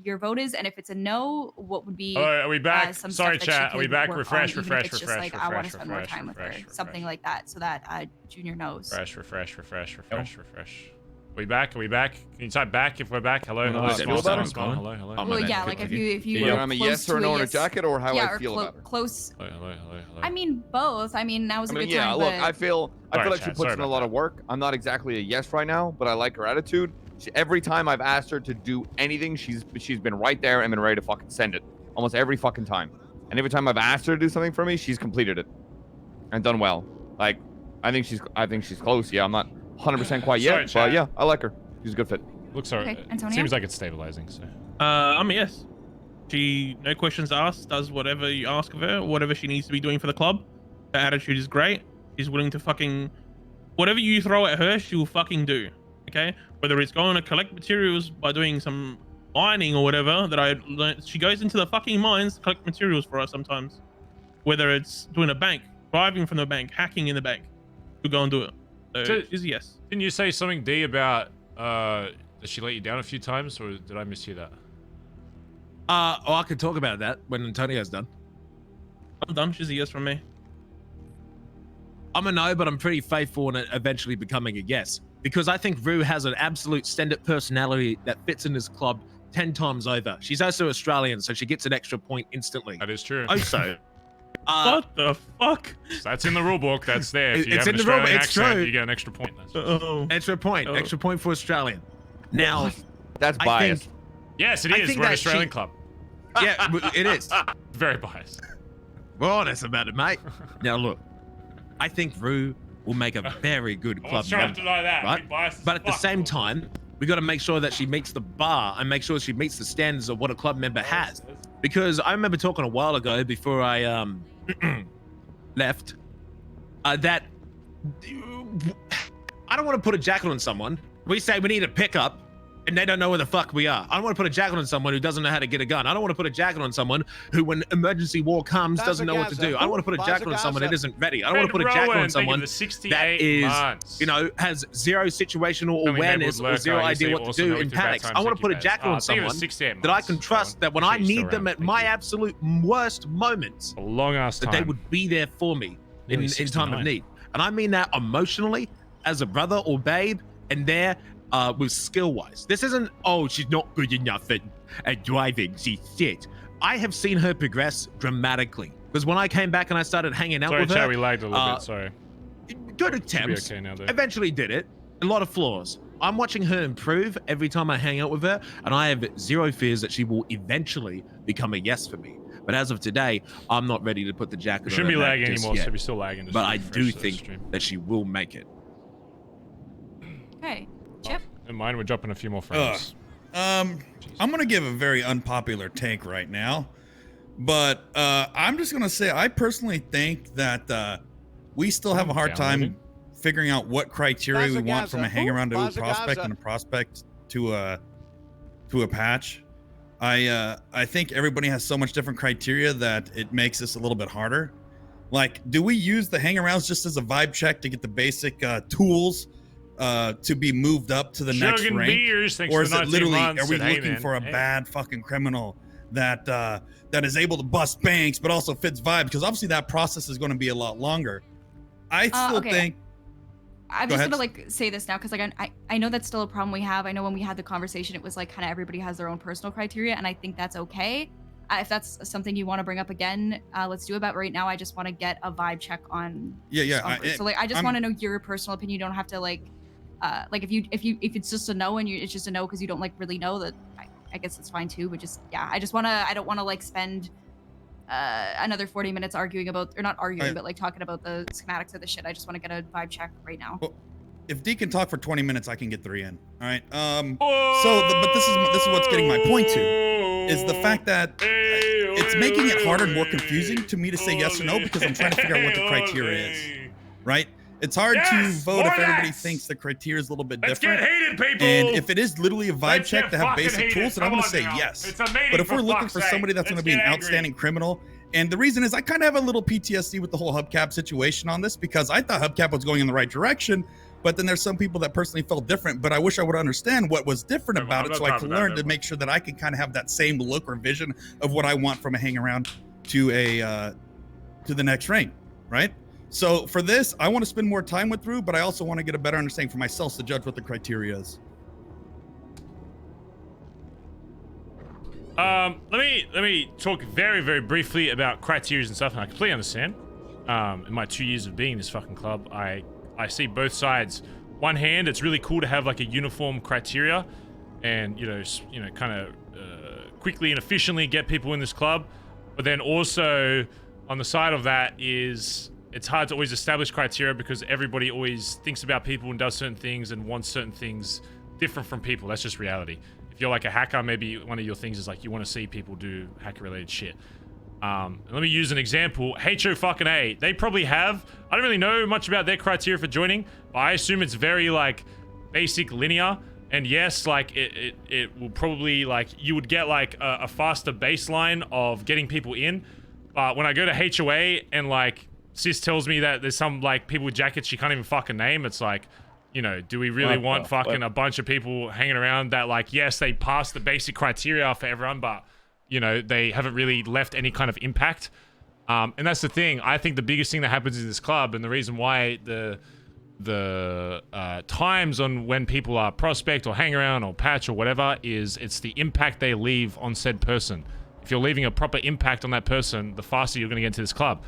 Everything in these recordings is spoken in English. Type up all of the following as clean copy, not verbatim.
your vote is, and if it's a no, what would be? Are we back? Some Sorry, stuff that she chat. Are we could back? work Refresh, on, even if refresh, it's just refresh, like I want to refresh, spend more time with her, something like that, so that Junior knows. Refresh. Are we back? Are we back? Can you type back if we're back? Hello. Hello. Well, yeah, like if you Yeah, I'm a yes or no in a jacket, or how I feel about her. Close. Hello. I mean, both. I mean, now is a good time. Yeah, look, but... I feel like she puts in a lot of work. I'm not exactly a yes right now, but I like her attitude. Every time I've asked her to do anything, she's been right there and been ready to fucking send it. Almost every fucking time. And every time I've asked her to do something for me, she's completed it and done well. Like, I think she's close. Yeah, I'm not 100% quite yet, but yeah, I like her. She's a good fit. Looks alright. Okay, seems like it's stabilizing. So. I'm a yes. She, no questions asked, does whatever you ask of her, whatever she needs to be doing for the club. Her attitude is great. She's willing to fucking, whatever you throw at her, she will fucking do. Okay, whether it's going to collect materials by doing some mining or whatever that I learned, she goes into the fucking mines to collect materials for us sometimes. Whether it's doing a bank, driving from the bank, hacking in the bank, to go and do it. So is yes. Didn't you say something, D, about did she let you down a few times, or did I mishear that? I could talk about that when Antonio's done. I'm done. She's a yes from me. I'm a no, but I'm pretty faithful in it eventually becoming a yes. Because I think Rue has an absolute standard personality that fits in this club 10 times over. She's also Australian, so she gets an extra point instantly. That is true. Also, what the fuck? That's in the rule book. That's there. If you it's have in an the rule. Australian It's accent, true. you get an extra point. Extra point. Extra point for Australian. Now, that's biased. Yes, it is. We're an Australian club. Yeah, it is. Very biased. We're honest about it, mate. Now look, I think Rue will make a very good club member, right? But at the same time, we got to make sure that she meets the bar and make sure she meets the standards of what a club member has. Because I remember talking a while ago before I left that I don't want to put a jacket on someone. We say we need a pickup and they don't know where the fuck we are. I don't want to put a jacket on someone who doesn't know how to get a gun. I don't want to put a jacket on someone who, when emergency war comes, doesn't know what to do. I don't want to put a jacket on someone that isn't ready. I don't want to put a jacket on someone that is, you know, has zero situational awareness or zero idea what to do in panics. I want to put a jacket on someone that I can trust that when I need them at my absolute worst moments, that they would be there for me in time of need. And I mean that emotionally, as a brother or babe, and there with skill-wise. This isn't, oh, she's not good enough at driving, she's shit. I have seen her progress dramatically. Because when I came back and I started hanging out with her... Sorry, we lagged a little bit, sorry. Good attempts. Okay now, eventually did it. A lot of flaws. I'm watching her improve every time I hang out with her, and I have zero fears that she will eventually become a yes for me. But as of today, I'm not ready to put the jacket on. We shouldn't be lagging anymore, so we're still lagging. But I do think that she will make it. Okay. Chip? In mind, we're dropping a few more frames. I'm gonna give a very unpopular take right now, but I'm just gonna say I personally think that we still have a hard time figuring out what criteria we want from a hang around to a prospect and a prospect to a patch. I think everybody has so much different criteria that it makes this a little bit harder. Like, do we use the hang arounds just as a vibe check to get the basic tools to be moved up to the next rank, or is it literally, are we looking for a bad fucking criminal that that is able to bust banks but also fits vibe? Because obviously that process is going to be a lot longer. I still think. I'm just gonna like say this now because like I know that's still a problem we have. I know when we had the conversation, it was like kind of everybody has their own personal criteria, and I think that's okay. If that's something you want to bring up again, let's do it. But right now, I just want to get a vibe check on. So like, I just want to know your personal opinion. You don't have to like if it's just a no and it's just a no because you don't like really know, that I guess it's fine too. But just I don't want to like spend another 40 minutes arguing about, or not arguing, but like talking about the schematics of the shit. I just want to get a vibe check right now. Well, if D can talk for 20 minutes, I can get 3 in. All right. But this is what's getting my point to, is the fact that it's making it harder and more confusing to me to say yes or no, because I'm trying to figure out what the criteria is, right? It's hard to vote if everybody thinks the criteria is a little bit different. Let's get hated, people! And if it is literally a vibe check to have basic tools, then I'm going to say yes. But if we're looking for somebody that's going to be an outstanding criminal, and the reason is I kind of have a little PTSD with the whole hubcap situation on this, because I thought hubcap was going in the right direction, But then there's some people that personally felt different, but I wish I would understand what was different about it so I could learn to make sure that I can kind of have that same look or vision of what I want from a hang around to a to the next ring, right? So for this, I want to spend more time with Drew, but I also want to get a better understanding for myself to judge what the criteria is. Let me talk very, very briefly about criteria and stuff, and I completely understand. In my 2 years of being in this fucking club, I see both sides. One hand, it's really cool to have like a uniform criteria, and kind of quickly and efficiently get people in this club. But then also on the side of that is it's hard to always establish criteria because everybody always thinks about people and does certain things and wants certain things different from people. That's just reality. If you're like a hacker, maybe one of your things is like you want to see people do hacker-related shit. Let me use an example. HO fucking A. They probably have. I don't really know much about their criteria for joining, but I assume it's very like basic linear. And yes, like it will probably like you would get like a faster baseline of getting people in. But when I go to HOA and like Sis tells me that there's some like people with jackets she can't even fucking name, it's like, do we really want fucking a bunch of people hanging around that like, yes, they pass the basic criteria for everyone, but they haven't really left any kind of impact. And that's the thing. I think the biggest thing that happens in this club, and the reason why the times on when people are prospect or hang around or patch or whatever is it's the impact they leave on said person. If you're leaving a proper impact on that person, the faster you're going to get into this club.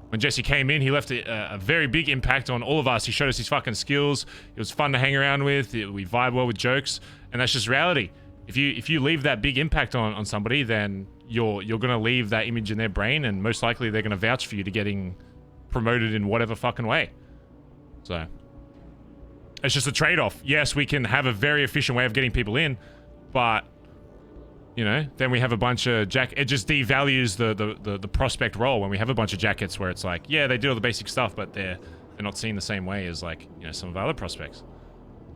When Jesse came in, he left a very big impact on all of us. He showed us his fucking skills. It was fun to hang around with. We vibe well with jokes, and that's just reality. If you leave that big impact on somebody, then you're gonna leave that image in their brain, and most likely they're gonna vouch for you to getting promoted in whatever fucking way. So it's just a trade-off. Yes, we can have a very efficient way of getting people in, but then we have a bunch of it just devalues the prospect role when we have a bunch of jackets where it's like, yeah, they do all the basic stuff, but they're not seen the same way as like some of our other prospects.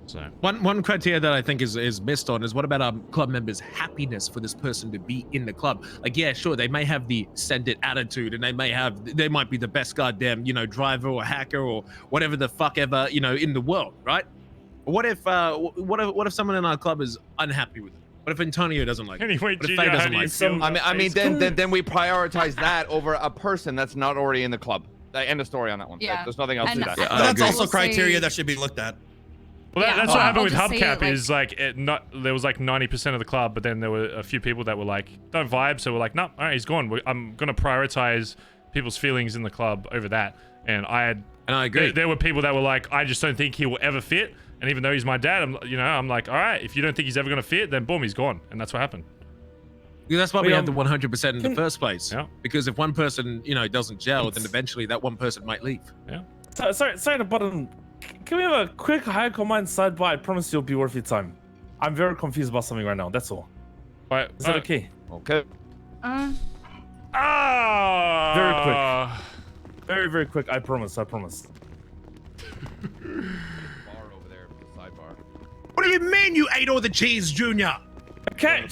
So one criteria that I think is missed on is what about our club members' happiness for this person to be in the club? Like, yeah, sure, they may have the send it attitude, and they might be the best goddamn driver or hacker or whatever the fuck ever in the world, right? What if someone in our club is unhappy with it? What if Antonio doesn't like it? Anyway, what if Faye doesn't like it? I mean, then we prioritize that over a person that's not already in the club. End of story on that one. Yeah. There's nothing else to that. Yeah, that's also criteria that should be looked at. Well, that's what happened with Hubcap is like there was like 90% of the club, but then there were a few people that were like, don't vibe, so we're like, no, all right, he's gone. I'm going to prioritize people's feelings in the club over that. And I agree. There were people that were like, I just don't think he will ever fit. And even though he's my dad, I'm like, all right, if you don't think he's ever going to fit, then boom, he's gone. And that's what happened. Yeah, that's why we have the 100% in the first place. Yeah. Because if one person, doesn't gel, then eventually that one person might leave. Yeah. Sorry to button. Can we have a quick high command sidebar? I promise you'll be worth your time. I'm very confused about something right now. That's all. Right. Is that okay? Okay. Very quick. Very, very quick. I promise. What do you mean you ate all the cheese, Junior? Okay.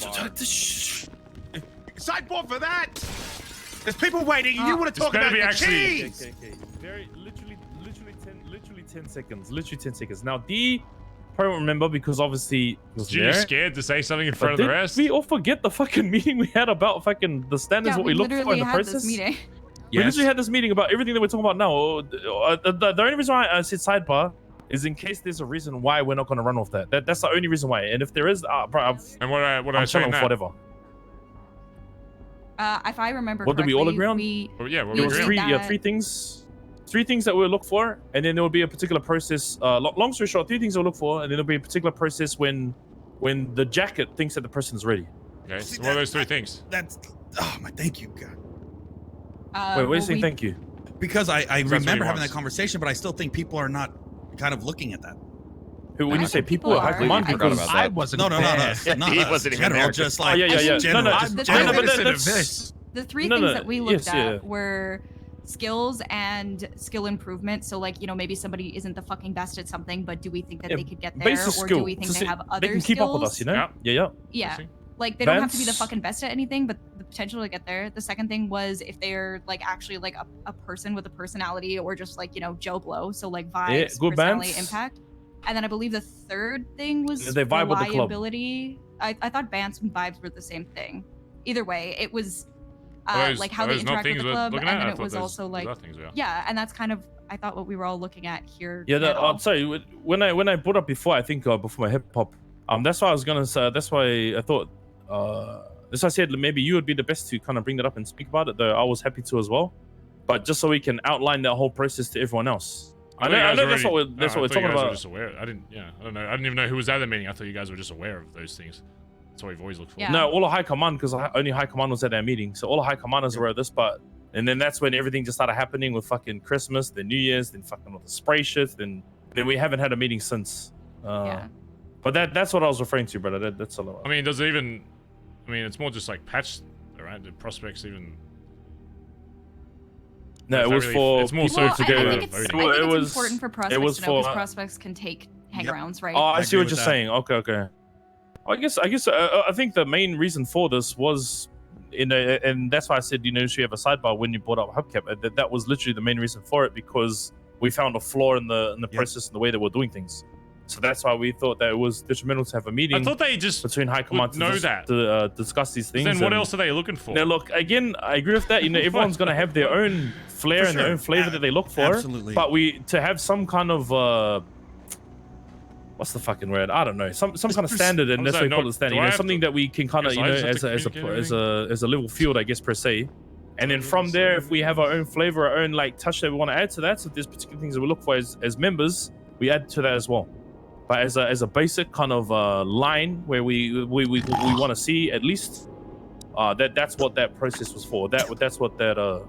Sideboard for that. There's people waiting. You want to talk about the cheese? Okay. Very literally 10 seconds. Literally 10 seconds. Now, D probably remember because obviously was Junior scared to say something in front of the rest. We all forget the fucking meeting we had about fucking the standards, what we look for in the process. Meeting. We literally had this meeting about everything that we're talking about now. The only reason why I said sidebar is in case there's a reason why we're not going to run off that. That's the only reason why. And if there is, bro, and what I say now? Whatever. If I remember what correctly, did we all agree on? We Three things that we'll look for, and then there will be a particular process. Long story short, 3 things we'll look for, and then there'll be a particular process when the jacket thinks that the person's ready. Okay, so what are those 3 things? Thank you, God. Wait, what are you saying thank you? Because I remember having that conversation, but I still think people are not kind of looking at that. When you say people are high-command, I wasn't. No, he wasn't even there. Just like the 3 things that we looked at were skills and skill improvement. So like, maybe somebody isn't the fucking best at something, but do we think that they could get there, or do we think they have other skills? They can keep up with us, Yeah. Like they don't have to be the fucking best at anything, but the potential to get there. The second thing was if they're like actually like a person with a personality, or just like Joe Blow, so like vibes, personality, impact. And then I believe the third thing was They vibe with the club. reliability. I thought Bans and vibes were the same thing. Either way, it was like how they interact with the club, and then it was also like and that's kind of I thought what we were all looking at here. Yeah, I'm sorry. When I brought up before, I think before my hip hop, that's why I was gonna say. That's why I thought. That's why I said maybe you would be the best to kind of bring that up and speak about it. Though I was happy to as well, but just so we can outline that whole process to everyone else. I know that's what we're talking about. Just aware. I don't know. I didn't even know who was at the meeting. I thought you guys were just aware of those things. That's what we've always looked for. Yeah. No, all of high command, because only high command was at that meeting, so all of high commanders were at this part. And then that's when everything just started happening with fucking Christmas, then New Year's, then fucking all the spray shit, then we haven't had a meeting since. But that's what I was referring to, brother. That's a lot. I mean, does it even? I mean, it's more just like patch, right? The prospects even. No, it was for. It's more so to go. I think it's important for prospects to know because prospects can take hangarounds, right? Oh, I see what you're saying. Okay. I guess. I think the main reason for this was, and that's why I said, should you have a sidebar when you brought up hubcap. That was literally the main reason for it, because we found a flaw in the process and the way that we're doing things. So that's why we thought that it was detrimental to have a meeting. I thought they just between high command to discuss these things. Then what else are they looking for? Now, look, again, I agree with that. Everyone's going to have their own flair and their own flavor that they look for. Absolutely. But to have some kind of what's the fucking word? I don't know. Some kind of standard, and that's what we call it standard. Something that we can kind of as a level field, I guess, per se. And then from there, if we have our own flavor, our own like touch that we want to add to that, so if there's particular things that we look for as members, we add to that as well. But as a basic kind of line where we want to see at least that's what that process was for. That's what that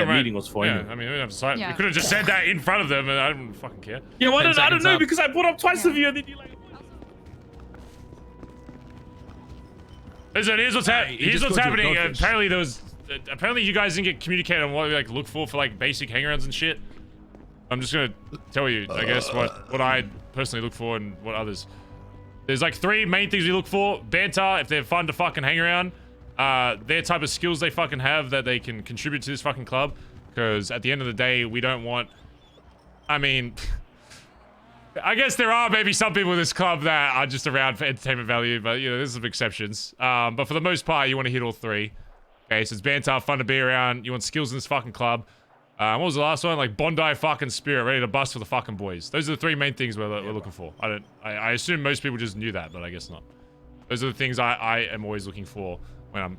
meeting was for. Yeah, anyway. I mean, we could have just said that in front of them, and I don't fucking care. Yeah, well, I don't know because I brought up twice of you, and then you like. Listen, here's what's happening. Apparently you guys didn't get communicated on what we like look for like basic hangarounds and shit. I'm just gonna tell you, I guess, what I personally look for and what others. There's like 3 main things we look for. Banter, if they're fun to fucking hang around. Their type of skills they fucking have that they can contribute to this fucking club. Because at the end of the day, we don't want... I mean... I guess there are maybe some people in this club that are just around for entertainment value, but, there's some exceptions. But for the most part, you want to hit all 3. Okay, so it's banter, fun to be around. You want skills in this fucking club. What was the last one? Like Bondi fucking spirit, ready to bust for the fucking boys. Those are the 3 main things we're looking for. I assume most people just knew that, but I guess not. Those are the things I am always looking for when I'm,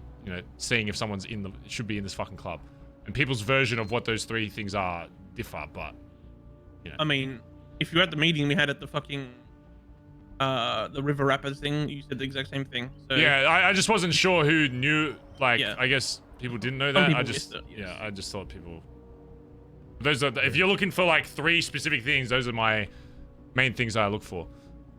seeing if someone's should be in this fucking club. And people's version of what those 3 things are differ, but I mean, if you're at the meeting we had at the fucking the River Rapids thing, you said the exact same thing. So yeah, I just wasn't sure who knew. Like, I guess people didn't know that. I just thought people. Those are if you're looking for like 3 specific things, those are my main things I look for.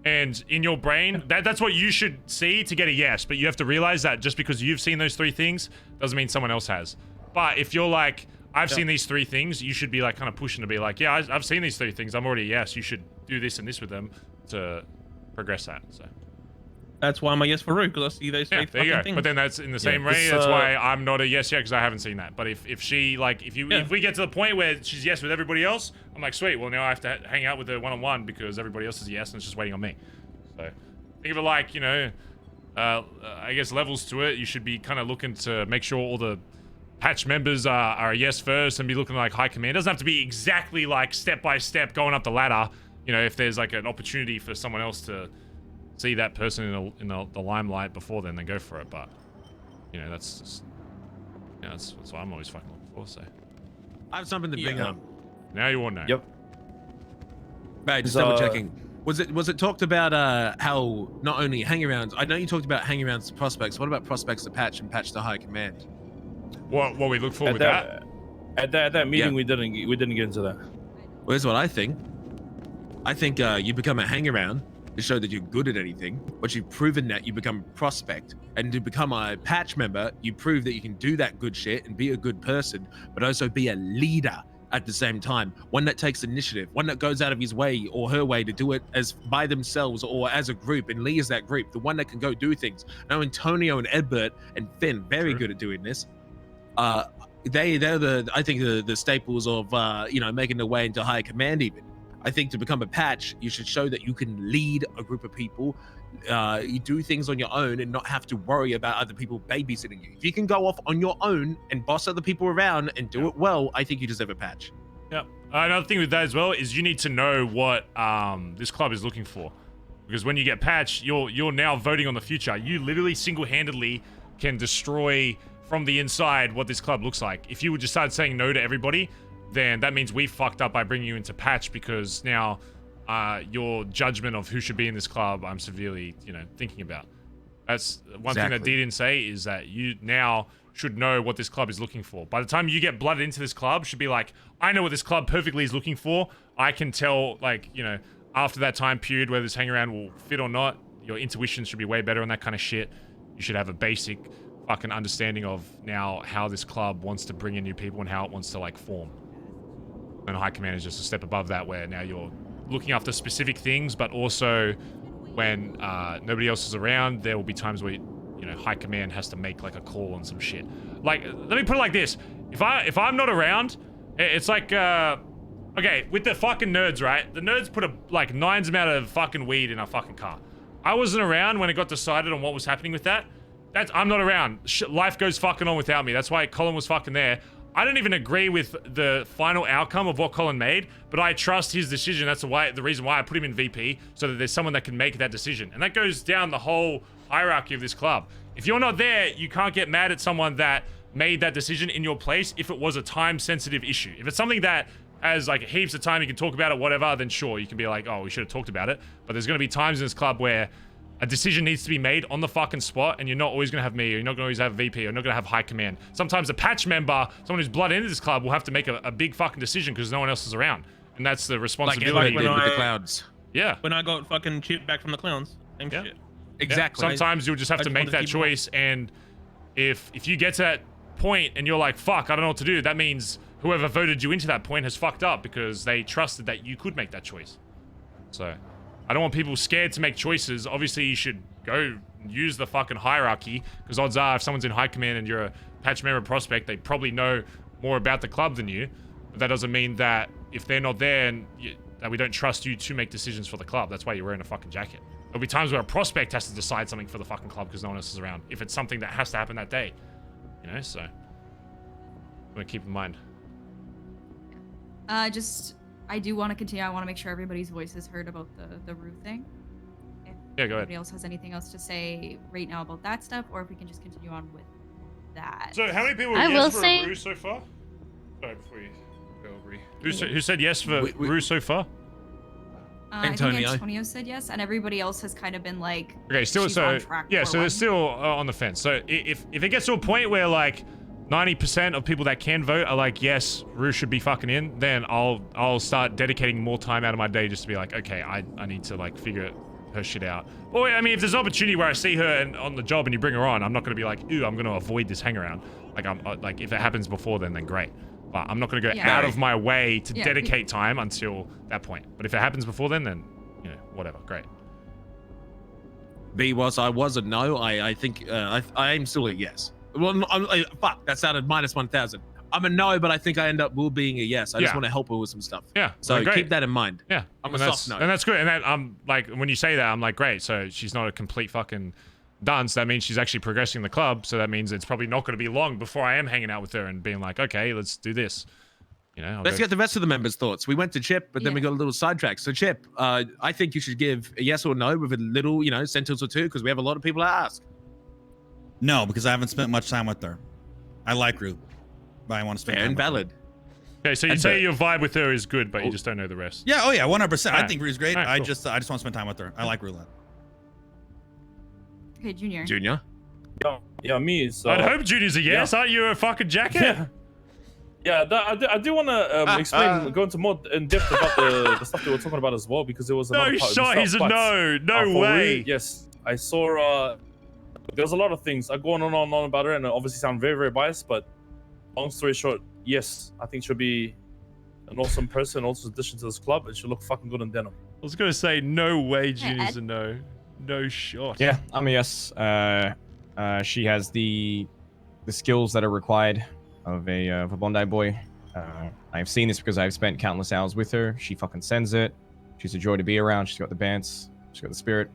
And in your brain, that's what you should see to get a yes. But you have to realize that just because you've seen those 3 things doesn't mean someone else has. But if you're like, I've seen these 3 things, you should be like kind of pushing to be like, yeah, I've seen these 3 things. I'm already a yes. You should do this and this with them to progress that. So that's why I'm a yes for Rue, because I see those 3 there you go. things. But then that's in the same way. That's why I'm not a yes yet, because I haven't seen that. But if she like if we get to the point where she's yes with everybody else, I'm like, sweet. Well, now I have to hang out with her one-on-one because everybody else is yes and it's just waiting on me. So think of it like I guess levels to it. You should be kind of looking to make sure all the patch members are a yes first and be looking like high command. It doesn't have to be exactly like step by step going up the ladder. If there's like an opportunity for someone else to see that person in the limelight before then go for it. But that's just that's what I'm always fucking looking for. So I have something to bring up. Now you all know. Yep. Right, just double checking. Was it talked about how not only hang-arounds? I know you talked about hang-arounds to prospects. What about prospects to patch and patch to high command? What we look for with that? At that meeting, we didn't get into that. Well, here's what I think. I think you become a hang-around to show that you're good at anything. Once you've proven that, you become a prospect. And to become a patch member, you prove that you can do that good shit and be a good person, but also be a leader at the same time. One that takes initiative, one that goes out of his way or her way to do it as by themselves or as a group and leads that group. The one that can go do things. Now, Antonio and Edbert and Finn, very good at doing this. They're the staples of making their way into high command even. I think to become a patch, you should show that you can lead a group of people. You do things on your own and not have to worry about other people babysitting you. If you can go off on your own and boss other people around and do it well, I think you deserve a patch. Yeah. Another thing with that as well is you need to know what this club is looking for. Because when you get patched, you're now voting on the future. You literally single-handedly can destroy from the inside what this club looks like. If you would just start saying no to everybody, then that means we fucked up by bringing you into patch, because now your judgment of who should be in this club, I'm severely, thinking about. That's one thing that D didn't say, is that you now should know what this club is looking for. By the time you get blooded into this club, should be like, I know what this club perfectly is looking for. I can tell, after that time period whether this hang around will fit or not. Your intuition should be way better on that kind of shit. You should have a basic fucking understanding of now how this club wants to bring in new people and how it wants to form. And high command is just a step above that, where now you're looking after specific things, but also when nobody else is around, there will be times where high command has to make a call on some shit. Let me put it like this: if I'm not around, it's like okay, with the fucking nerds, right? The nerds put a nines amount of fucking weed in our fucking car. I wasn't around when it got decided on what was happening with that. I'm not around. Life goes fucking on without me. That's why Colin was fucking there. I don't even agree with the final outcome of what Colin made, but I trust his decision. That's the reason why I put him in VP, so that there's someone that can make that decision. And that goes down the whole hierarchy of this club. If you're not there, you can't get mad at someone that made that decision in your place if it was a time-sensitive issue. If it's something that has heaps of time, you can talk about it, whatever, then sure, you can be like, oh, we should have talked about it. But there's going to be times in this club where a decision needs to be made on the fucking spot, and you're not always going to have me, or you're not going to always have VP, or you're not going to have high command. Sometimes a patch member, someone who's blood into this club, will have to make a big fucking decision because no one else is around. And that's the responsibility. Like with the clowns. Yeah. When I got fucking chipped back from the clowns. Same shit. Exactly. Yeah. Sometimes you'll just have to make that choice, and if you get to that point and you're like, fuck, I don't know what to do, that means whoever voted you into that point has fucked up because they trusted that you could make that choice. So I don't want people scared to make choices. Obviously, you should go use the fucking hierarchy, because odds are if someone's in high command and you're a patch member prospect, they probably know more about the club than you. But that doesn't mean that if they're not there and that we don't trust you to make decisions for the club. That's why you're wearing a fucking jacket. There'll be times where a prospect has to decide something for the fucking club because no one else is around, if it's something that has to happen that day. So I'm gonna keep in mind. I do want to continue. I want to make sure everybody's voice is heard about the roof thing. If go ahead. Anybody else has anything else to say right now about that stuff, or if we can just continue on with that. So how many people yes for a roof so far? Sorry, before you go, Bree. Who said yes for roof so far? Antonio. I think Antonio said yes, and everybody else has kind of been like, okay, still so yeah, so they're still on the fence. So if it gets to a point where 90% of people that can vote are like, yes, Rue should be fucking in, then I'll start dedicating more time out of my day just to be like, okay, I need to figure her shit out. Or I mean, if there's an opportunity where I see her on the job and you bring her on, I'm not gonna be like, ooh, I'm gonna avoid this hang around. If it happens before then great. But I'm not gonna go out of my way to dedicate time until that point. But if it happens before then whatever, great. B was I was a no. I think I am still a yes. Well, fuck, that sounded minus 1,000. I'm a no, but I think I end up being a yes. I just want to help her with some stuff. Yeah. So keep that in mind. Yeah. I'm a soft no. And that's good. And that I'm when you say that, I'm like, great. So she's not a complete fucking dunce. That means she's actually progressing the club. So that means it's probably not going to be long before I am hanging out with her and being like, okay, let's do this. Let's get the rest of the members' thoughts. We went to Chip, but then we got a little sidetracked. So Chip, I think you should give a yes or no with a little, sentence or two, because we have a lot of people to ask. No, because I haven't spent much time with her. I like Ruth, but I want to spend time and with valid. Her. Okay, so you say your vibe with her is good, but you just don't know the rest. Yeah, 100%. I think Ruth's great. Right, I cool. just want to spend time with her. I like Roulette. Okay, Junior. Junior? Yeah, me. So I'd hope Junior's a yes. Aren't you a fucking jacket? Yeah, I do want to explain, go into more in depth about the stuff they were talking about as well, because there was another part shot. He's a no. No way. Yes, I saw. There's a lot of things. I go on and on about her, and I obviously sound very, very biased. But long story short, yes, I think she'll be an awesome person, also addition to this club, and she'll look fucking good in denim. I was gonna say no way. Junior's a no. No shot. Yeah, I'm a yes. She has the skills that are required of a Bondi boy. I've seen this because I've spent countless hours with her. She fucking sends it. She's a joy to be around. She's got the bants. She's got the spirit.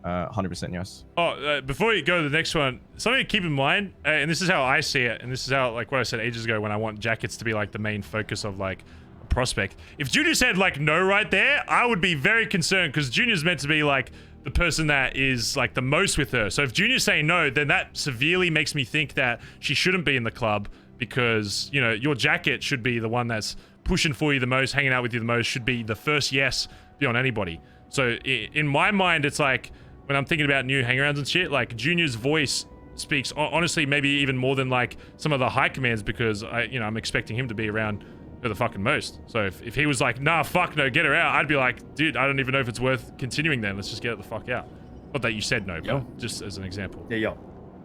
100% yes. Oh, before you go to the next one, something to keep in mind, and this is how I see it, and this is how, like what I said ages ago when I want jackets to be like the main focus of like a prospect. If Junior said like no right there, I would be very concerned because Junior's meant to be like the person that is like the most with her. So if Junior's saying no, then that severely makes me think that she shouldn't be in the club because, you know, your jacket should be the one that's pushing for you the most, hanging out with you the most, should be the first yes beyond anybody. So in my mind, it's like, when I'm thinking about new hangarounds and shit, like Junior's voice speaks honestly maybe even more than like some of the high commands because I'm expecting him to be around for the fucking most. So if he was like, nah, fuck no, get her out, I'd be like, dude, I don't even know if it's worth continuing then. Let's just get her the fuck out. Not that you said no, but just as an example. Yeah. You know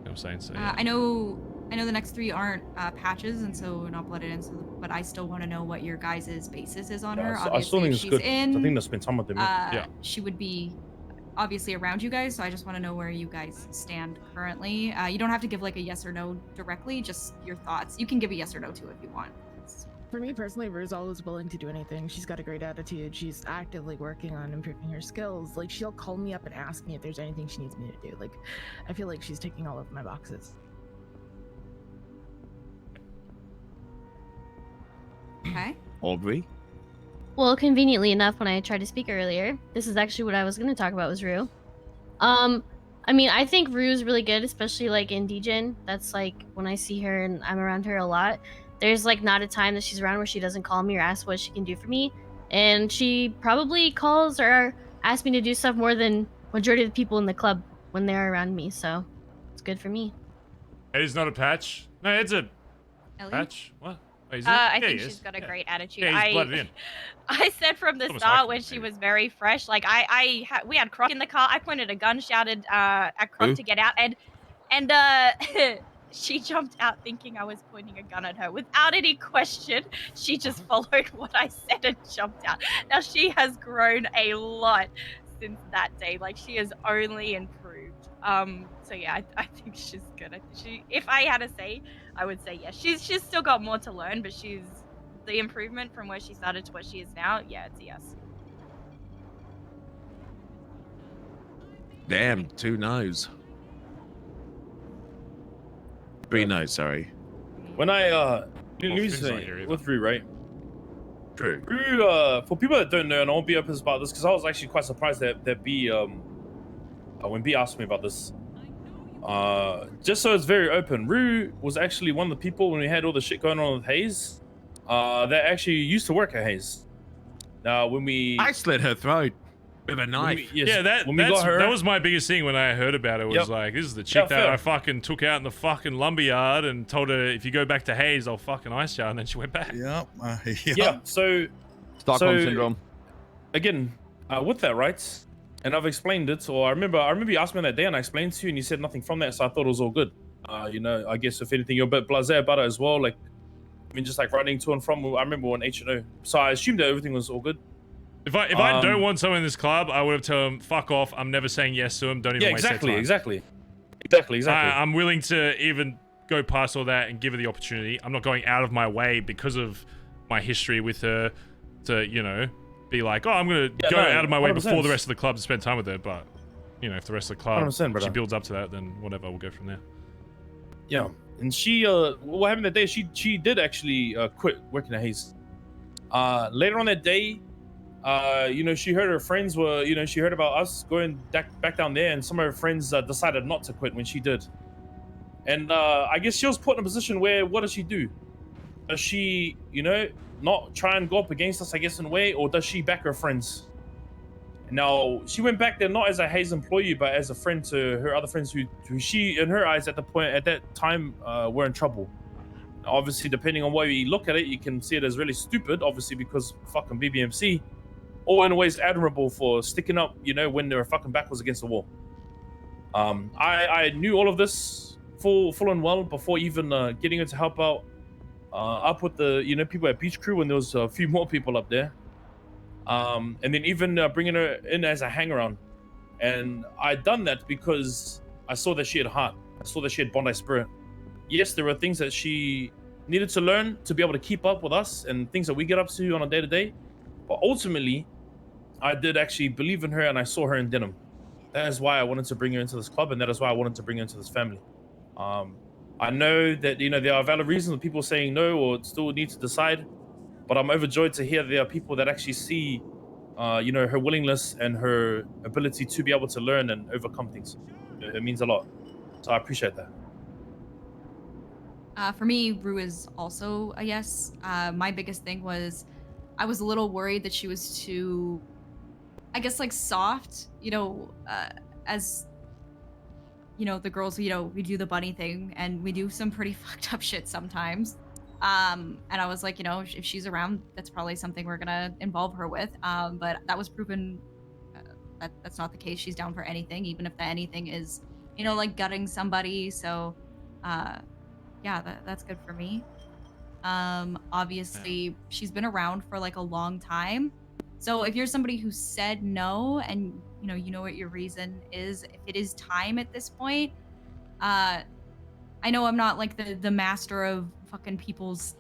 what I'm saying? So, yeah. I know the next 3 aren't patches, and so we're not blooded in. So, but I still want to know what your guys' basis is on her. I Obviously, still think it's she's good. in. I think that's been some of them. Yeah. She would be obviously around you guys, so I just want to know where you guys stand currently. You don't have to give like a yes or no directly, just your thoughts. You can give a yes or no too if you want. For me personally, Rue's always willing to do anything. She's got a great attitude. She's actively working on improving her skills. Like, she'll call me up and ask me if there's anything she needs me to do. Like, I feel like she's ticking all of my boxes. Okay. Aubrey? Well, conveniently enough, when I tried to speak earlier, this is actually what I was going to talk about was Rue. I mean, I think Rue's really good, especially like in DGen. That's like when I see her and I'm around her a lot. There's like not a time that she's around where she doesn't call me or ask what she can do for me. And she probably calls or asks me to do stuff more than majority of the people in the club when they're around me. So it's good for me. It is not a patch. No, it's a Ellie? patch. What? Oh, is it? I Yeah, think he she's is. got a great attitude. Yeah, he's blooded in. I said from the Almost start like when him, she maybe. was very fresh, like we had Croc in the car. I pointed a gun, shouted at Croc to get out, and she jumped out thinking I was pointing a gun at her without any question. She just followed what I said and jumped out. Now she has grown a lot since that day. Like she has only improved. So yeah, I think she's good. If I had to say, I would say yes. She's still got more to learn, but she's the improvement from where she started to what she is now. Yeah, it's a yes. Damn, 2 no's. 3 no's, sorry. When I Well, let me Finn's not say here either. with Rue, right? True. Rue, for people that don't know, and I won't be open about this because I was actually quite surprised that B when B asked me about this. Just so it's very open, Rue was actually one of the people when we had all the shit going on with Hayes, that actually used to work at Hayes. Now when we I slit her throat with a knife. Yeah, that was my biggest thing when I heard about it. Was like, this is the chick that I fucking took out in the fucking lumberyard and told her, if you go back to Hayes, I'll fucking ice you, and then she went back. Yep. Yeah. So Stockholm syndrome. Again, with that, right? And I've explained it, or I remember you asked me that day, and I explained to you, and you said nothing from that, so I thought it was all good. You know, I guess if anything, you're a bit blasé about it as well. Like, I mean, just like running to and from. I remember when H&O, so I assumed that everything was all good. If I don't want someone in this club, I would have told him, fuck off. I'm never saying yes to him. Don't even waste their time. Exactly. I'm willing to even go past all that and give her the opportunity. I'm not going out of my way because of my history with her to, you know, be like, oh, I'm going to go out of my way 100%. before the rest of the club to spend time with her. But, you know, if the rest of the club, 100%, she builds up to that, then whatever, we'll go from there. Yeah. And she, what happened that day, she did actually quit working at Hayes. Later on that day, you know, she heard her friends were, you know, she heard about us going back down there, and some of her friends decided not to quit when she did. And I guess she was put in a position where, what does she do? Does she, you know, not try and go up against us, I guess, in a way, or does she back her friends? Now, she went back there not as a Hayes employee, but as a friend to her other friends who she, in her eyes, at that time, were in trouble. Obviously, depending on where you look at it, you can see it as really stupid, obviously, because fucking BBMC, or in ways admirable for sticking up, you know, when their fucking back was against the wall. I knew all of this full and well before even getting her to help out up with the, you know, people at Beach Crew when there was a few more people up there. And then even bringing her in as a hang-around. And I'd done that because I saw that she had heart. I saw that she had Bondi spirit. Yes, there were things that she needed to learn to be able to keep up with us and things that we get up to on a day-to-day. But ultimately, I did actually believe in her, and I saw her in denim. That is why I wanted to bring her into this club, and that is why I wanted to bring her into this family. I know that, you know, there are valid reasons of people saying no or still need to decide, but I'm overjoyed to hear there are people that actually see, you know, her willingness and her ability to be able to learn and overcome things. It means a lot. So I appreciate that. For me, Rue is also a yes. My biggest thing was I was a little worried that she was too, I guess, like soft, you know, as, you know, the girls, you know, we do the bunny thing and we do some pretty fucked up shit sometimes. And I was like, you know, if she's around, that's probably something we're gonna involve her with. But that was proven that that's not the case. She's down for anything, even if the anything is, you know, like gutting somebody. So, yeah, that's good for me. Obviously, she's been around for like a long time. So if you're somebody who said no and you know what your reason is, if it is time at this point, I know I'm not like the master of fucking people's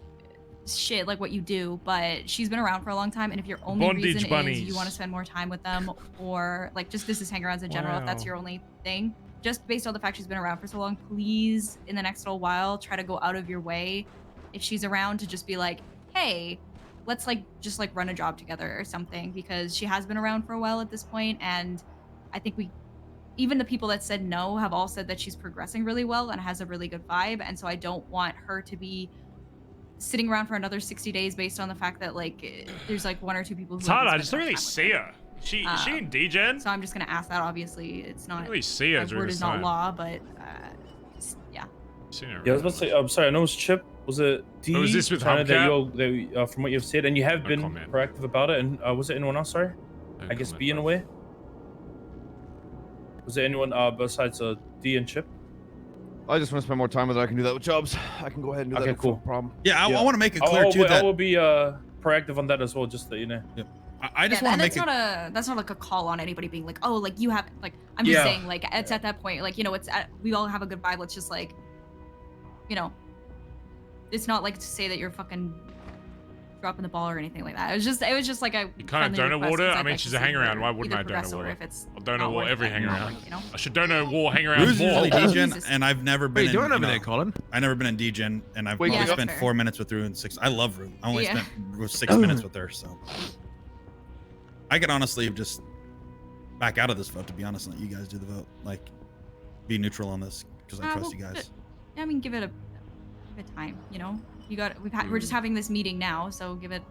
shit like what you do, but she's been around for a long time, and if your only reason is you want to spend more time with them or like just business hang-arounds in general, if that's your only thing, just based on the fact she's been around for so long, please in the next little while try to go out of your way if she's around to just be like, hey, let's like just like run a job together or something, because she has been around for a while at this point, and I think even the people that said no have all said that she's progressing really well and has a really good vibe, and so I don't want her to be sitting around for another 60 days based on the fact that like there's like one or two people who it's hard. I just don't really see her. Is she in D-Gen? So I'm just gonna ask that. Obviously, it's not. I don't really see her. Word is not law, but yeah. Yeah, I was about to say. I'm sorry. I know it was Chip. Was it D? Was this with that from what you've said, and you have been proactive about it. And was it anyone else? Sorry, I guess B in a way. Was there anyone besides D and Chip? I just want to spend more time with her. I can do that with jobs. I can go ahead and do that. Okay, cool. No problem. Yeah, I want to make it clear too that I will be proactive on that as well, just so you know. Yep. I just want to make it. That's not like a call on anybody being like, oh, like you have like. I'm just saying like it's at that point, like, you know, we all have a good vibe. Let's just like, you know, it's not like to say that you're fucking dropping the ball or anything like that. It was just like a. You kind of donor water. I mean, she's a hang around. Why wouldn't I donor water? I'll donor water every hang around. You know? I should donor war hang around. Rue's usually D-Gen, and I've never been. What are you doing over there, Colin? I've never been in D-Gen, and I've only spent 4 minutes with Rue and 6. I love Rue. I only spent 6 minutes with her, so. I could honestly just back out of this vote, to be honest, and let you guys do the vote. Like, be neutral on this because I trust you guys. I mean, give it time. You know, we're just having this meeting now, so give it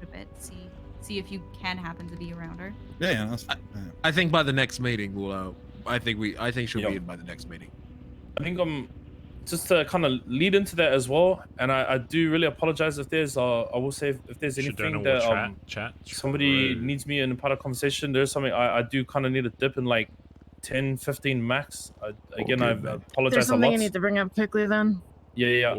a bit. See if you can happen to be around her. Yeah, that's fine. I think by the next meeting we'll. I think she'll be in by the next meeting. I think just to kind of lead into that as well, and I do really apologize if there's I will say if there's anything that somebody needs me in a part of conversation. There's something I do kind of need a dip in like 10-15 max. Again, I apologize There's a something lot. I need to bring up quickly then. Yeah.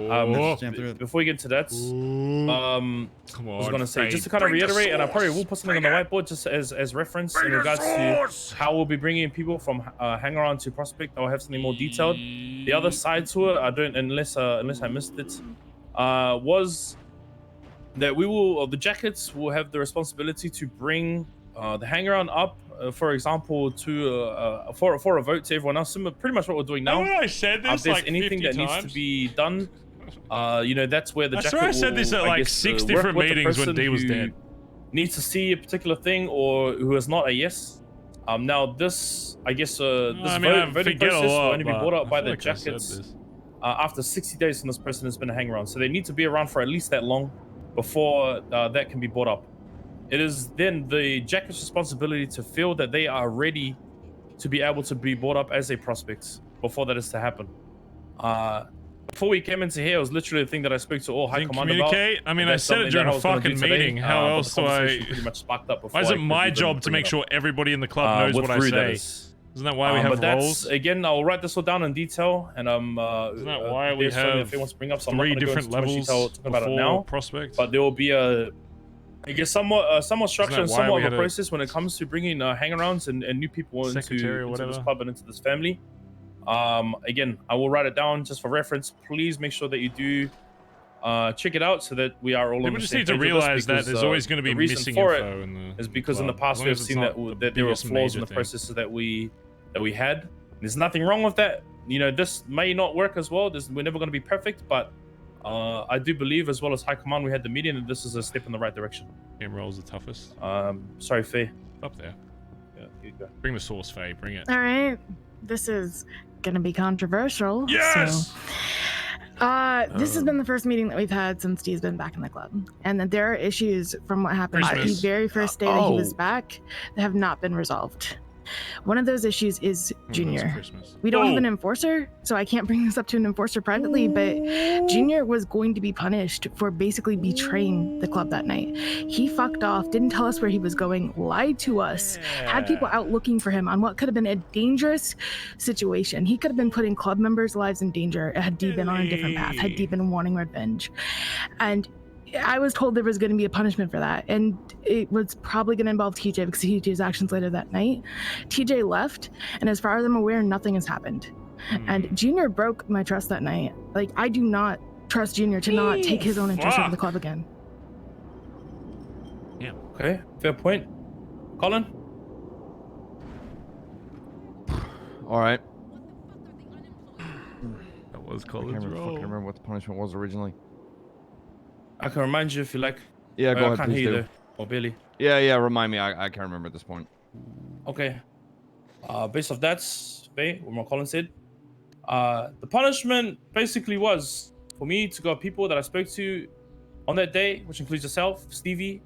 Before we get to that, come on, I was gonna say just to kind of reiterate, and I probably will put something on the whiteboard just as reference in regards to how we'll be bringing people from Hangaround to Prospect. I'll have something more detailed. The other side to it, I don't unless I missed it, was that the jackets will have the responsibility to bring the Hangaround up. For example, for a vote to everyone else, pretty much what we're doing now. I said this if there's like anything that needs to be done, you know, that's where the jacket I said this at like 6 different meetings when D was dead. Needs to see a particular thing or who is not a yes. Now this, I guess, voting process will only be brought up by the jackets after 60 days from this person has been a hang around. So they need to be around for at least that long before that can be brought up. It is then the jacket's responsibility to feel that they are ready to be able to be brought up as a prospect before that is to happen. Before we came into here, it was literally the thing that I spoke to all high command about. I mean, I said it during a fucking meeting. How else do I? Pretty much sparked up before. Why is it my job to make sure everybody in the club knows what I say? Isn't that why we have roles? Again, I'll write this all down in detail, and isn't that why we have 3 different levels about it now? Prospects? But there will be I guess somewhat structure and somewhat of a process when it comes to bringing hangarounds and new people into this club and into this family. Again, I will write it down just for reference. Please make sure that you do check it out so that we are all on People the just same need to page with this realize that because, there's always going to be the reason missing for info it in the is because in the club. past As long we as have it's seen not that the there were biggest flaws in major the thing. processes that we had. There's nothing wrong with that. You know, this may not work as well. We're never going to be perfect, but I do believe, as well as High Command, we had the meeting, and this is a step in the right direction. Game roll's the toughest. Sorry, Faye. Up there. Yeah, here you go. Bring the source, Faye. Bring it. All right, this is gonna be controversial. Yes. So, this has been the first meeting that we've had since Steve's been back in the club, and that there are issues from what happened Christmas. the very first day that he was back that have not been resolved. One of those issues is Junior. Christmas. We don't have an enforcer, so I can't bring this up to an enforcer privately, but Junior was going to be punished for basically betraying the club that night. He fucked off, didn't tell us where he was going, lied to us, had people out looking for him on what could have been a dangerous situation. He could have been putting club members' lives in danger had D been on a different path, had D been wanting revenge. And I was told there was going to be a punishment for that, and it was probably going to involve TJ because of TJ's actions later that night. TJ left, and as far as I'm aware, nothing has happened. And Junior broke my trust that night. Like, I do not trust Junior to not take his own interest over the club again. Yeah. Okay, fair point. Colin? All right. That was I Colin's can't role. fucking remember what the punishment was originally. I can remind you if you like. Yeah, go I ahead, can't please hear you do. though. Or Billy. Yeah, remind me. I can't remember at this point. Okay. Based off that, what my Colin said, the punishment basically was for me to go people that I spoke to on that day, which includes yourself, Stevie,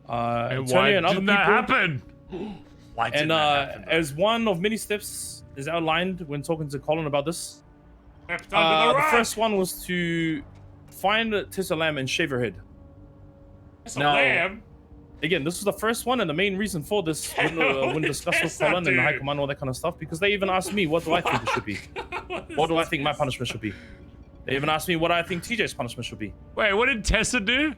And Antonio, why and other didn't people. that happen? Why didn't And that happen? as one of many steps is outlined when talking to Colin about this, Stepped under the the rug. first one was to find Tessa Lamb and shave her head. It's a Now, lamb. Again, this was the first one, and the main reason for this when discussed with Tessa, Colin and the High dude. Command, all that kind of stuff, because they even asked me, what do I think it should be? What do I think my punishment should be? They even asked me what I think TJ's punishment should be. Wait, what did Tessa do?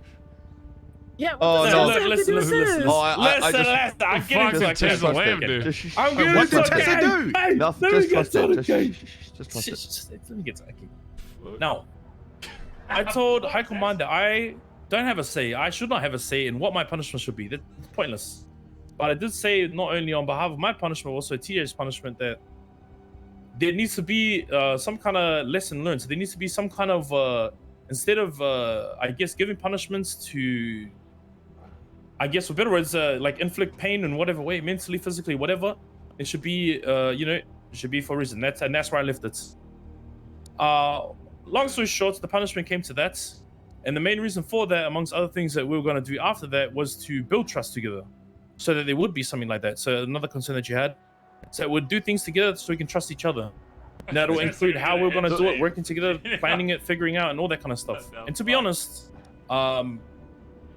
Yeah, Oh, what no. does that have to do with this? Oh, I just... I'm Fuck getting did to Tessa Lamb do? I'm Wait, getting what to did it. Tessa do? Hey, Nothing. let me Just get trust it. to it, okay? Just trust it. Let me get to it. Now, I told High Command that I don't have a say. I should not have a say in what my punishment should be. That's pointless. But I did say, not only on behalf of my punishment, also TJ's punishment, that there needs to be some kind of lesson learned. So there needs to be some kind of, instead of, I guess, giving punishments to, I guess, for better words, like inflict pain in whatever way, mentally, physically, whatever, it should be, it should be for a reason. That's where I left it. Long story short, the punishment came to that. And the main reason for that, amongst other things that we were going to do after that, was to build trust together. So that there would be something like that. So another concern that you had. So we'd do things together so we can trust each other. And that'll include how we're going to do it, working together, planning it, figuring out, and all that kind of stuff. And to be honest, the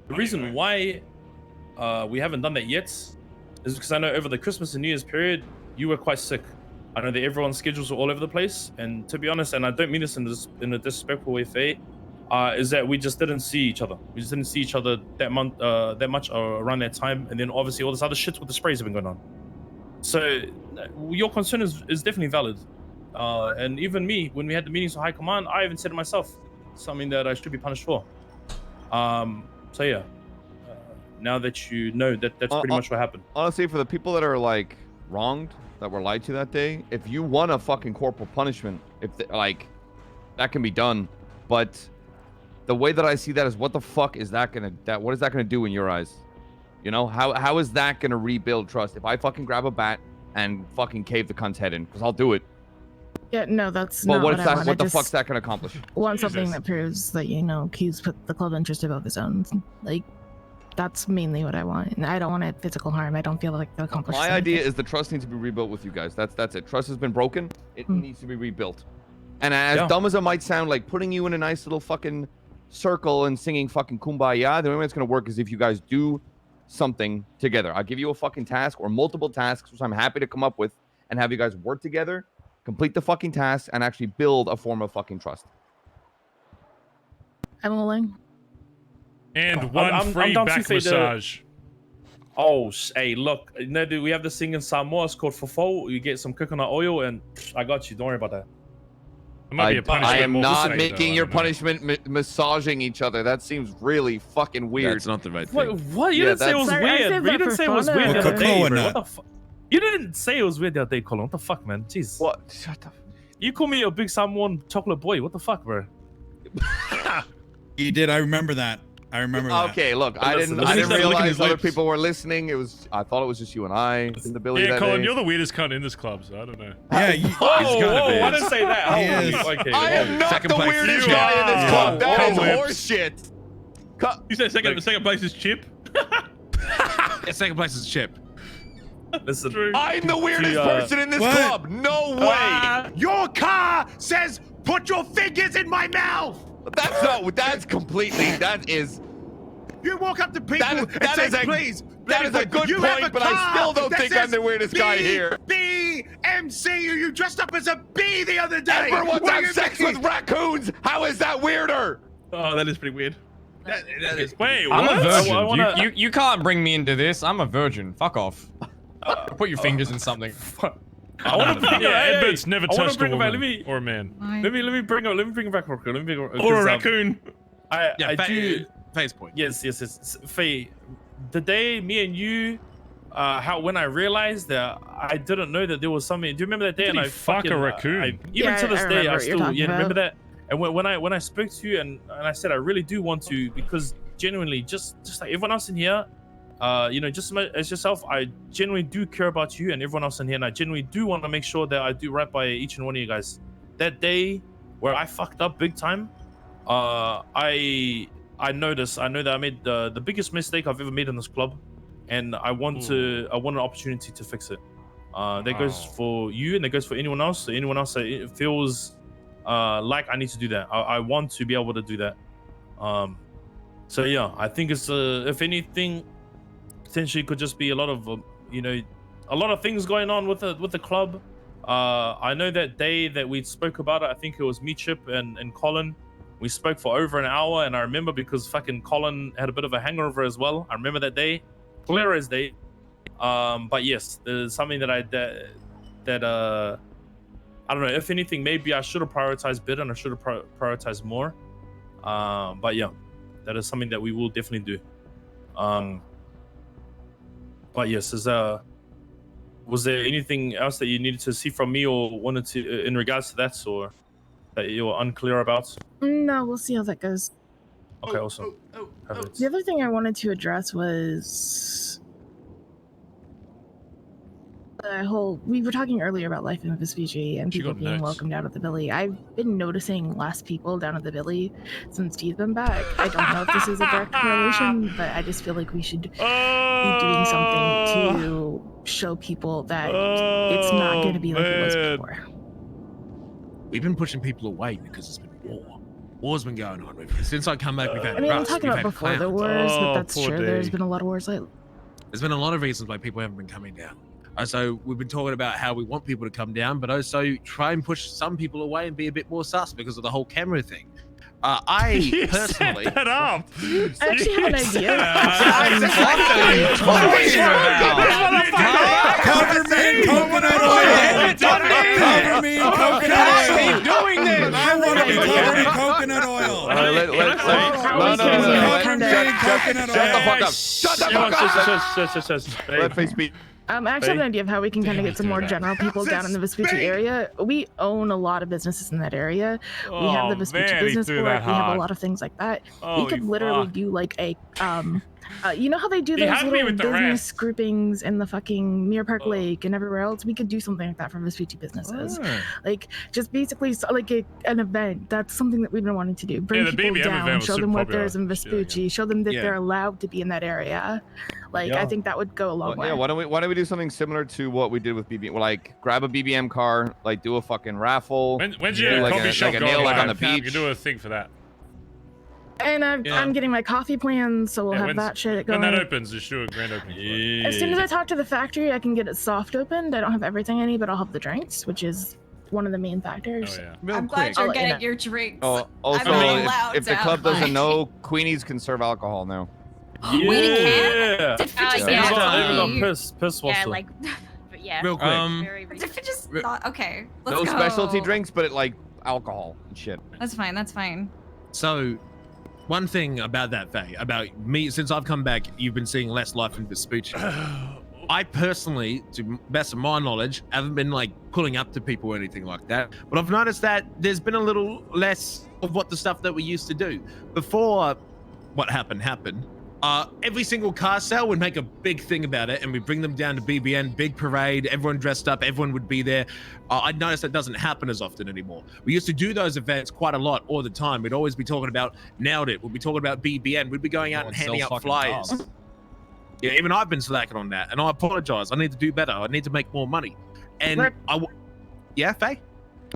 reason why we haven't done that yet is because I know over the Christmas and New Year's period, you were quite sick. I know that everyone's schedules were all over the place. And to be honest, and I don't mean this in a disrespectful way, Faye, is that we just didn't see each other. We just didn't see each other that much around that time. And then obviously all this other shit with the sprays have been going on. So your concern is definitely valid. And even me, when we had the meetings with High Command, I even said it myself, something that I should be punished for. So yeah, now that you know that that's pretty much what happened. Honestly, for the people that are like wronged, that were lied to that day, if you want a fucking corporal punishment, like that can be done, but the way that I see that is, what the fuck is that what is that gonna do in your eyes? You know, how is that gonna rebuild trust? If I fucking grab a bat and fucking cave the cunt's head in, because I'll do it. Yeah, no, that's Well, not what I want. what the fuck's that gonna accomplish? Want something that proves that, you know, Q's put the club interest above his own. Like, that's mainly what I want. And I don't want physical harm. I don't feel like they'll accomplish My anything. idea is the trust needs to be rebuilt with you guys. That's it. Trust has been broken. It needs to be rebuilt. And as dumb as it might sound, like putting you in a nice little fucking circle and singing fucking Kumbaya, the only way it's gonna work is if you guys do something together. I'll give you a fucking task or multiple tasks, which I'm happy to come up with, and have you guys work together, complete the fucking task, and actually build a form of fucking trust. I'm willing. And one free down back to massage. Oh, hey, look, you know, dude, we have this thing in Samoa. It's called fofo. You get some coconut oil, and I got you. Don't worry about that. It might be a punishment I am more not safe, making though, your I don't know. punishment massaging each other. That seems really fucking weird. That's not the right Wait, thing. what? You Yeah, didn't say it was Sorry, I weird. saved You that didn't for say it was fun. weird the Well, other day, cocoa bro. nut. What the fuck? You didn't say it was weird the other day, Colin. What the fuck, man? Jeez. What? Shut the. You call me a big Samoan chocolate boy. What the fuck, bro? You did. I remember that. I remember that. Okay, look, I Listen, didn't listen, looking at realize his other lips. people were listening. I thought it was just you and I in the Billy Yeah, that Colin, day. you're the weirdest cunt in this club, so I don't know. Yeah. You, Whoa, kinda I is. didn't say that. He Oh, is. okay. I am not Second the place. weirdest You guy in this are. club. That Come is lips. horseshit. You said second place is Chip. Yeah, second place is Chip. Listen. I'm the weirdest To, person in this what? club. No way. Your car says, "Put your fingers in my mouth." That's not. That's completely. That is. You walk up to people That is- and that say, is a- "Please." that is a good you have point, but I car still don't that think I'm says the weirdest guy here. BMC, you dressed up as a bee the other day. Everyone's What are had you sex thinking? with raccoons. How is that weirder? Oh, that is pretty weird. That is Wait, I'm what? a virgin. I wanna- You can't bring me into this. I'm a virgin. Fuck off. Put your fingers in something. I want to bring Yeah, hey, Edbit's never I wanna touched a bring it back. woman or a man. Let me bring it back real quick. Let me bring it. Or a 'cause, raccoon. I do. Face point. Yes. Faye, the day me and you, when I realized that I didn't know that there was something. Do you remember that day? Did And he I fuck a fucking, raccoon? Even Yeah, to this I day, remember I what you're still talking remember about. that. And when I spoke to you and I said I really do want to, because genuinely, just like everyone else in here, just as yourself, I genuinely do care about you and everyone else in here, and I genuinely do want to make sure that I do right by each and one of you guys. That day where I fucked up big time, I know that I made the biggest mistake I've ever made in this club, and I want an opportunity to fix it. That goes for you, and that goes for anyone else. So anyone else that it feels like I need to do that, I want to be able to do that. So yeah, I think it's if anything, potentially could just be a lot of a lot of things going on with the club. I know that day that we spoke about it, I think it was me, Chip, and Colin. We spoke for over an hour, and I remember because fucking Colin had a bit of a hangover as well. I remember that day, clear as day. But yes, there's something that I don't know. If anything, maybe I should have prioritized better, and I should have prioritized more. But yeah, that is something that we will definitely do. But yes, was there anything else that you needed to see from me or wanted to in regards to that, or that you were unclear about? No, we'll see how that goes. Okay, awesome. The other thing I wanted to address was the whole. We were talking earlier about life in Vespucci and She people got being notes. welcomed out at the Billy. I've been noticing less people down at the Billy since Steve's been back. I don't know if this is a direct correlation, but I just feel like we should be doing something to show people that it's not going to be like it was before. We've been pushing people away because it's been war. War's been going on. Since I come back, we've had I mean, I'm rust, talking we've about had before the clowns. wars, but that's poor true. There's Dave. been a lot of wars lately. There's been a lot of reasons why people haven't been coming down. So we've been talking about how we want people to come down, but also try and push some people away and be a bit more sus because of the whole camera thing. I personally. Set that up. I actually have an idea. Cover me in coconut oil. Cover me in coconut oil. doing this. I want to be covered in coconut oil. Shut the fuck up. Let face speak. I actually have an idea of how we can kind of get some more general people down in the Vespucci area. We own a lot of businesses in that area. We have the Vespucci Business Board. We have a lot of things like that. We could literally do like a, you know how they do those little business groupings in the fucking Mirror Park Lake and everywhere else? We could do something like that for Vespucci businesses. Like just basically like an event. That's something that we've been wanting to do. Bring the people BBM event down, was show super them what popular. there's in Vespucci, show them that they're allowed to be in that area. Like I think that would go a long way. Yeah, why don't we do something similar to what we did with BBM? Like grab a BBM car, like do a fucking raffle. When's your like coffee shop like a going nail like on the live? You beach? can do a thing for that. And I'm getting my coffee plans, so we'll have that shit going. When that opens, just do a grand opening. As soon as I talk to the factory, I can get it soft opened. I don't have everything I need, but I'll have the drinks, which is one of the main factors. Oh, yeah. Real I'm quick. glad you're I'll let you getting know. your drinks. Oh, also, I'm not allowed if the to club have doesn't mine. know, Queenies can serve alcohol now. Yeah. Did Fitch just yeah. not Piss Yeah, Walster. like, but yeah. Real quick. Very Did Fitch just Re- not? Okay, let's No go. specialty drinks, but it like alcohol and shit. That's fine. That's fine. So, one thing about that, Faye, about me, since I've come back, you've been seeing less life in Vespucci. I personally, to best of my knowledge, haven't been like pulling up to people or anything like that. But I've noticed that there's been a little less of what the stuff that we used to do. Before what happened, every single car sale would make a big thing about it, and we bring them down to BBN, big parade, everyone dressed up, everyone would be there. I noticed that doesn't happen as often anymore. We used to do those events quite a lot all the time. We'd always be talking about Nailed It. We'd be talking about BBN. We'd be going out and handing out flyers. Cars. Yeah, even I've been slacking on that, and I apologize. I need to do better. I need to make more money. And yeah, Faye?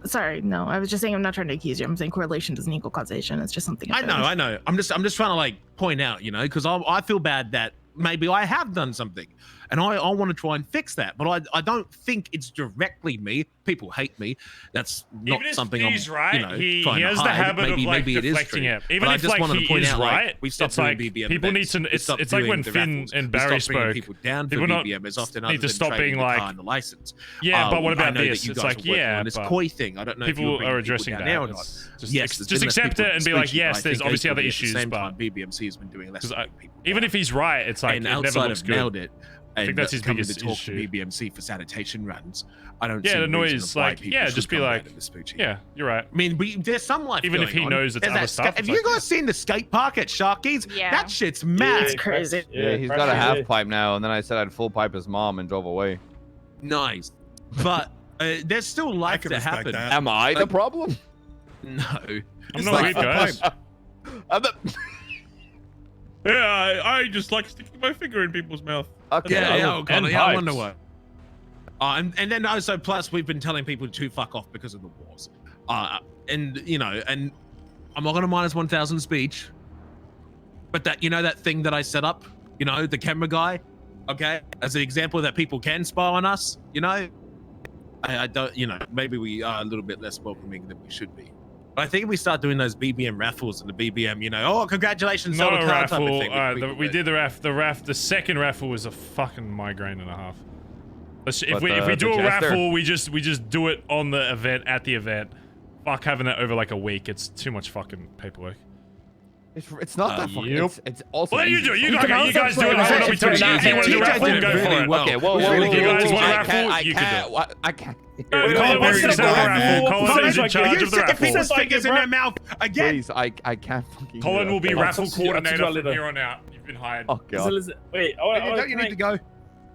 Sorry, no. I was just saying I'm not trying to accuse you. I'm saying correlation doesn't equal causation. It's just something. I know. I'm just trying to like point out, you know, because I feel bad that maybe I have done something, and I want to try and fix that, but I don't think it's directly me. People hate me. That's not something I'm, right. You know, he trying has to the hide. habit of like maybe deflecting it. Even but if I just like wanted he to point is out, right, like, we stopped it's doing like BBM people events. need to. It's like when Finn and Barry spoke. People down for people BBM as often need to stop being like on the license. Yeah, but what about this? It's like yeah, this koi thing. I don't know if people are addressing that or not. Just accept it and be like, yes, there's obviously other issues, but BBMC has been doing less. Even if he's right, it's like it never looks good. Nailed It. I think that's his biggest issue. BBMC for sanitation runs. I don't. Yeah, see the noise. Like, just be like, yeah, you're right. I mean, there's some life. Even if he knows it's other stuff. Have you guys seen the skate park at Sharky's? Yeah. That shit's mad. It's crazy. Yeah, he's got a half pipe now, and then I said I'd full pipe his mom and drove away. Nice, but there's still life to happen. That. Am I the problem? No, I'm not weird, guys. Yeah, I just like sticking my finger in people's mouth. Okay. I wonder what. And then also, plus we've been telling people to fuck off because of the wars. And you know, and I'm not gonna minus 1,000 speech, but that, you know, that thing that I set up, you know, the camera guy, okay, as an example that people can spy on us, you know, I don't, you know, maybe we are a little bit less welcoming than we should be. But I think if we start doing those BBM raffles and the BBM, you know, oh, congratulations, not a raffle. We did the second raffle was a fucking migraine and a half. If we do a raffle, we just do it on the event, at the event. Fuck having it over like a week. It's too much fucking paperwork. It's not that fucking. It's also. What do you do? You guys do it. I'm too easy. You want to do a raffle? Go for it. Okay, whoa. You guys want a raffle? You can do it. I can't. Colin wants to have a raffle. Colin is in charge of the raffle. Fingers in their mouth again. Please, I can't fucking. Colin will be raffle coordinator from here on out. You've been hired. Oh god. Wait, don't you need to go?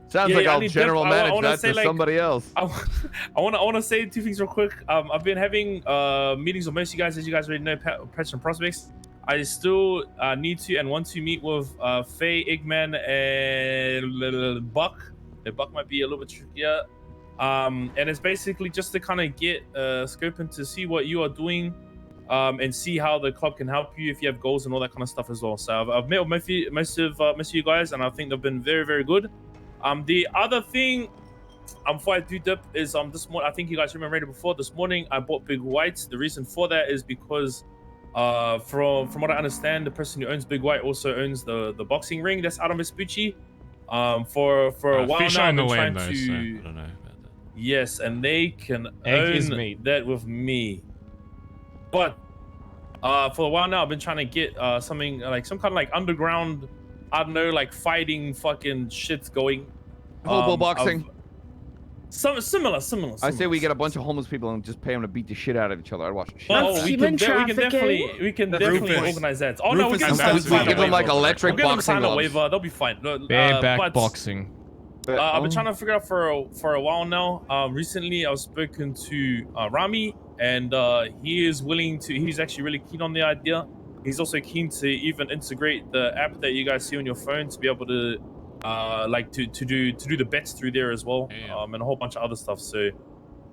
Sounds like I'll general manage that to somebody else. I want to say two things real quick. I've been having meetings with most of you guys, as you guys already know, pets and prospects. I still need to and want to meet with Faye, Eggman, and Buck. Buck might be a little bit trickier. And it's basically just to kind of get scoping to see what you are doing, and see how the club can help you if you have goals and all that kind of stuff as well. So I've met with most of you guys, and I think they've been very, very good. The other thing, before I do dip, is this morning, I think you guys remember before, this morning I bought Big White. The reason for that is because from what I understand, the person who owns Big White also owns the boxing ring that's out of Vespucci. For a while now, I've been trying to. So I don't know about that. Yes, and they can own that with me. But for a while now, I've been trying to get something like some kind of like underground, I don't know, like fighting fucking shits going. Hobo boxing. Some similar. I say we get a bunch of homeless people and just pay them to beat the shit out of each other. I'd watch the shit. Oh, we can definitely organize that. Oh no, we can give them like electric boxing gloves. Waiver. They'll be fine. Bareback boxing. I've been trying to figure out for a while now. Recently, I've spoken to Rami, and he is willing to. He's actually really keen on the idea. He's also keen to even integrate the app that you guys see on your phone to be able to like to do the bets through there as well, and a whole bunch of other stuff. So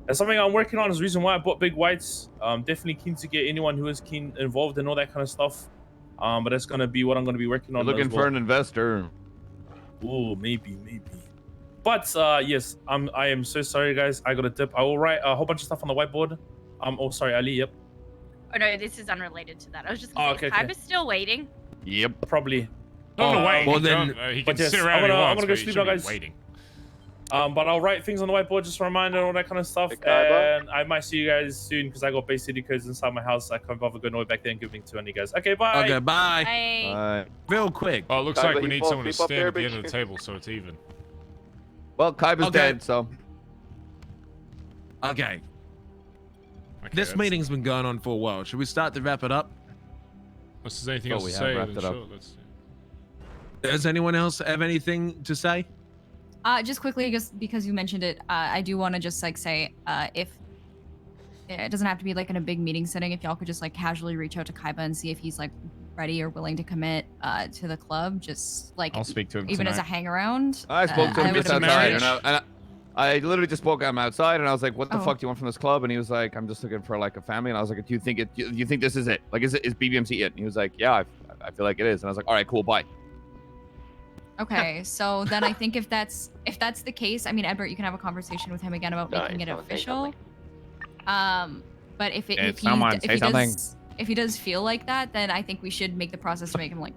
that's something I'm working on. Is the reason why I bought Big Whites. Definitely keen to get anyone who is keen involved in all that kind of stuff. But that's gonna be what I'm gonna be working on. You're looking for an investor. Oh, maybe. But yes, I am so sorry, guys. I got a dip. I will write a whole bunch of stuff on the whiteboard. Oh, sorry, Ali. Yep. Oh no, this is unrelated to that. I was just gonna say, Kyber's still waiting. Yep. Probably. No, wait. Well then, he can sit yes, around. I'm gonna go sleep now, guys. Waiting. But I'll write things on the whiteboard, just a reminder and all that kind of stuff. Okay, and I might see you guys soon because I got Bay City codes inside my house. I can't bother going all the way back there and giving to any of you guys. Okay, bye. Okay, bye. Bye. Real quick. Oh, it looks Kaiba, like we need someone to keep up stand there, at the end bitch. of the table so it's even. Well, Kaiba's dead, so. Okay. Okay, This that's- meeting's been going on for a while. Should we start to wrap it up? Unless there's anything Oh, else we to have say, wrapped then it up. sure, let's. Does anyone else have anything to say? Just quickly, just because you mentioned it, I do want to just like say, if it doesn't have to be like in a big meeting setting, if y'all could just like casually reach out to Kaiba and see if he's like ready or willing to commit to the club, just like I'll speak to him even as a tonight. hang around. I spoke to him would just outside, appreciate- and I literally just spoke to him outside, and I was like, "What the Oh. fuck do you want from this club?" And he was like, "I'm just looking for like a family." And I was like, "Do you think it? Do you think this is it? Like, is BBMC it?" And he was like, "Yeah, I feel like it is." And I was like, "All right, cool, bye." Okay, so then I think if that's the case, I mean, Edward, you can have a conversation with him again about No, making he's it gonna say official. But if someone say something. if he does feel like that, then I think we should make the process to make him like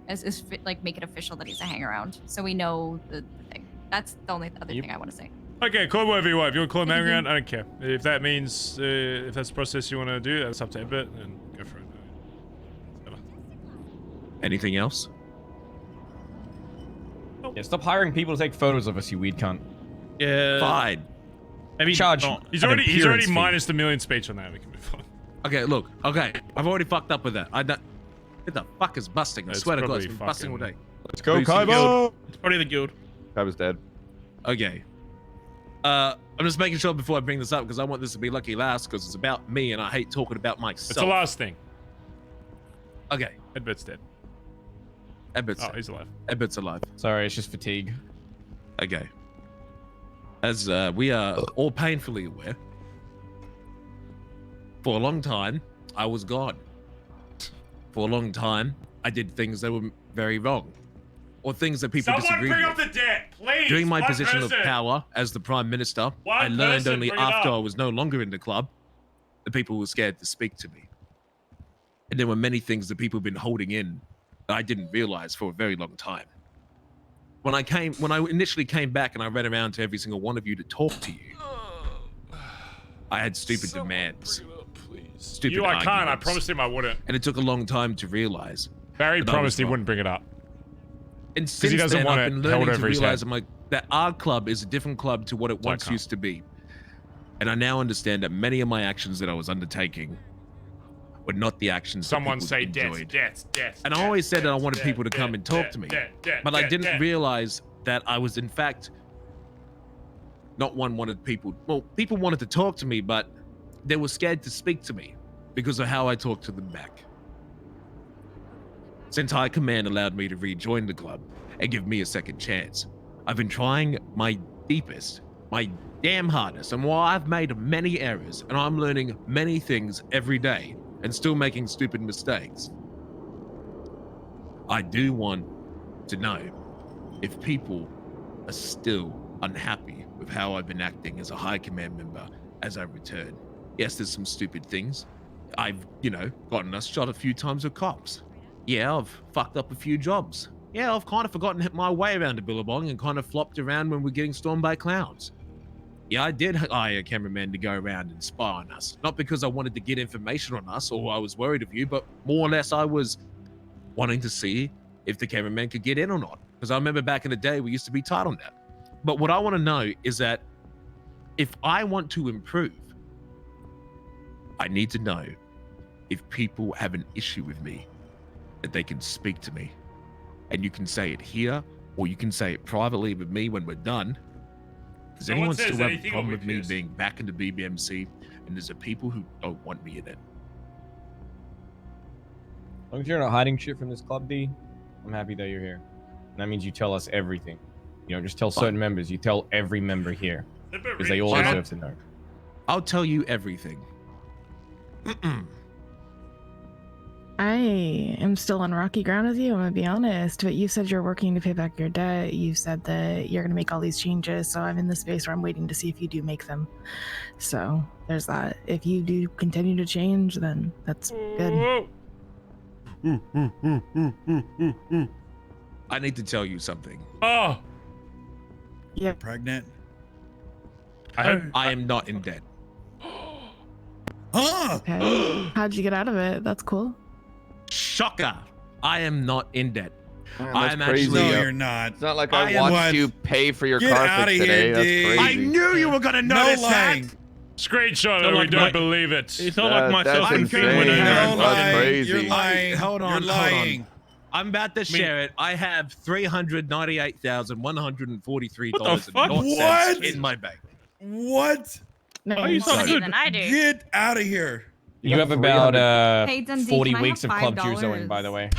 like make it official that he's a hang around, so we know the thing. That's the only other thing I want to say. Okay, call him whatever you want. If you want to call him hang around, I don't care. If that means, if that's the process you want to do, that's up to Ebert, then go for it. Whatever. Anything else? Yeah, stop hiring people to take photos of us, you weed cunt. Yeah. Fine. Maybe Charge. not. He's an already appearance fee. minus the million speech on that. We can move on. Okay, look. Okay, I've already fucked up with that. I don't. What the fuck is busting? I It's swear to God, probably it's been busting all fucking- day. Let's go, Lucy Kaiba! It's probably the guild. Kaiba's dead. Okay. I'm just making sure before I bring this up because I want this to be lucky last because it's about me and I hate talking about myself. It's the last thing. Okay. Edbert's dead. Edbert's Oh, he's alive. Edbert's alive. Sorry, it's just fatigue. Okay. As we are all painfully aware, for a long time, I was God. For a long time, I did things that were very wrong. Or things that people disagreed with. the debt, please. During my position of power as the Prime Minister, I learned only after I was no longer in the club that people were scared to speak to me. And there were many things that people have been holding in that I didn't realize for a very long time. When I initially came back and I ran around to every single one of you to talk to you, I had stupid demands. Stupid I can't. I arguments. promised him I wouldn't. And it took a long time to realize. Barry But I promised was he wrong. wouldn't bring it up. And since he doesn't then, want I've it been held learning to over his realize head. I'm like, that our club is a different club to what it once can't. used to be. And I now understand that many of my actions that I was undertaking were not the actions Someone that say people enjoyed. death. And I always said that I wanted people to come and talk to me. But I didn't realize that I was, in fact, not one wanted people. Well, people wanted to talk to me, but they were scared to speak to me because of how I talked to them back. Since High Command allowed me to rejoin the club and give me a second chance, I've been trying my deepest, my damn hardest, and while I've made many errors and I'm learning many things every day and still making stupid mistakes, I do want to know if people are still unhappy with how I've been acting as a High Command member as I return. Yes, there's some stupid things. I've, gotten us shot a few times with cops. Yeah, I've fucked up a few jobs. Yeah, I've kind of forgotten my way around a billabong and kind of flopped around when we're getting stormed by clowns. Yeah, I did hire a cameraman to go around and spy on us. Not because I wanted to get information on us or I was worried of you, but more or less I was wanting to see if the cameraman could get in or not. Because I remember back in the day, we used to be tight on that. But what I want to know is that if I want to improve, I need to know if people have an issue with me, that they can speak to me. And you can say it here, or you can say it privately with me when we're done. Does No one anyone says still have a anything problem on with me Witness. being back in the BBMC? And there's a people who don't want me in it. As long as you're not hiding shit from this club, B, I'm happy that you're here. And that means you tell us everything. You don't just tell certain members, you tell every member here. Because they all Fine. deserve to know. I'll tell you everything. I am still on rocky ground with you, I'm gonna be honest, but you said you're working to pay back your debt. You said that you're gonna make all these changes, so I'm in the space where I'm waiting to see if you do make them. So there's that. If you do continue to change, then that's good. I need to tell you something. Oh, Yeah. Pregnant? I am not in debt. Huh? Okay. How'd you get out of it? That's cool. Shocker! I am not in debt. Man, I'm that's crazy. actually. No, you're not. It's not like I I am- watched you pay for your Get car outta fix here, today. That's D. crazy. I knew you were gonna No notice lying. that. Screenshot Not it. We like don't my- believe it. It's not like myself that's and Finn when insane. I That's No lying. crazy. You're lying. Hold on, You're hold on. lying. I'm about to share it. I have $398,143 What the fuck? What? in my bank. What? No, Are you so More good? than I do. Get out of here. You have about Hey, Dundee, 40 can I weeks of have club $5? dues owing, by the way.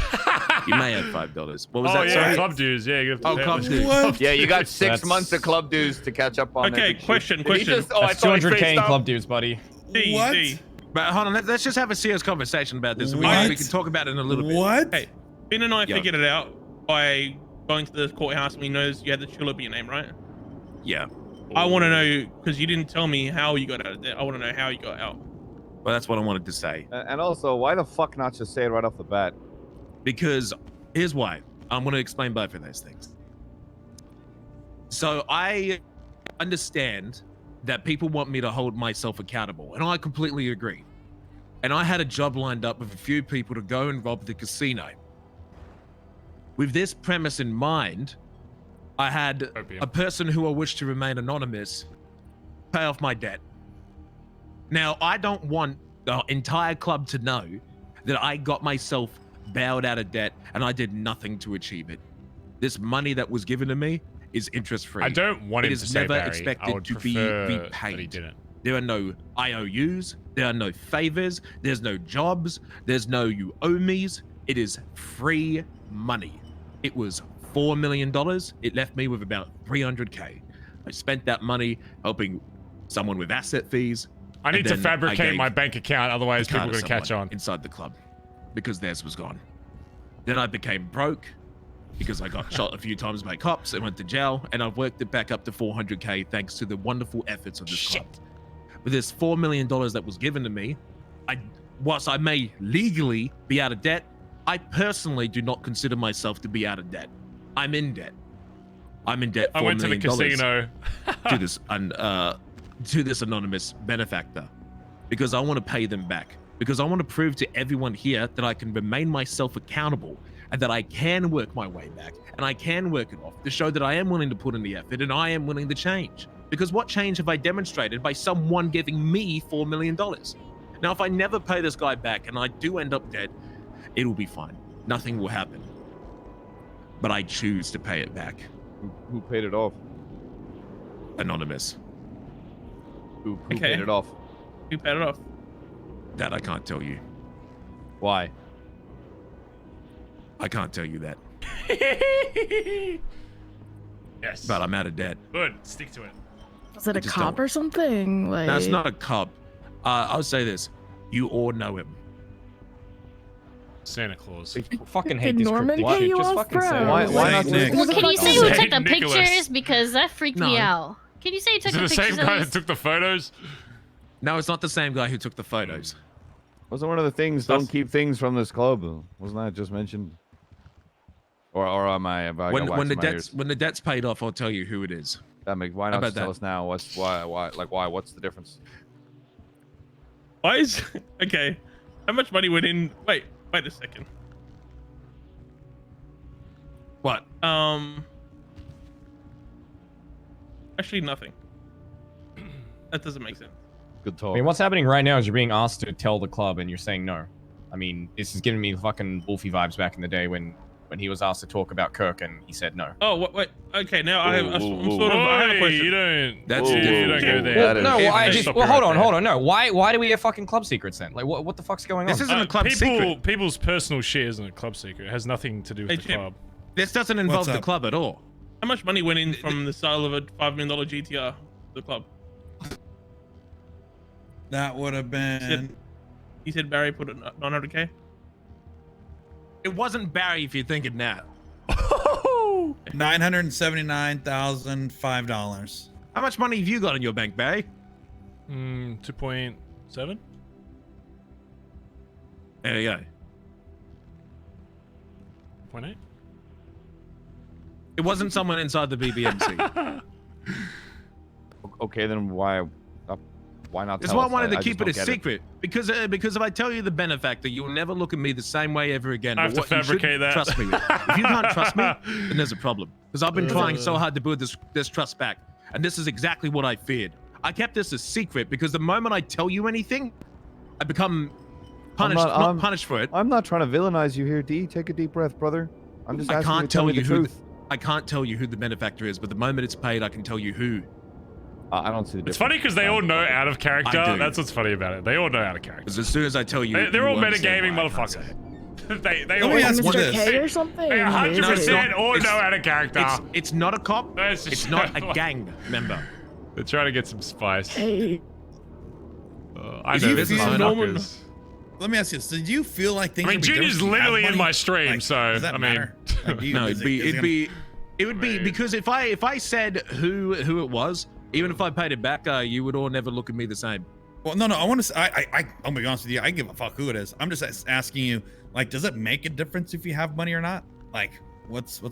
You may have $5. What was Oh that? yeah, Sorry. club dues. Yeah, you have to Oh, pay club those. dues. What? Yeah, you got 6 That's- months of club dues to catch up on. Okay, every shit. question. Did he just- oh, I That's thought he 200k in faced club up. dues, buddy. D, What? D. But hold on, let's just have a serious conversation about this. What? We can talk about it in a little bit. What? Hey, Finn and I Yeah. figured it out by going to the courthouse and we knows you had the tulip in your name, right? Yeah. I want to know, because you didn't tell me how you got out of there. I want to know how you got out. Well, that's what I wanted to say. And also, why the fuck not just say it right off the bat? Because here's why. I'm going to explain both of those things. So I understand that people want me to hold myself accountable, and I completely agree. And I had a job lined up with a few people to go and rob the casino. With this premise in mind, I had a person who I wish to remain anonymous pay off my debt. Now, I don't want the entire club to know that I got myself bailed out of debt and I did nothing to achieve it. This money that was given to me is interest-free. I don't want It him is to say never Barry. I expected would to be prefer that he repaid. didn't. There are no IOUs, there are no favors, there's no jobs, there's no you owe me's. It is free money. It was $4 million. It left me with about 300k. I spent that money helping someone with asset fees. I need to then fabricate gave my bank account, otherwise the people card are to going to catch someone on. inside the club because theirs was gone. Then I became broke because I got shot a few times by cops and went to jail, and I've worked it back up to 400k thanks to the wonderful efforts of this club. With this $4 million that was given to me, whilst I may legally be out of debt, I personally do not consider myself to be out of debt. I'm in debt. I'm in debt. I went to the casino. to this anonymous benefactor because I want to pay them back, because I want to prove to everyone here that I can remain myself accountable and that I can work my way back and I can work it off to show that I am willing to put in the effort and I am willing to change. Because what change have I demonstrated by someone giving me $4 million? Now, if I never pay this guy back and I do end up dead, it'll be fine. Nothing will happen. But I choose to pay it back. Who paid it off? Anonymous. Who paid it off? Who paid it off? That I can't tell you. Why? I can't tell you that. Yes. But I'm out of debt. Good. Stick to it. Was it a just cop don't- or something? Like, No, it's not a cop. I'll say this. You all know him. Santa Claus. I fucking hate Did this Norman cryptic pay shit. you Just off, fucking bro? say it. Why not Saint just- Nick. Well, can you say who Saint took the Nicholas. pictures? Because that freaked me No. out. Can you say who took Is it the the pictures? same at guy that least? took the photos? No, it's not the same guy who took the photos. Wasn't one of the things don't keep things from this club? Wasn't that just mentioned? Or am I? Have I got When wax the in my debt's ears? when the debt's paid off, I'll tell you who it is. That makes. Why How not about just tell that? us now? Why? What's the difference? Why is okay? How much money went in? Wait a second. What? Actually, nothing. That doesn't make sense. Good I talk. mean, what's happening right now is you're being asked to tell the club and you're saying no. I mean, this is giving me fucking Wolfie vibes back in the day when he was asked to talk about Kirk and he said no. Oh, wait. Okay, now I have. I'm sort of. I have a Hey, question. you don't. That's you different. don't go there. That is- No, Hey, I hey, just stop well, you hold right on, there. hold on. No, why do we have fucking club secrets then? Like, what the fuck's going on? This isn't a club secret. People's personal shit isn't a club secret. It has nothing to do with Hey, the Jim. club. This doesn't involve What's the up? club at all. How much money went in from the sale of a $5 million GTR to the club? That would have been. He said Barry put it 900k. It wasn't Barry if you're thinking that. $979,005. How much money have you got in your bank, Barry? 2.7. There you go. 0.8. It wasn't someone inside the BBMC. Okay, then why not? That's why I wanted to keep it a secret. Because if I tell you the benefactor, you'll never look at me the same way ever again. I have to fabricate that. Trust me. If you can't trust me, then there's a problem. Because I've been trying so hard to build this trust back, and this is exactly what I feared. I kept this a secret because the moment I tell you anything, I become punished. Not punished for it. I'm not trying to villainize you here, D. Take a deep breath, brother. I'm just asking you to tell me the truth. I can't tell you who the benefactor is, but the moment it's paid, I can tell you who. I don't see the difference. It's funny because they all know out of character. That's what's funny about it. They all know out of character. Because as soon as I tell you, they're all metagaming motherfuckers. they all Mr. K or something. They 100% all know out of character. It's not a cop. It's not a gang member. They're trying to get some spice. Hey. I know this is normal. Let me ask you this. Did you feel like things would be Junior's literally in my stream, like, so does that matter? No, it would be because if I said who it was, even if I paid it back, you would all never look at me the same. Well, no, I want to. I'll be honest with you. I give a fuck who it is. I'm just asking you. Like, does it make a difference if you have money or not? Like, what's?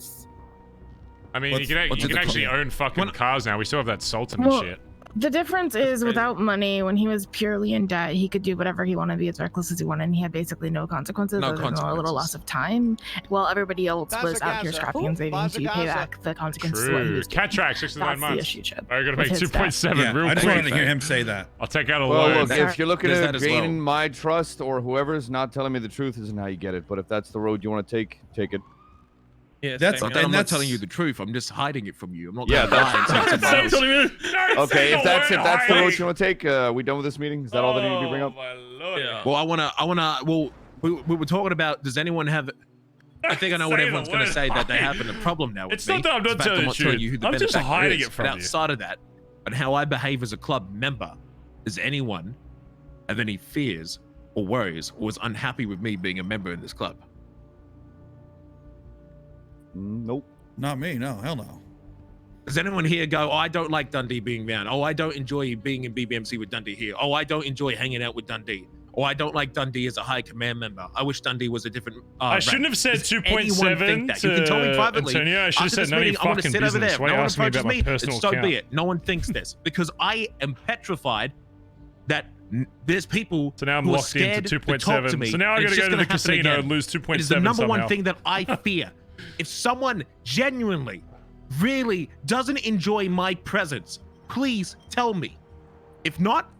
I mean, you can actually own fucking cars now. We still have that Sultan and shit. The difference is without money, when he was purely in debt, he could do whatever he wanted, be as reckless as he wanted, and he had basically no consequences other than a little loss of time. While everybody else was out here scrapping and saving to pay back the consequences of what he was doing. Cat track, 6 to 9 months. That's the issue, Chip. I'm gonna make 2.7 real quick. I just wanted to hear him say that. I'll take out a loan. Look, if you're looking at gaining my trust or whoever's not telling me the truth isn't how you get it. But if that's the road you want to take, take it. Yeah, I'm not telling you the truth. I'm just hiding it from you. I'm not. Yeah, that's okay. If that's the road you want to take, we done with this meeting? Is that all that needed to bring up? Well, I wanna. Well, we were talking about. Does anyone have? I think I know what everyone's going to say, that they have a problem now with it's me. It's not that I'm not telling you who the benefactor is. I'm just hiding it from you. Outside of that, and how I behave as a club member, does anyone have any fears or worries or was unhappy with me being a member in this club? Nope. Not me. No, hell no. Does anyone here go, oh, I don't like Dundee being around. Oh, I don't enjoy being in BBMC with Dundee here. Oh, I don't enjoy hanging out with Dundee. Oh, I don't like Dundee as a high command member. I wish Dundee was a different I shouldn't have said 2.7 to you can tell me privately. Antonio. I should have said none of your fucking business. Why are you asking me about my personal account? So be it. No one thinks this. Because I am petrified that there's people so now I'm locked into 2.7. So now I gotta go to the casino and lose 2.7 It is the number one thing that I fear. If someone genuinely, really doesn't enjoy my presence, please tell me. If not,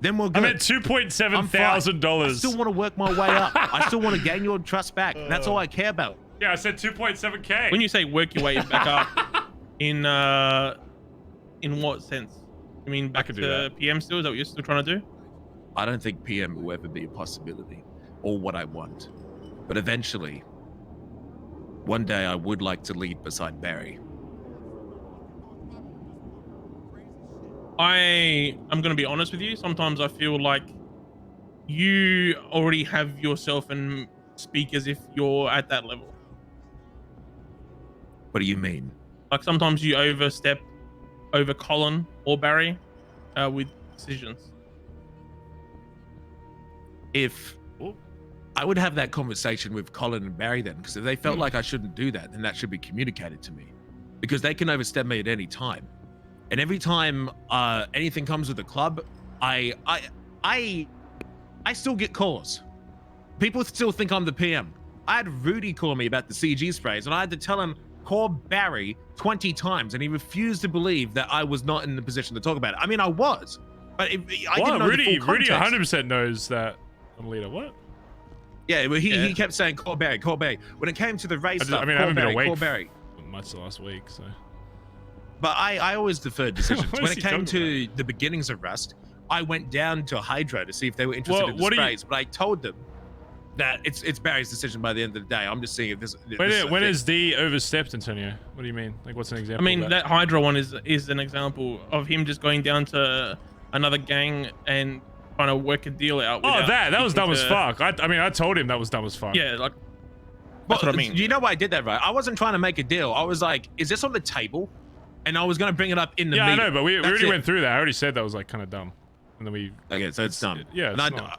then we're good. I'm at $2,700. I still want to work my way up. I still want to gain your trust back. That's all I care about. Yeah, I said 2.7K. When you say work your way back up, in what sense? You mean back to PM still? Is that what you're still trying to do? I don't think PM will ever be a possibility or what I want. But eventually, one day I would like to lead beside Barry. I'm going to be honest with you. Sometimes I feel like you already have yourself and speak as if you're at that level. What do you mean? Like sometimes you overstep over Colin or Barry with decisions. If I would have that conversation with Colin and Barry then, because if they felt like I shouldn't do that, then that should be communicated to me, because they can overstep me at any time. And every time anything comes with the club, I still get calls. People still think I'm the PM. I had Rudy call me about the CG sprays, and I had to tell him, call Barry 20 times, and he refused to believe that I was not in the position to talk about it. I mean, I was, but I didn't know the full Rudy context. 100% knows that I'm a leader. What? Yeah, well, he kept saying, call Barry, call Barry. When it came to the race stuff, I haven't been awake call Barry. Much the last week, so. But I always deferred decisions. When it came to the beginnings of Rust, I went down to Hydro to see if they were interested in the sprays, but I told them that it's Barry's decision by the end of the day. I'm just seeing if this. When is D overstepped, Antonio? What do you mean? Like, what's an example? I mean, that Hydro one is an example of him just going down to another gang and trying to work a deal out. Oh, that was dumb as fuck. I mean, I told him that was dumb as fuck. Yeah, like. That's what I mean. You know why I did that, right? I wasn't trying to make a deal. I was like, is this on the table? And I was going to bring it up in the meeting. Yeah, I know, but we already went through that. I already said that was like kind of dumb. And then we... Okay, so it's dumb. Yeah, it's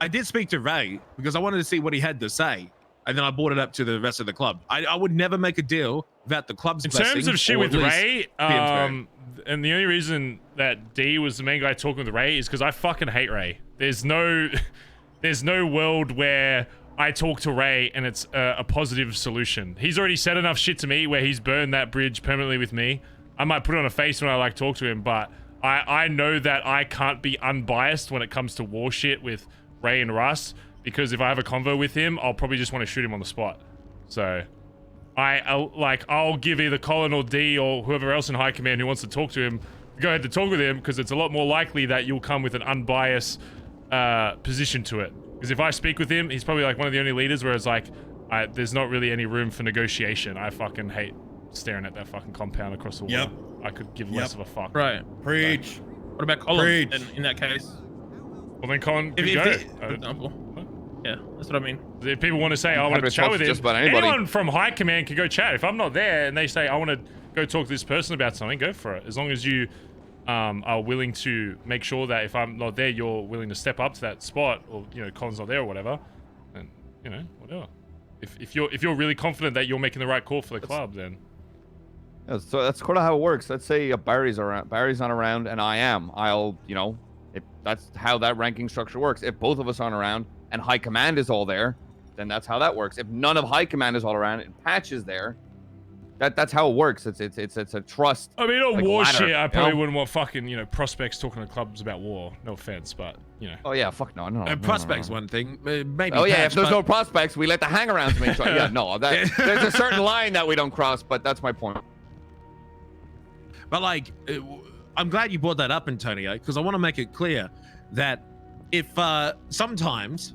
I did speak to Ray because I wanted to see what he had to say. And then I brought it up to the rest of the club. I would never make a deal without the club's blessing. In terms of shit with Ray, and the only reason that D was the main guy talking with Ray is because I fucking hate Ray. There's no world where I talk to Ray and it's a positive solution. He's already said enough shit to me where he's burned that bridge permanently with me. I might put on a face when I like talk to him, but I know that I can't be unbiased when it comes to war shit with Ray and Russ, because if I have a convo with him, I'll probably just want to shoot him on the spot. So I'll give either Colin or D or whoever else in high command who wants to talk to him, go ahead to talk with him, because it's a lot more likely that you'll come with an unbiased position to it. Because if I speak with him, he's probably like one of the only leaders where it's like, there's not really any room for negotiation. I fucking hate staring at that fucking compound across the water. Yep. I could give less of a fuck. Right. Preach. What about Colin Preach. in that case? Well, then Colin could go. For example. Yeah, that's what I mean. If people want to say, I want to chat with him, just about anybody. Anyone from high command can go chat. If I'm not there and they say, I want to go talk to this person about something, go for it. As long as you are willing to make sure that if I'm not there, you're willing to step up to that spot, or, you know, Colin's not there or whatever, and, you know, whatever. If you're really confident that you're making the right call for the club, then... Yeah, so that's kind of how it works. Let's say Barry's not around and I am. You know, if that's how that ranking structure works. If both of us aren't around and high command is all there, then that's how that works. If none of high command is all around and Patch is there, that's how it works. It's a trust. I mean, on like war ladder, shit, I probably you know? wouldn't want fucking, you know, prospects talking to clubs about war. No offense, but, you know. Oh yeah, fuck no. Prospects one thing, maybe. Oh yeah, Patch, if there's no prospects, we let the hang-arounds make sure. Yeah, no, there's a certain line that we don't cross, but that's my point. But like, I'm glad you brought that up, Antonio, because I want to make it clear that if sometimes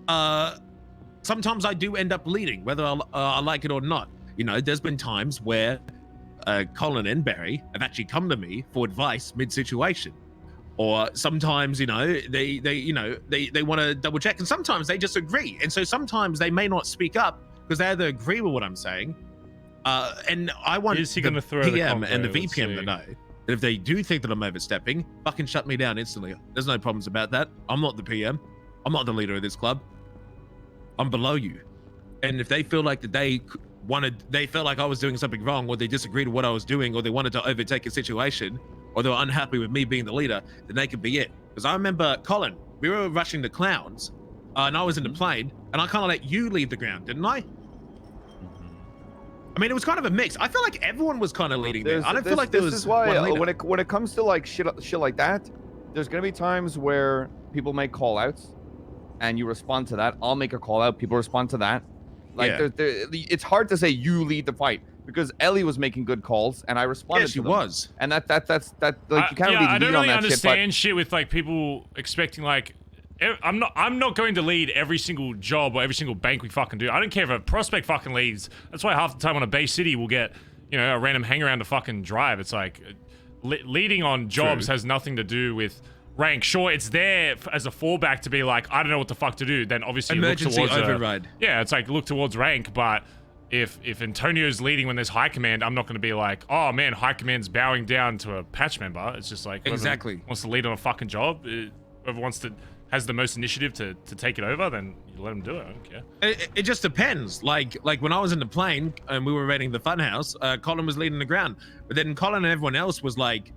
I do end up leading, whether I like it or not. You know, there's been times where Colin and Barry have actually come to me for advice mid-situation, or sometimes, you know, they want to double check, and sometimes they just agree, and so sometimes they may not speak up because they either agree with what I'm saying. And I want the PM and the VPM to know that if they do think that I'm overstepping, fucking shut me down instantly. There's no problems about that. I'm not the PM. I'm not the leader of this club. I'm below you. And if they feel like that they felt like I was doing something wrong, or they disagreed with what I was doing, or they wanted to overtake a situation, or they were unhappy with me being the leader, then they could be it. Because I remember, Colin, we were rushing the clowns, and I was in the plane, and I kind of let you leave the ground, didn't I? I mean, it was kind of a mix. I feel like everyone was kind of leading there. I don't feel like there was. This is why one leader. when it comes to like shit like that, there's gonna be times where people make call outs, and you respond to that. I'll make a call out. People respond to that. Like, Yeah. It's hard to say you lead the fight, because Ellie was making good calls and I responded. Yeah, she to them. was. And that's like you can't really lead I don't really on that understand shit. shit with like people expecting like. I'm not going to lead every single job or every single bank we fucking do. I don't care if a prospect fucking leads. That's why half the time on a base city we'll get, you know, a random hang around to fucking drive. It's like leading on jobs has nothing to do with rank. Sure, it's there as a fallback to be like, I don't know what the fuck to do. Then obviously Emergency look towards override. Yeah, it's like look towards rank. But if Antonio's leading when there's high command, I'm not going to be like, oh man, high command's bowing down to a patch member. It's just like Exactly. wants to lead on a fucking job. Whoever wants to has the most initiative to take it over, then you let them do it. I don't care. It just depends. Like when I was in the plane and we were raiding the funhouse, Colin was leading the ground, but then Colin and everyone else was like,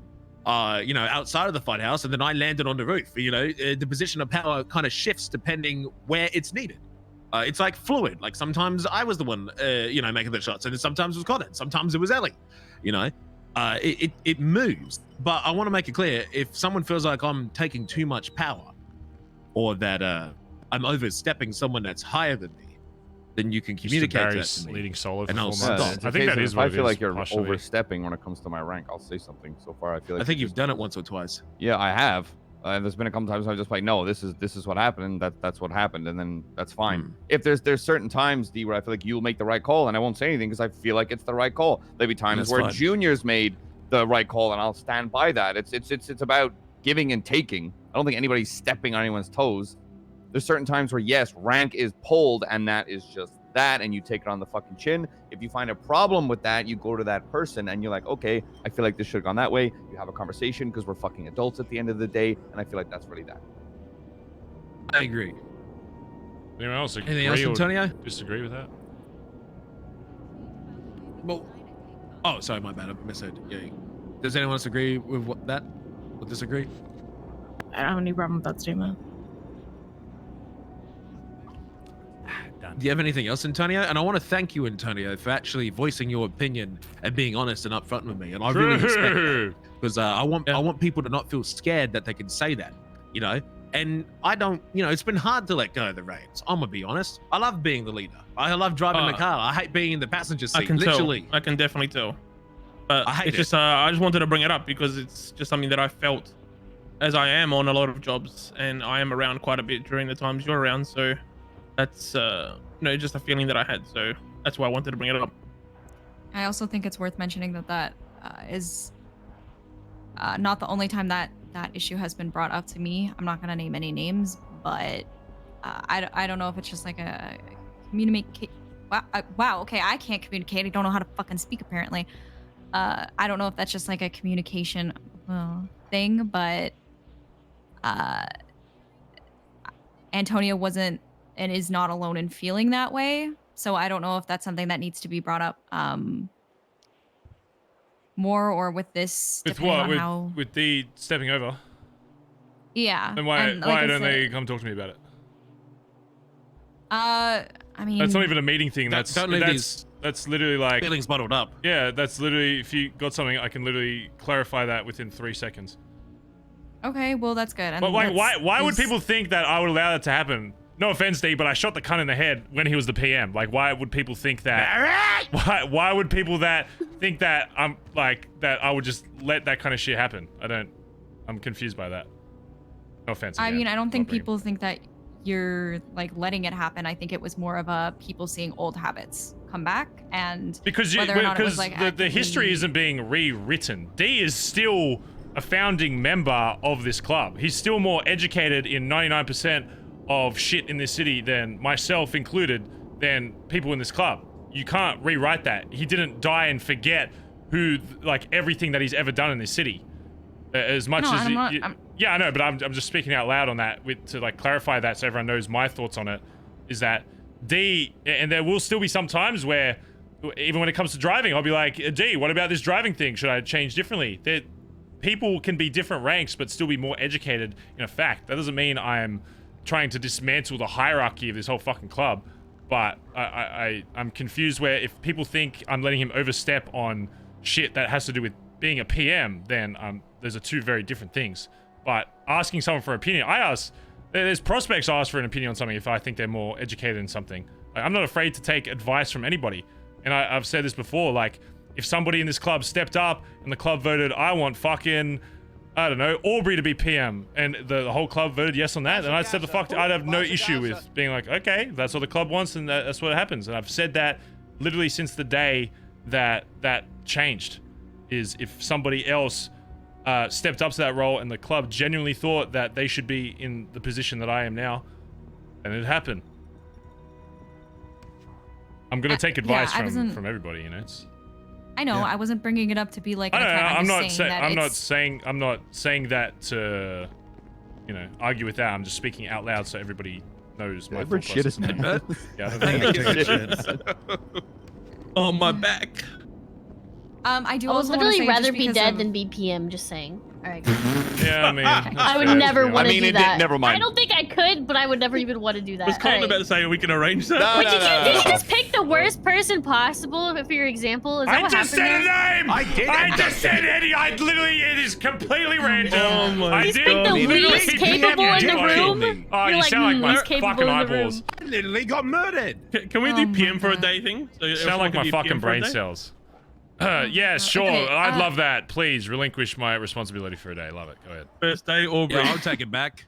you know, outside of the funhouse, and then I landed on the roof. You know, the position of power kind of shifts depending where it's needed. It's like fluid. Like sometimes I was the one, you know, making the shots, and then sometimes it was Colin, sometimes it was Ellie. You know, it moves. But I want to make it clear: if someone feels like I'm taking too much power, or that I'm overstepping someone that's higher than me, then you can communicate that to me. Leading solo and I'll stop. I think that is what I feel like you're overstepping when it comes to my rank. I'll say something. So far, I feel like I think you've done it once or twice. Yeah, I have. And there's been a couple times I'm just like, no, this is what happened, and that's what happened, and then that's fine. If there's certain times, D, where I feel like you'll make the right call, and I won't say anything because I feel like it's the right call. There'll be times where Junior's made the right call, and I'll stand by that. It's about giving and taking. I don't think anybody's stepping on anyone's toes. There's certain times where, yes, rank is pulled, and that is just that, and you take it on the fucking chin. If you find a problem with that, you go to that person, and you're like, okay, I feel like this should have gone that way. You have a conversation, because we're fucking adults at the end of the day, and I feel like that's really that. I agree. Anyone else agree? Anything else, Antonio? Disagree with that? Well, oh, sorry, my bad. I misheard. Yeah. Does anyone else agree with that? Or disagree? I don't have any problem with that statement. Do you have anything else, Antonio? And I want to thank you, Antonio, for actually voicing your opinion and being honest and upfront with me. And I really respect that, because I want people to not feel scared that they can say that, you know. And I don't, you know, it's been hard to let go of the reins. I'm gonna be honest. I love being the leader. I love driving the car. I hate being in the passenger seat. I can literally. tell. I can definitely tell. But I hate it's just I just wanted to bring it up because it's just something that I felt, as I am on a lot of jobs and I am around quite a bit during the times you're around. So that's just a feeling that I had. So that's why I wanted to bring it up. I also think it's worth mentioning that is not the only time that issue has been brought up to me. I'm not gonna name any names, but I don't know if it's just like a communicate. Wow. Okay, I can't communicate. I don't know how to fucking speak apparently. I don't know if that's just like a communication thing, but Antonio wasn't and is not alone in feeling that way. So I don't know if that's something that needs to be brought up more, or with this. With what? With the stepping over? Yeah. Then why don't they come talk to me about it? I mean, that's not even a meeting thing. That's literally like feelings bottled up. Yeah, that's literally, if you got something, I can literally clarify that within 3 seconds. Okay, well that's good. But like, why would people think that I would allow that to happen? No offense, D, but I shot the cunt in the head when he was the PM. Like, why would people think that? Why would people think that I'm like that? I would just let that kind of shit happen. I'm confused by that. No offense. I mean, I don't think people think that you're like letting it happen. I think it was more of a people seeing old habits come back, and because the history isn't being rewritten. D is still a founding member of this club. He's still more educated in 99% of shit in this city than myself included, than people in this club. You can't rewrite that. He didn't die and forget everything that he's ever done in this city. As much as yeah, I know, but I'm just speaking out loud on that to like clarify that so everyone knows my thoughts on it. Is that D, and there will still be some times where, even when it comes to driving, I'll be like, D, what about this driving thing? Should I change differently? People can be different ranks but still be more educated in a fact. That doesn't mean I'm trying to dismantle the hierarchy of this whole fucking club, but I'm confused where if people think I'm letting him overstep on shit that has to do with being a PM, then those are two very different things. But asking someone for an opinion, there's prospects I ask for an opinion on something if I think they're more educated in something. I'm not afraid to take advice from anybody, and I've said this before, like, if somebody in this club stepped up and the club voted, I want fucking, I don't know, Aubrey to be PM, and the whole club voted yes on that, and I'd say I'd have no issue with being like, okay, that's what the club wants, and that's what happens. And I've said that literally since the day that changed, is if somebody else stepped up to that role and the club genuinely thought that they should be in the position that I am now, and it happened. I'm gonna take advice from everybody, you know. I know. Yeah. I wasn't bringing it up to be like. I'm not saying that to, you know, argue with that. I'm just speaking out loud so everybody knows my thought process. On my back. I would literally rather be dead than be PM. Just saying. All right. Yeah, I mean, I would never want to do that. Never mind. I don't think I could, but I would never even want to do that. I was calling about to say we can arrange that. Did you just pick the worst person possible for your example? Is that what happened? I just said Eddie. I literally, it is completely random. Oh my He's picked the least capable in the room. Oh, you sound like my fucking eyeballs. I literally got murdered. Can we do PM for a day thing? So sound like my fucking brain cells. Yeah, sure. Okay, I'd love that. Please relinquish my responsibility for a day. Love it. Go ahead. First day, Aubrey. Yeah, I'll take it back.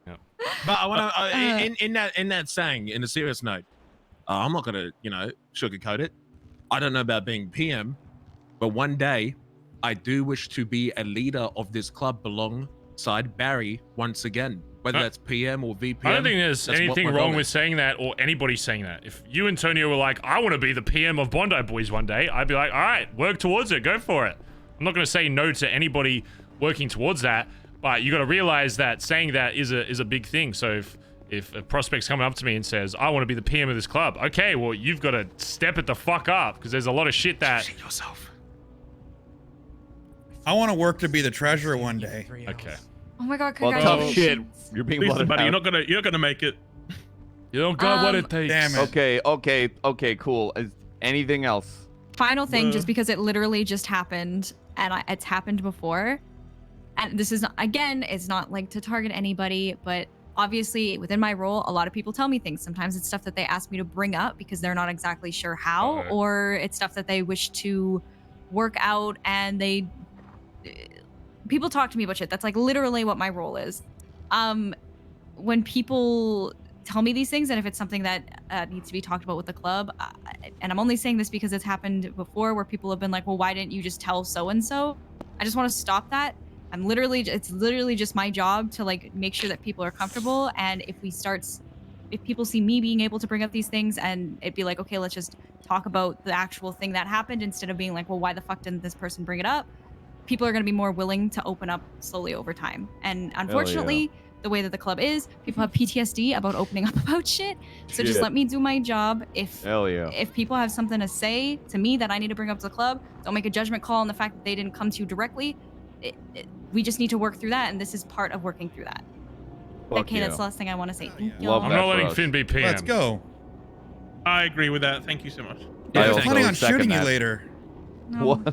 Yep. But I want to, in that saying, in a serious note, I'm not gonna, you know, sugarcoat it. I don't know about being PM, but one day, I do wish to be a leader of this club alongside Barry once again. Whether that's PM or VPM. I don't think there's anything wrong with saying that, or anybody saying that. If you, Antonio, were like, I want to be the PM of Bondi Boys one day, I'd be like, all right, work towards it, go for it. I'm not going to say no to anybody working towards that, but you got to realize that saying that is a big thing. So if a prospect's coming up to me and says, I want to be the PM of this club, okay, well, you've got to step it the fuck up, because there's a lot of shit that... yourself. I want to work to be the treasurer one day. Okay. Oh my god, Well, congratulations. tough shit. You're being Listen, blooded buddy, out. you're not gonna make it. You don't got what it takes. Damn it. Okay, cool. Is anything else? Final thing, just because it literally just happened, and it's happened before, and this is not, again, it's not like to target anybody, but obviously within my role, a lot of people tell me things. Sometimes it's stuff that they ask me to bring up because they're not exactly sure how, or it's stuff that they wish to work out, and people talk to me about shit. That's like literally what my role is. When people tell me these things, and if it's something that needs to be talked about with the club, and I'm only saying this because it's happened before where people have been like, well, why didn't you just tell so-and-so? I just want to stop that. It's literally just my job to like make sure that people are comfortable. And if people see me being able to bring up these things, and it'd be like, okay, let's just talk about the actual thing that happened instead of being like, well, why the fuck didn't this person bring it up? People are going to be more willing to open up slowly over time. And unfortunately, the way that the club is, people have PTSD about opening up about shit. So just let me do my job. If people have something to say to me that I need to bring up to the club, don't make a judgment call on the fact that they didn't come to you directly. We just need to work through that, and this is part of working through that. Okay, that's the last thing I want to say. Thank you. I'm not letting Finn be PM. Let's go. I agree with that. Thank you so much. I was planning on shooting you later. No. What?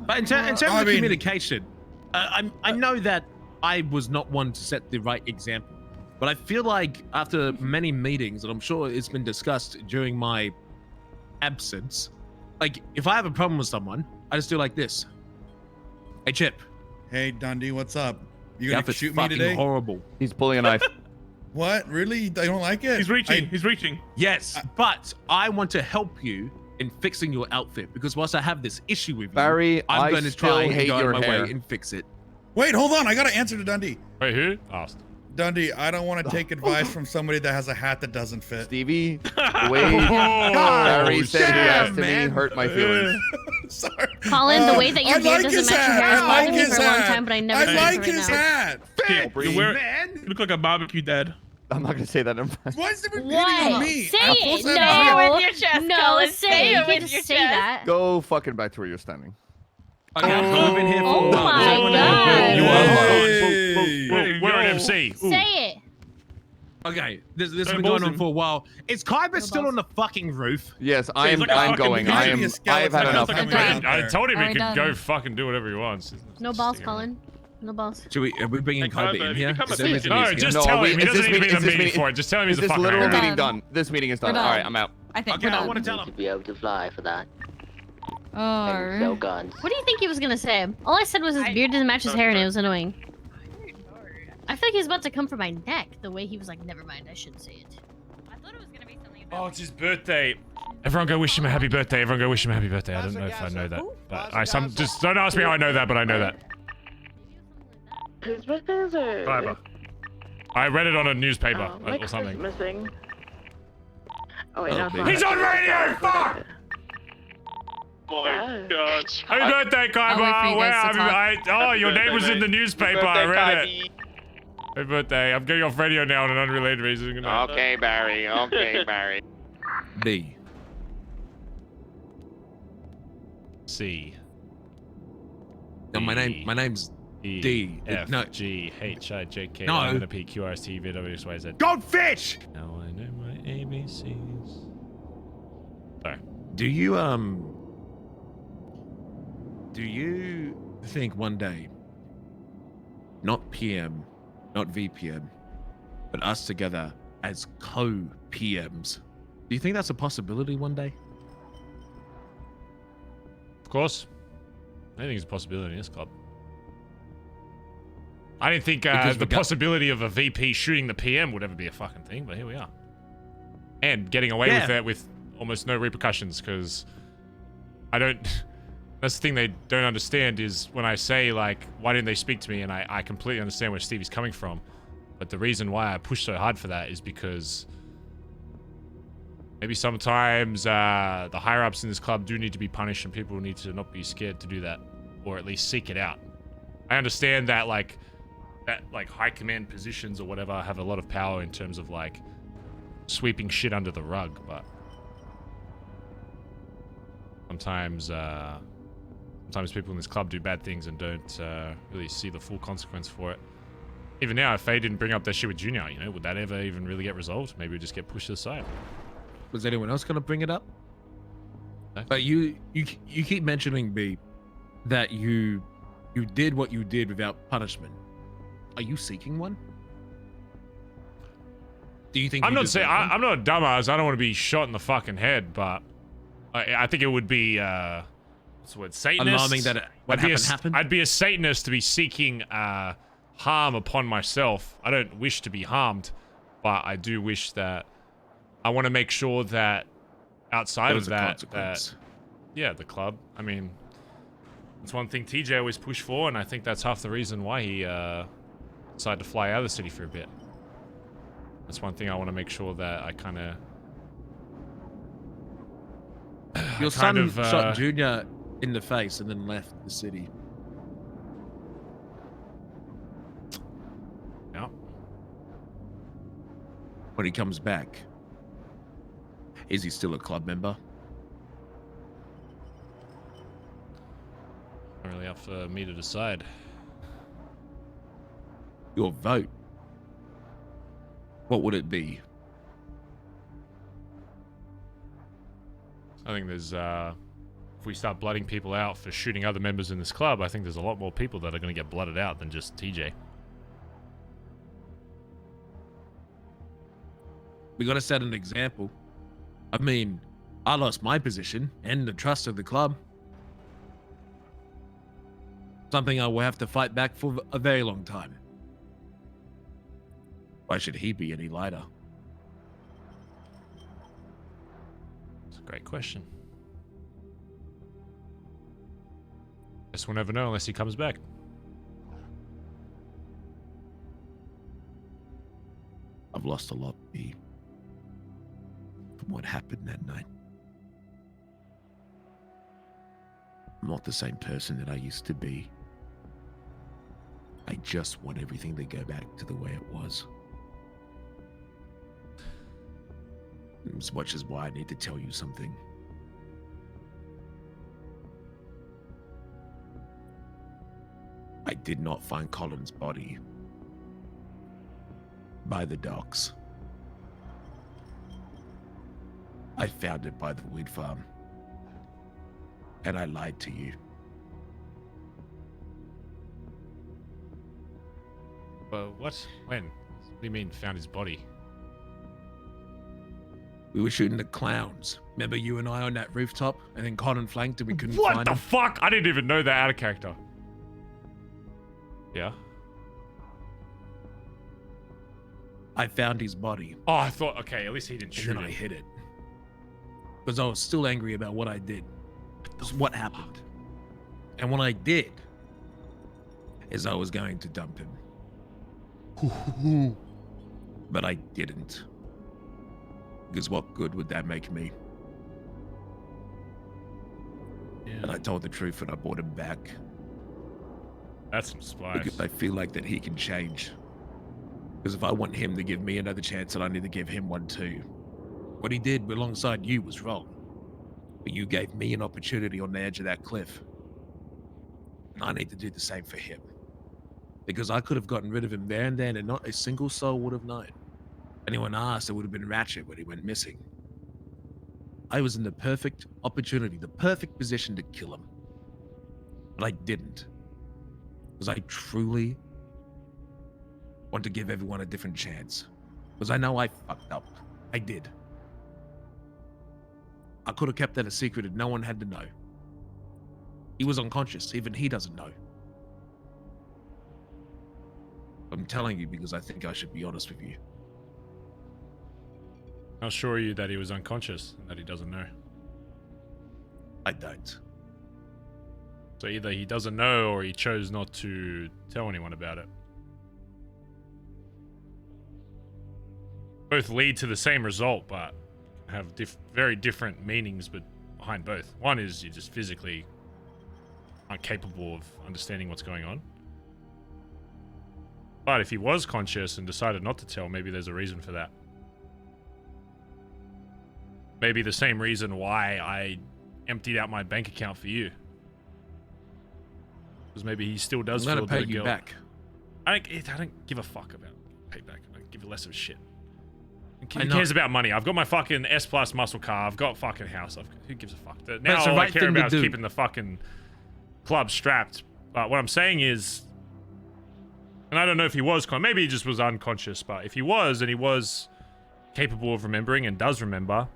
But in terms of communication, I know that I was not one to set the right example, but I feel like after many meetings, and I'm sure it's been discussed during my absence, like if I have a problem with someone, I just do like this. Hey, Chip. Hey, Dundee, what's up? You gonna That is shoot me fucking today? horrible. He's pulling a knife. What? Really? I don't like it? He's reaching. Yes, but I want to help you in fixing your outfit because whilst I have this issue with you, Barry, I'm going to try and go out of my hair. way and fix it. Wait, hold on. I got to answer to Dundee. Wait, who? Asked. Dundee, I don't want to take advice from somebody that has a hat that doesn't fit. Stevie, the way Barry said he asked to me hurt my feelings. Sorry. Colin, the way that your beard doesn't match your hair has bothered me for a long hat. time, but I never I said like it right his now. hat. You look like a barbecue dad. I'm not gonna say that. Why is it repeating What? on me? Say I'm it. supposed to No. have- Say it with your chest, No, Colin. say it. You with can't your just say chest. that. Go fucking back to where you're standing. Okay, I've been here for Oh a while. my Does anyone know- God. You Hey. are. We're an MC. Ooh. Say it. Okay, this has Don't been going balls on him. for a while. Is Kaiba still on the fucking roof? Yes, he's I'm like a I'm fucking going. beast. I He am. could be a I have had skeleton. enough. Like a I vampire. told him he Already could done. go fucking do whatever he wants. No balls, Colin. No balls. Are we bringing Hey, Kaiba Kaiba, in here? you become Is a there beast. meant to be a No, skeleton? just No, tell we- him. He is doesn't this need to be meeting- in is the this meeting meeting- for it. Just tell him Is he's a this fucking literal robot. meeting done? This meeting is done. We're All right, done. I'm out. I think Okay, we're I done. want to tell him. To be able to fly for that. Oh. guns. What do you think he was gonna say? All I said was his beard didn't match his hair, and it was annoying. I feel like he was about to come for my neck. The way he was like, "Never mind, I shouldn't say it." I thought it was gonna be something Oh, about. it's his birthday. Everyone go wish him a happy birthday. Everyone go wish him a happy birthday. I don't know if I know that, but just don't ask me how I know that, but I know that. Whose birthday is it? Kaiba. I read it on a newspaper My or something. cousin's missing. Oh wait, Oh, no, it's baby. not. He's on radio! Fuck! Oh my god. Happy birthday, I'll wait for Kaiba! you Where guys to have you? Oh, your name was in the newspaper. I read it. it. Happy birthday. I'm getting off radio now on an unrelated reason. Good night. Okay, Barry. Okay, Barry. B. C. No, my name's E, D. F, No. G, H, I, J, K, No. L, M, N, P, Q, R, S, T, V, W, X, Y, Z. Goldfish! Now I know my ABCs. Sorry. Do you think one day, not PM, not VPM, but us together as co-PMs, do you think that's a possibility one day? Of course. Anything's a possibility in this club. I didn't think the possibility of a VP shooting the PM would ever be a fucking thing, but here we are. And getting away with it with almost no repercussions, because I don't... That's the thing they don't understand is when I say, like, why didn't they speak to me? And I completely understand where Stevie's coming from. But the reason why I push so hard for that is because maybe sometimes the higher-ups in this club do need to be punished, and people need to not be scared to do that, or at least seek it out. I understand that, like high command positions or whatever have a lot of power in terms of, like, sweeping shit under the rug, but sometimes Sometimes people in this club do bad things and don't really see the full consequence for it. Even now, if Faye didn't bring up that shit with Junior, you know, would that ever even really get resolved? Maybe it just get pushed aside. Was anyone else going to bring it up? No? But you keep mentioning, B, that you did what you did without punishment. Are you seeking one? Do you think I'm not saying I'm not a dumbass. I don't want to be shot in the fucking head, but I think it would be what's the word? Satanist. Alarming that what happened. I'd be a Satanist to be seeking harm upon myself. I don't wish to be harmed, but I do wish that I want to make sure that outside of that, yeah, the club. I mean, it's one thing TJ always pushed for, and I think that's half the reason why he decided to fly out of the city for a bit. That's one thing I want to make sure that I kind of. Your son shot Junior in the face and then left the city. Yeah. When he comes back, is he still a club member? Not really up for me to decide. Your vote. What would it be? I think there's, if we start blooding people out for shooting other members in this club, I think there's a lot more people that are going to get blooded out than just TJ. We got to set an example. I mean, I lost my position and the trust of the club. Something I will have to fight back for a very long time. Why should he be any lighter? It's a great question. Guess we'll never know unless he comes back. I've lost a lot, B, from what happened that night. I'm not the same person that I used to be. I just want everything to go back to the way it was. As much as why I need to tell you something. I did not find Colin's body by the docks. I found it by the weed farm. And I lied to you. Well, what? When? What do you mean, found his body? We were shooting the clowns. Remember you and I on that rooftop? And then Colin flanked and we couldn't find him? What the fuck? I didn't even know that out of character. Yeah? I found his body. Oh, I thought, okay, at least he didn't shoot And then I hid it. Because I was still angry about what I did. What happened. And what I did is I was going to dump him. But I didn't. Because what good would that make me? Yeah. And I told the truth and I brought him back. That's some spice. Because I feel like that he can change. Because if I want him to give me another chance, then I need to give him one too. What he did alongside you was wrong. But you gave me an opportunity on the edge of that cliff. And I need to do the same for him. Because I could have gotten rid of him there and then and not a single soul would have known. Anyone asked, it would have been Ratchet when he went missing. I was in the perfect opportunity, the perfect position to kill him. But I didn't. Because I truly want to give everyone a different chance. Because I know I fucked up. I did. I could have kept that a secret and no one had to know. He was unconscious. Even he doesn't know. I'm telling you because I think I should be honest with you. How sure are you that he was unconscious and that he doesn't know? I don't. So either he doesn't know or he chose not to tell anyone about it. Both lead to the same result, but have very different meanings but behind both. One is you're just physically incapable of understanding what's going on. But if he was conscious and decided not to tell, maybe there's a reason for that. Maybe the same reason why I emptied out my bank account for you. because maybe he still does I'm feel gonna a pay bit of you guilt. back. I don't give a fuck about payback. I give a less of a shit. Who I know. cares about money? I've got my fucking S Plus muscle car. I've got fucking house. Who gives a fuck? Now it's the all right I care thing to about is do. keeping the fucking club strapped. But what I'm saying is, and I don't know if he was, maybe he just was unconscious, but if he was, and he was capable of remembering and does remember,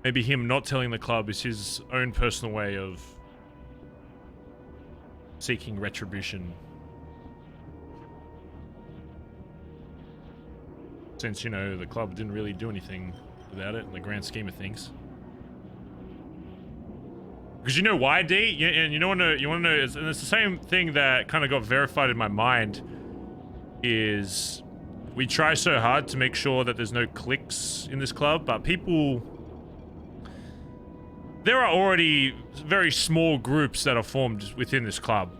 maybe him not telling the club is his own personal way of seeking retribution. Since, you know, the club didn't really do anything about it in the grand scheme of things. Because you know why, D? And you want to know, and it's the same thing that kind of got verified in my mind, is we try so hard to make sure that there's no cliques in this club, but people... There are already very small groups that are formed within this club.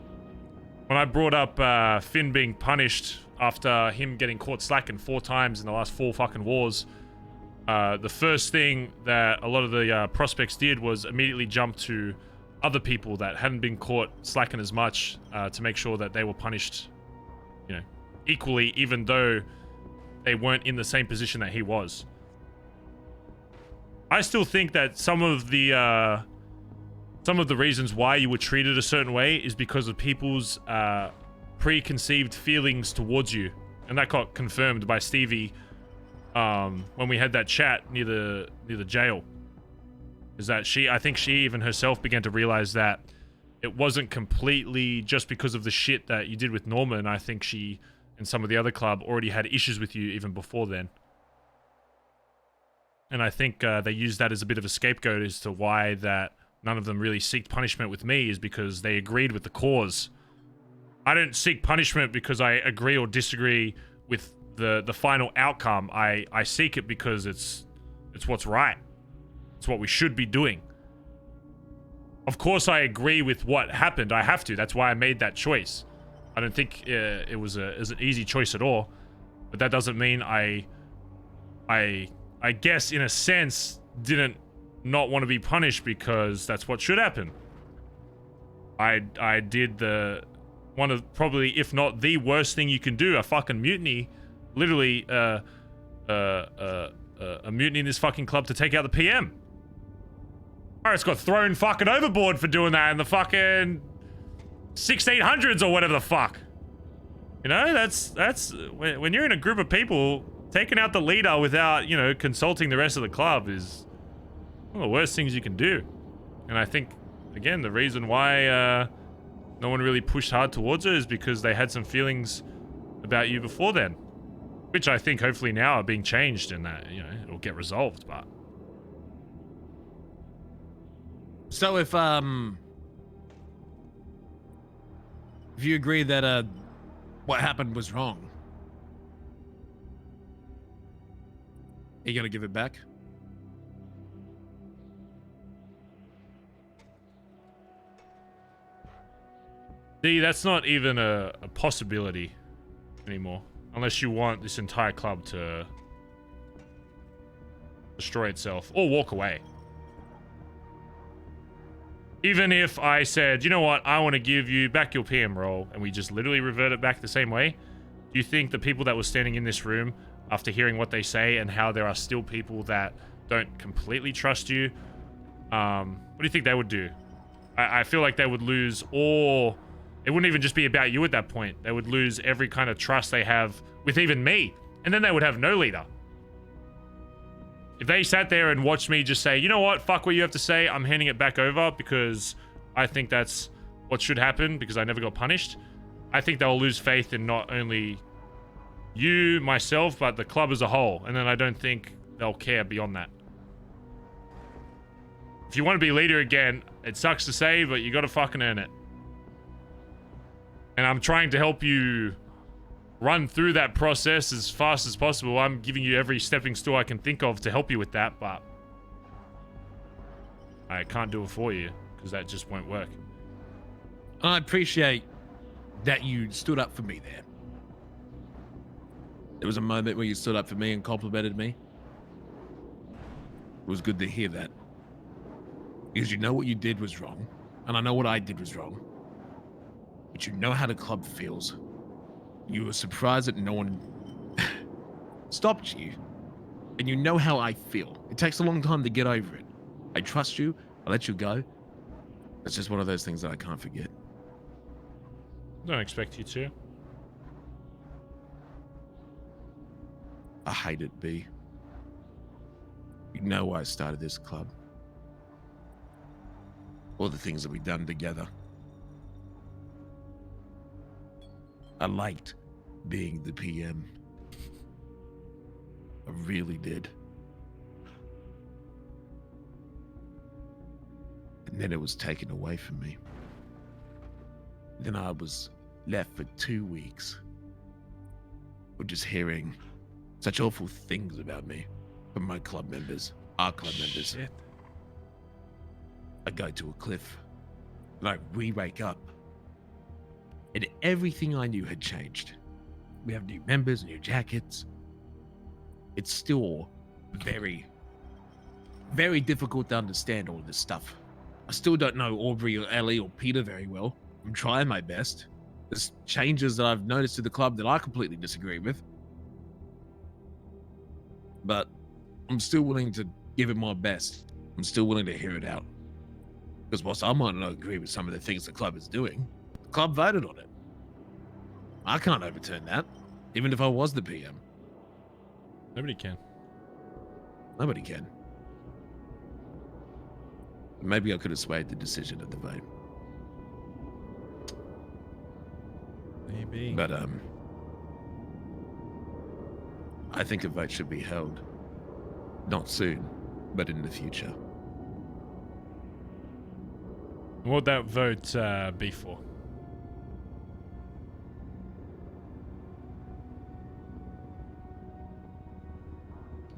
When I brought up Finn being punished after him getting caught slacking 4 times in the last 4 fucking wars, the first thing that a lot of the prospects did was immediately jump to other people that hadn't been caught slacking as much to make sure that they were punished, you know, equally, even though they weren't in the same position that he was. I still think that some of the reasons why you were treated a certain way is because of people's preconceived feelings towards you, and that got confirmed by Stevie when we had that chat near the jail. Is that I think she even herself began to realize that it wasn't completely just because of the shit that you did with Norman. I think she and some of the other club already had issues with you even before then. And I think they used that as a bit of a scapegoat as to why that none of them really seeked punishment with me, is because they agreed with the cause. I don't seek punishment because I agree or disagree with the final outcome. I seek it because it's what's right. It's what we should be doing. Of course, I agree with what happened. I have to. That's why I made that choice. I don't think it was an easy choice at all. But that doesn't mean I guess, in a sense, didn't not want to be punished, because that's what should happen. I did one of probably, if not the worst thing you can do, a fucking mutiny. Literally, a mutiny in this fucking club to take out the PM. Pirates got thrown fucking overboard for doing that in the fucking 1600s or whatever the fuck. You know, that's when you're in a group of people, taking out the leader without, you know, consulting the rest of the club is one of the worst things you can do. And I think, again, the reason why no one really pushed hard towards it is because they had some feelings about you before then, which I think hopefully now are being changed, and that, you know, it'll get resolved. But so if you agree that what happened was wrong, are you gonna give it back? See, that's not even a possibility anymore. Unless you want this entire club to destroy itself or walk away. Even if I said, you know what, I want to give you back your PM role, and we just literally revert it back the same way, do you think the people that were standing in this room, after hearing what they say and how there are still people that don't completely trust you, what do you think they would do? I feel like they would lose all... It wouldn't even just be about you at that point. They would lose every kind of trust they have with even me. And then they would have no leader. If they sat there and watched me just say, you know what, fuck what you have to say, I'm handing it back over because I think that's what should happen because I never got punished, I think they'll lose faith in not only you, myself, but the club as a whole. And then I don't think they'll care beyond that. If you want to be leader again, it sucks to say, but you got to fucking earn it. And I'm trying to help you run through that process as fast as possible. I'm giving you every stepping stool I can think of to help you with that, but I can't do it for you because that just won't work. I appreciate that you stood up for me there. There was a moment where you stood up for me and complimented me. It was good to hear that. Because you know what you did was wrong, and I know what I did was wrong. but you know how the club feels. You were surprised that no one stopped you, and you know how I feel. It takes a long time to get over it. I trust you. I let you go. It's just one of those things that I can't forget. Don't expect you to. I hate it, B. You know why I started this club. All the things that we've done together. I liked being the PM. I really did. And then it was taken away from me. Then I was left for 2 weeks with just hearing such awful things about me from my club members, our club members. Shit. I go to a cliff, and I re-wake up, and everything I knew had changed. We have new members, new jackets. It's still very, very difficult to understand all this stuff. I still don't know Aubrey or Ellie or Peter very well. I'm trying my best. There's changes that I've noticed to the club that I completely disagree with. But I'm still willing to give it my best. I'm still willing to hear it out. Because whilst I might not agree with some of the things the club is doing, the club voted on it. I can't overturn that, even if I was the PM. Nobody can. Nobody can. Maybe I could have swayed the decision of the vote. Maybe. But I think a vote should be held. Not soon, but in the future. What would that vote be for?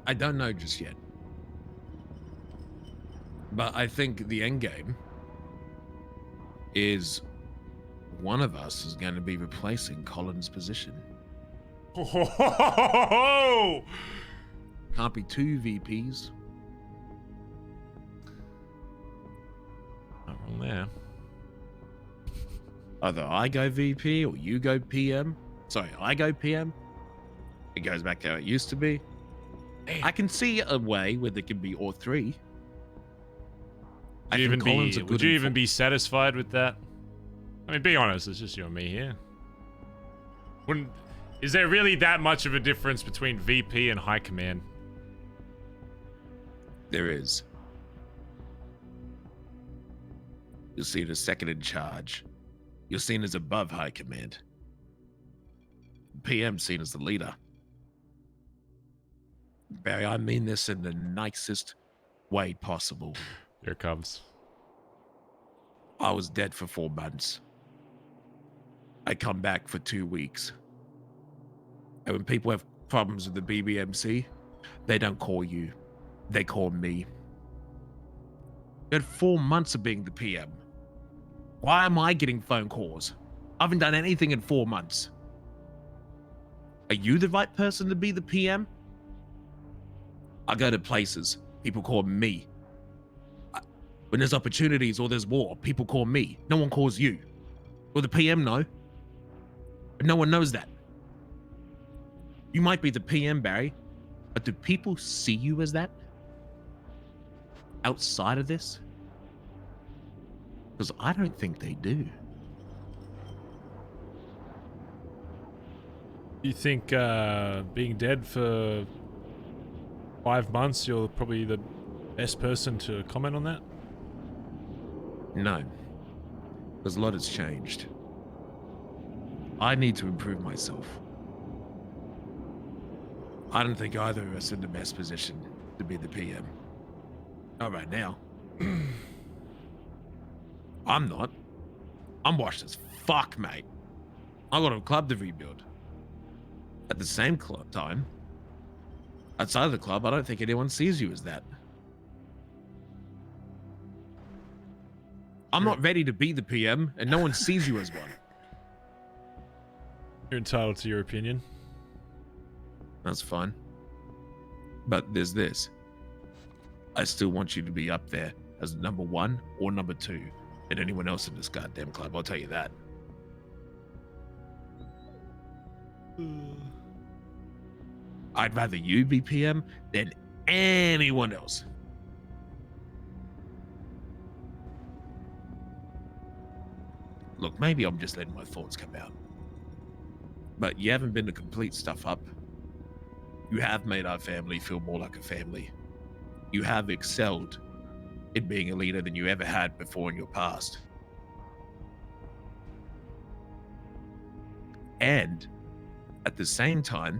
I don't know just yet. But I think the end game is one of us is going to be replacing Colin's position. Oh! Can't be 2 VPs. Not wrong there. Either I go VP or you go PM. Sorry, I go PM. It goes back to how it used to be. I can see a way where there can be all 3. Would you even be satisfied with that? I mean, be honest, it's just you and me here. Is there really that much of a difference between VP and High Command? There is. You're seen as second in charge. You're seen as above High Command. PM seen as the leader. Barry, I mean this in the nicest way possible. Here it comes. I was dead for 4 months. I come back for 2 weeks. And when people have problems with the BBMC, they don't call you. They call me. You had 4 months of being the PM. Why am I getting phone calls? I haven't done anything in 4 months. Are you the right person to be the PM? I go to places. People call me. When there's opportunities or there's war, people call me. No one calls you. Well, the PM know. But no one knows that. You might be the PM, Barry, but do people see you as that? Outside of this? Because I don't think they do. You think being dead for 5 months, you're probably the best person to comment on that? No. Because a lot has changed. I need to improve myself. I don't think either of us are in the best position to be the PM. Not right now. I'm not. I'm washed as fuck, mate. I got a club to rebuild. At the same time, outside of the club, I don't think anyone sees you as that. I'm not ready to be the PM, and no one sees you as one. You're entitled to your opinion. That's fine. But there's this. I still want you to be up there as number 1 or number 2 than anyone else in this goddamn club, I'll tell you that. I'd rather you be PM than anyone else. Look, maybe I'm just letting my thoughts come out. But you haven't been to complete stuff up. You have made our family feel more like a family. You have excelled in being a leader than you ever had before in your past. And at the same time,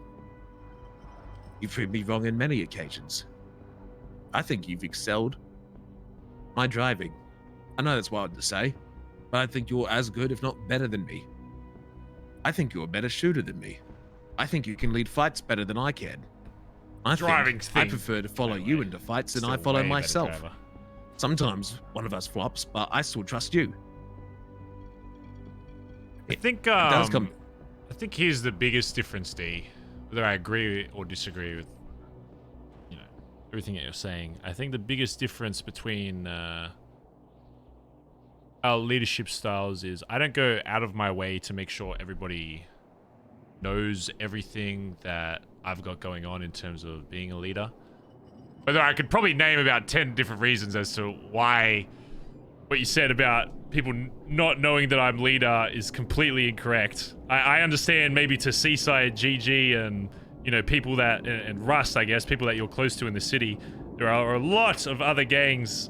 you've proved me wrong in many occasions. I think you've excelled my driving. I know that's wild to say, but I think you're as good, if not better than me. I think you're a better shooter than me. I think you can lead fights better than I can. I prefer to follow you into fights than I follow myself. Sometimes one of us flops, but I still trust you. I think here's the biggest difference, D. Whether I agree or disagree with, you know, everything that you're saying. I think the biggest difference between our leadership styles is I don't go out of my way to make sure everybody knows everything that I've got going on in terms of being a leader. Whether I could probably name about 10 different reasons as to why what you said about people not knowing that I'm leader is completely incorrect. I understand maybe to Seaside, GG, and, you know, people that, and Rust, I guess, people that you're close to in the city. There are a lot of other gangs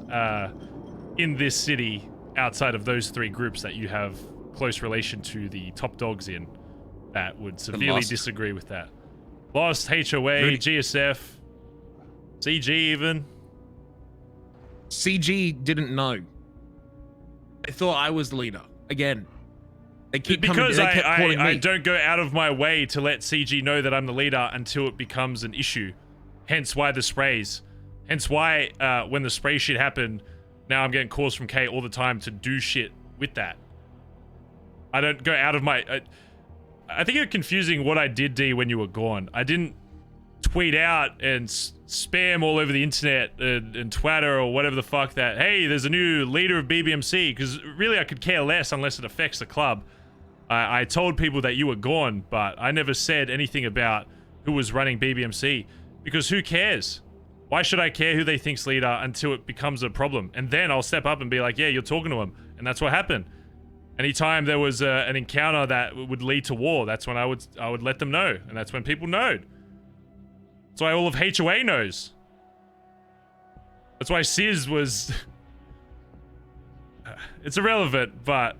in this city outside of those three groups that you have close relation to the top dogs in that would severely disagree with that. Lost, HOA, GSF, CG even. CG didn't know. They thought I was the leader. Again, they keep because coming, they kept calling me. I don't go out of my way to let CG know that I'm the leader until it becomes an issue. Hence why the sprays. Hence why when the spray shit happened, now I'm getting calls from K all the time to do shit with that. I don't go out of my... I think you're confusing what I did, D, when you were gone. I didn't tweet out and spam all over the internet and Twitter or whatever the fuck that, hey, there's a new leader of BBMC, because really I could care less unless it affects the club. I told people that you were gone, but I never said anything about who was running BBMC, because who cares? Why should I care who they think's leader until it becomes a problem? And then I'll step up and be like, yeah, you're talking to him. And that's what happened. Anytime there was an encounter that would lead to war, that's when I would let them know. And that's when people knowed. That's why all of HOA knows. That's why Sizz was... it's irrelevant, but...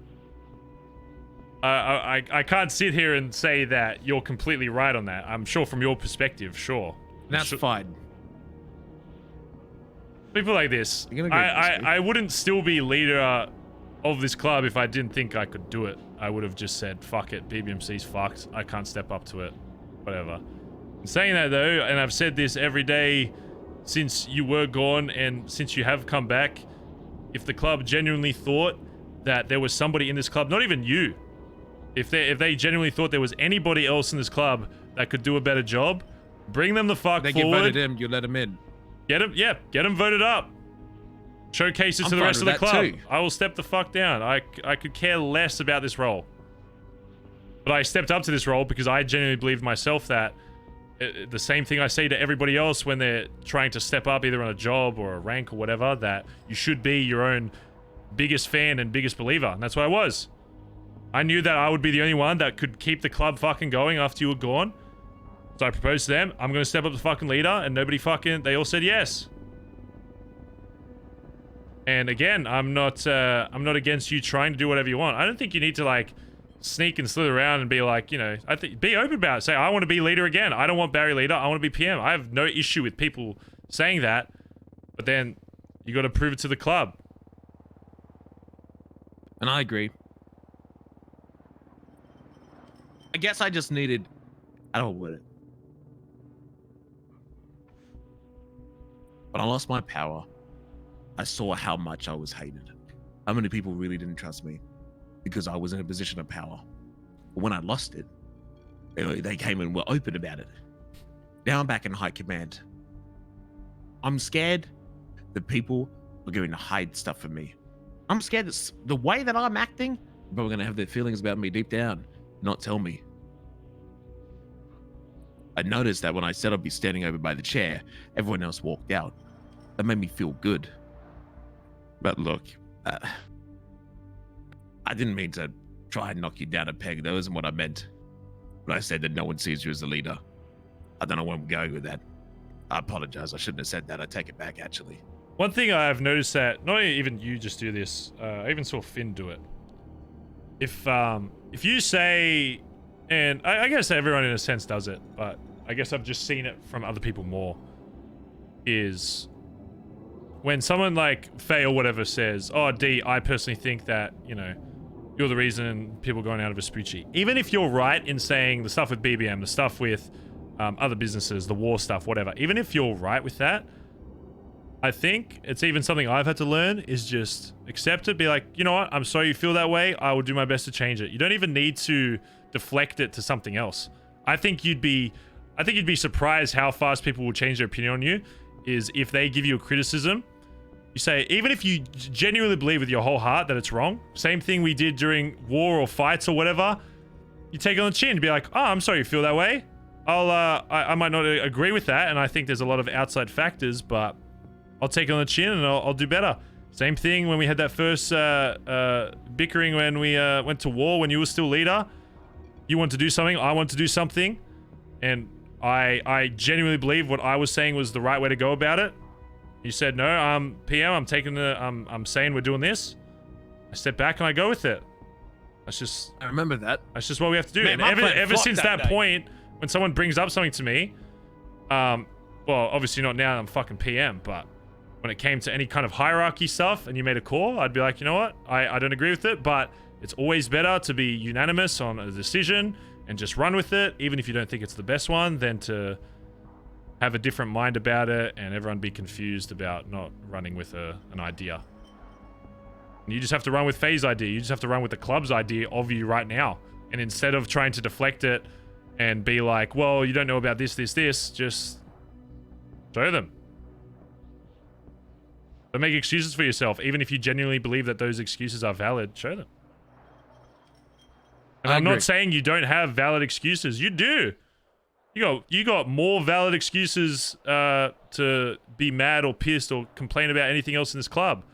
I can't sit here and say that you're completely right on that. I'm sure from your perspective, sure. That's fine. People like this, I wouldn't still be leader of this club if I didn't think I could do it. I would have just said, fuck it, BBMC's fucked. I can't step up to it. Whatever. In saying that though, and I've said this every day since you were gone and since you have come back, if the club genuinely thought that there was somebody in this club, not even you, if they genuinely thought there was anybody else in this club that could do a better job, bring them the fuck forward. They get voted in, you let them in. Get them voted up. Showcases to the rest of the club. Too. I will step the fuck down. I could care less about this role. But I stepped up to this role because I genuinely believed myself that the same thing I say to everybody else when they're trying to step up either on a job or a rank or whatever, that you should be your own biggest fan and biggest believer. And that's what I was. I knew that I would be the only one that could keep the club fucking going after you were gone. So I proposed to them, I'm going to step up the fucking leader, and they all said yes. And again, I'm not against you trying to do whatever you want. I don't think you need to like sneak and slither around and be like, you know, I think be open about it. Say, I want to be leader again. I don't want Barry leader. I want to be PM. I have no issue with people saying that, but then you got to prove it to the club. And I agree. I guess I just needed, I don't want it. When I lost my power, I saw how much I was hated. How many people really didn't trust me because I was in a position of power. But when I lost it, they came and were open about it. Now I'm back in high command. I'm scared that people are going to hide stuff from me. I'm scared that the way that I'm acting, people are going to have their feelings about me deep down, not tell me. I noticed that when I said I'd be standing over by the chair, everyone else walked out. That made me feel good. But look, I didn't mean to try and knock you down a peg. That wasn't what I meant. When I said that no one sees you as a leader. I don't know where I'm going with that. I apologize. I shouldn't have said that. I take it back, actually. One thing I've noticed that not even you just do this. I even saw Finn do it. If you say, and I guess everyone in a sense does it, but I guess I've just seen it from other people more, is when someone like Faye or whatever says, oh, D, I personally think that, you know, you're the reason people are going out of Vespucci. Even if you're right in saying the stuff with BBM, the stuff with other businesses, the war stuff, whatever, even if you're right with that, I think it's even something I've had to learn is just accept it, be like, you know what, I'm sorry you feel that way, I will do my best to change it. You don't even need to deflect it to something else. I think you'd be surprised how fast people will change their opinion on you, is if they give you a criticism, you say, even if you genuinely believe with your whole heart that it's wrong, same thing we did during war or fights or whatever, you take it on the chin and be like, oh, I'm sorry you feel that way. I might not agree with that, and I think there's a lot of outside factors, but I'll take it on the chin and I'll do better. Same thing when we had that first bickering when we went to war, when you were still leader. You want to do something, I want to do something, and I genuinely believe what I was saying was the right way to go about it. You said, no, PM, I'm saying we're doing this. I step back and I go with it. I remember that. That's just what we have to do. Man, and ever since that point, when someone brings up something to me, well, obviously not now, I'm fucking PM, but when it came to any kind of hierarchy stuff and you made a call, I'd be like, you know what? I don't agree with it, but it's always better to be unanimous on a decision and just run with it, even if you don't think it's the best one, than to have a different mind about it and everyone be confused about not running with an idea. And you just have to run with Faye's idea. You just have to run with the club's idea of you right now. And instead of trying to deflect it and be like, well, you don't know about this, just show them. Don't make excuses for yourself. Even if you genuinely believe that those excuses are valid, show them. And I'm not saying you don't have valid excuses. You do. You got more valid excuses to be mad or pissed or complain about anything else in this club.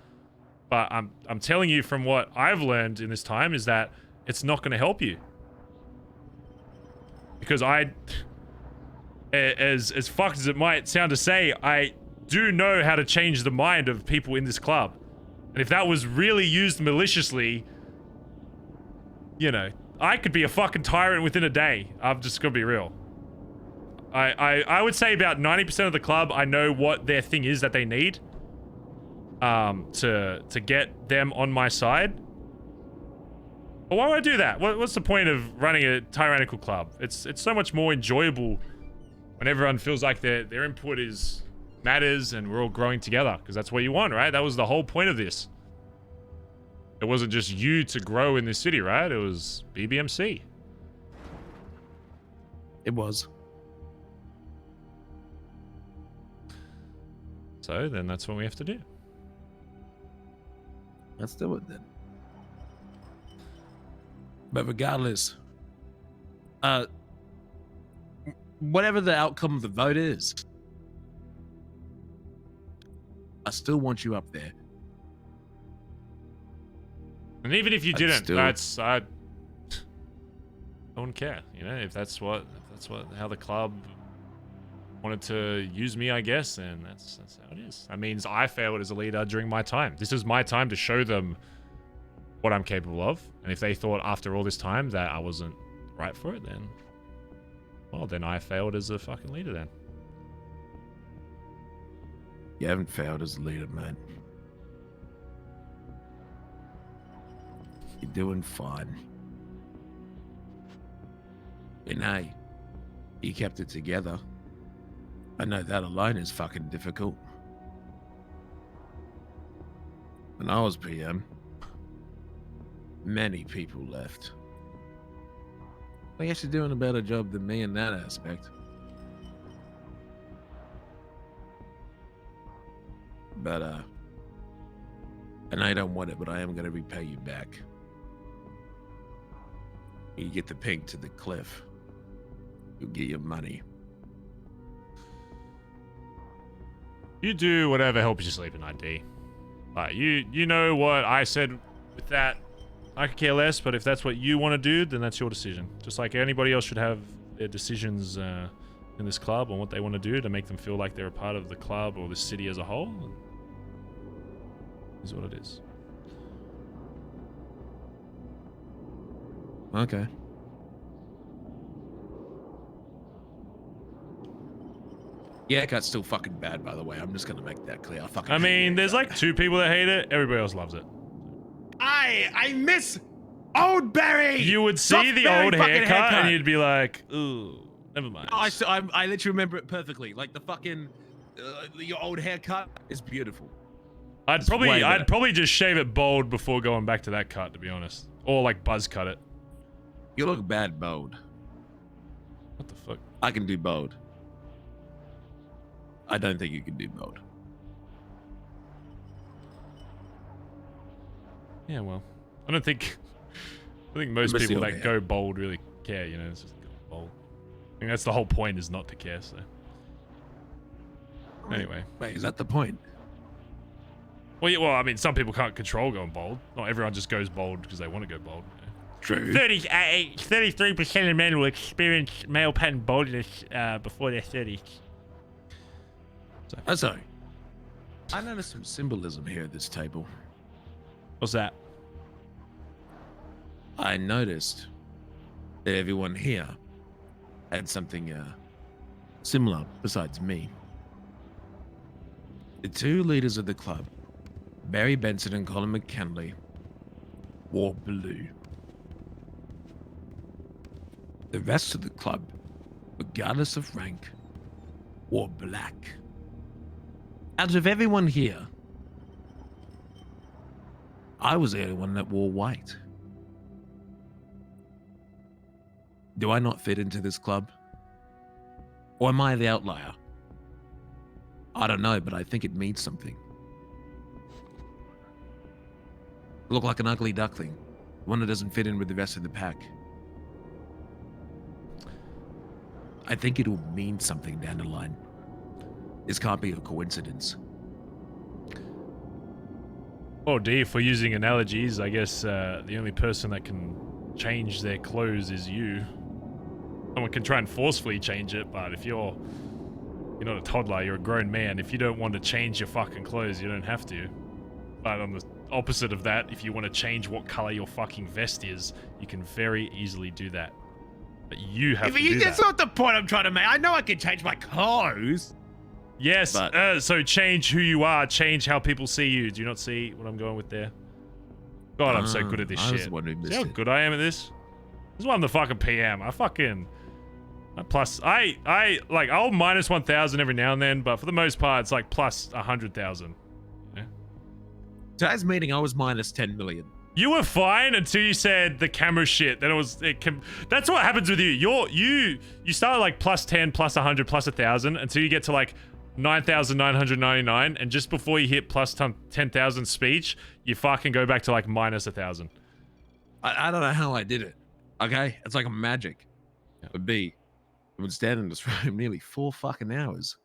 But I'm telling you from what I've learned in this time is that it's not going to help you. Because as fucked as it might sound to say, I do know how to change the mind of people in this club. And if that was really used maliciously, you know, I could be a fucking tyrant within a day. I'm just gonna be real. I would say about 90% of the club, I know what their thing is that they need to get them on my side. But why would I do that? What's the point of running a tyrannical club? It's so much more enjoyable when everyone feels like their input matters and we're all growing together, because that's what you want, right? That was the whole point of this. It wasn't just you to grow in this city, right? It was BBMC. It was. So then that's what we have to do. Let's do it then. But regardless, whatever the outcome of the vote is, I still want you up there. And even if you didn't, I don't care. You know, if that's how the club wanted to use me, I guess, and that's how it is. That means I failed as a leader during my time. This is my time to show them what I'm capable of. And if they thought after all this time that I wasn't right for it, then, well, then I failed as a fucking leader then. You haven't failed as a leader, man. You're doing fine. And hey, you kept it together. I know that alone is fucking difficult. When I was PM, many people left. I guess you're doing a better job than me in that aspect. But, and I don't want it, but I am going to repay you back. You get the pig to the cliff, you'll get your money. You do whatever helps you sleep at night, D. You know what I said with that. I could care less, but if that's what you want to do, then that's your decision. Just like anybody else should have their decisions in this club on what they want to do to make them feel like they're a part of the club or the city as a whole. Is what it is. Okay. Yeah, haircut's still fucking bad, by the way. I'm just gonna make that clear. I mean, there's like 2 people that hate it. Everybody else loves it. I miss old Barry. You would see the old haircut and you'd be like, ooh, never mind. I literally remember it perfectly. Like the fucking your old haircut is beautiful. I'd probably just shave it bald before going back to that cut, to be honest, or like buzz cut it. You look bad bald. What the fuck? I can do bald. I don't think you can do bald. Yeah, well, I think most people that go bold really care, you know, it's just go bold. I think that's the whole point, is not to care, so. Anyway. Wait, is that the point? Well, yeah, well, I mean, some people can't control going bold. Not everyone just goes bold because they want to go bold. You know? True. 33% of men will experience male pattern baldness before their 30s. So. Sorry. I noticed some symbolism here at this table. What's that? I noticed that everyone here had something similar besides me. The 2 leaders of the club, Barry Benson and Colin McKinley, wore blue. The rest of the club, regardless of rank, wore black. Out of everyone here, I was the only one that wore white. Do I not fit into this club? Or am I the outlier? I don't know, but I think it means something. I look like an ugly duckling, one that doesn't fit in with the rest of the pack. I think it'll mean something down the line. This can't be a coincidence. Well, D, for using analogies, I guess the only person that can change their clothes is you. Someone can try and forcefully change it, but if you're not a toddler, you're a grown man. If you don't want to change your fucking clothes, you don't have to. But on the opposite of that, if you want to change what color your fucking vest is, you can very easily do that. But you have to do that. That's not the point I'm trying to make. I know I can change my clothes. Yes, so change who you are, change how people see you. Do you not see what I'm going with there? God, I'm so good at this shit. See how good I am at this? This is why I'm the fucking PM. I'll minus 1,000 every now and then, but for the most part, it's like plus 100,000. Yeah. Today's meeting, I was minus 10 million. You were fine until you said the camera shit. Then that's what happens with you. You start like plus 10, plus 100, plus 1,000 until you get to like 9,999, and just before you hit plus 10,000 speech, you fucking go back to like minus 1,000. I don't know how I did it. Okay, it's like a magic. But B, I would stand in this room nearly 4 fucking hours.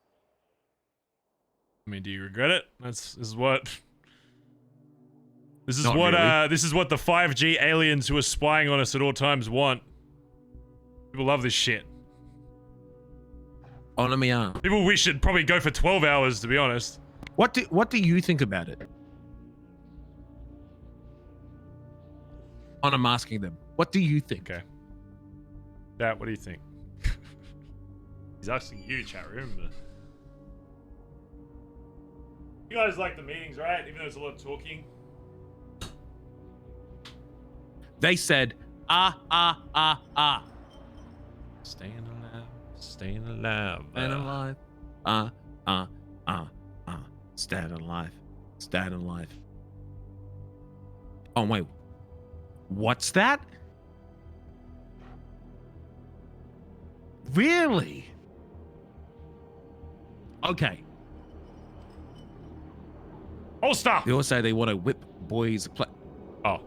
I mean, do you regret it? This is what the 5G aliens who are spying on us at all times want. People love this shit. On me People wish it'd probably go for 12 hours, to be honest. What do you think about it? I'm asking them. What do you think? Okay. What do you think? He's asking you, chat room. But... You guys like the meetings, right? Even though there's a lot of talking. They said, Staying alive. Staying alive. Staying alive. Staying alive. Staying alive. Oh, wait. What's that? Really? Okay. Oh, stop. They all say they want to whip boys. Oh.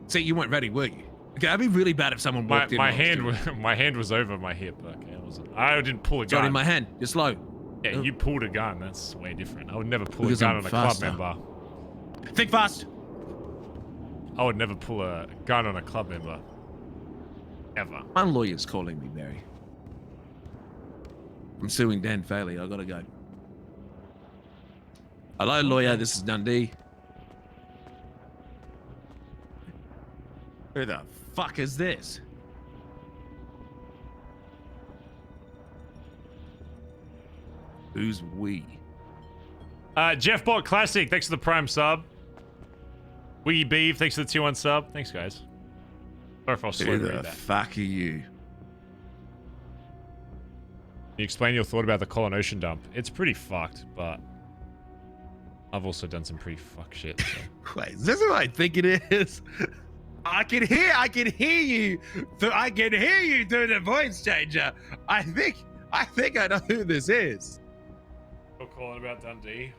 See, you weren't ready, were you? Okay, that'd be really bad if someone walked in. My hand was over my hip. Okay, I didn't pull a gun. Got in my hand. You're slow. Yeah, you pulled a gun. That's way different. I would never pull a gun on a club member. Think fast. I would never pull a gun on a club member. Ever. My lawyer's calling me, Barry. I'm suing Dan Faley. I gotta go. Hello, lawyer. This is Dundee. Who the fuck is this? Who's we? Jeff Bot Classic, thanks for the Prime sub. Wiggy Beef, thanks for the 2-1 sub. Thanks, guys. Sorry if I was slow to read that. Who the fuck are you? Can you explain your thought about the Colin Ocean dump? It's pretty fucked, but I've also done some pretty fuck shit. So. Wait, is this what I think it is? I can hear you. I can hear you through the voice changer. I think I know who this is. You're calling about Dundee.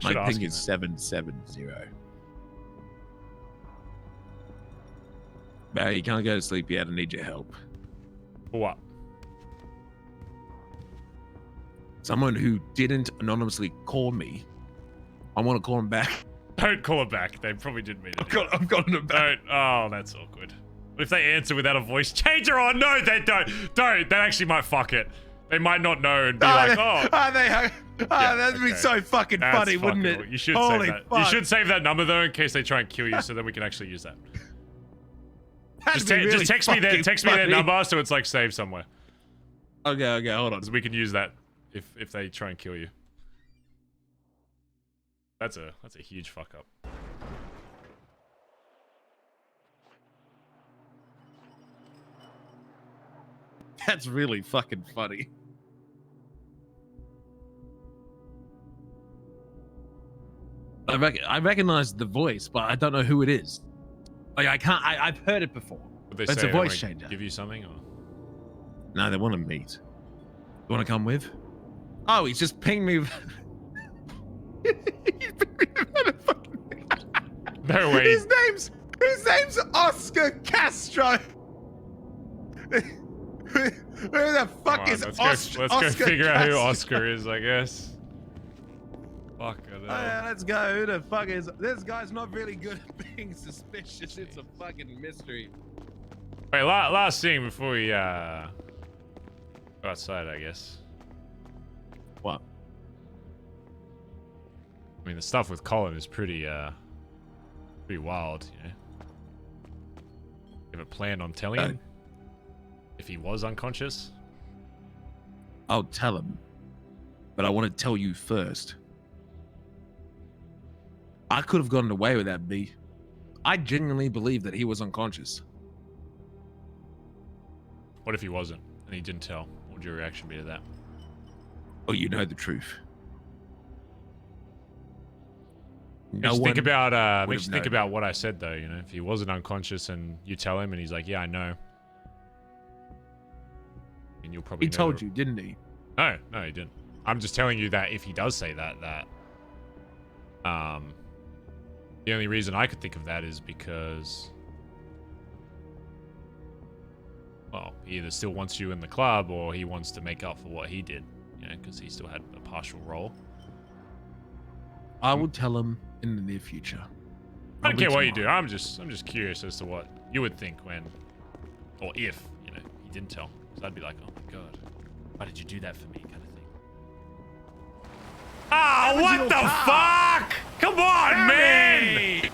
My ping is 770. Barry, you can't go to sleep yet. I need your help. For what? Someone who didn't anonymously call me. I want to call him back. Don't call him back. They probably didn't mean it. I've gotten him back. Don't. Oh, that's awkward. What if they answer without a voice changer? Oh, no, they don't. Don't. That actually might fuck it. They might not know and be that'd be so fucking funny, wouldn't it? You should save that. You should save that number, though, in case they try and kill you, so then we can actually use that. Just text me their number so it's like saved somewhere. Okay, hold on. So we can use that if they try and kill you. That's a huge fuck up. That's really fucking funny. I recognize the voice, but I don't know who it is. Like I've heard it before. It's a voice changer. Give you something or? No, they want to meet. You want to come with? Oh, he's just pinged me. No way. His name's Oscar Castro. Who the fuck is Oscar? Let's go figure out who Oscar is, I guess. Fuck it. Yeah, let's go. Who the fuck is this guy's not really good at being suspicious. It's a fucking mystery. Wait, last thing before we go outside, I guess. What? I mean, the stuff with Colin is pretty wild, you know. You have a plan on telling him if he was unconscious? I'll tell him, but I want to tell you first. I could have gotten away with that, B. I genuinely believe that he was unconscious. What if he wasn't and he didn't tell? What would your reaction be to that? Oh, you know the truth. Just think about makes you think about what I said though, you know, if he wasn't unconscious and you tell him and he's like, yeah, I know. And you'll probably He told you, didn't he? No, he didn't. I'm just telling you that if he does say that the only reason I could think of that is because, well, he either still wants you in the club or he wants to make up for what he did, you know, because he still had a partial role. I will tell him in the near future. I don't care what you do. I'm just curious as to what you would think when, or if, you know, he didn't tell. So I'd be like, oh my god, why did you do that for me, kind of thing. Ah, what the fuck? Come on, man!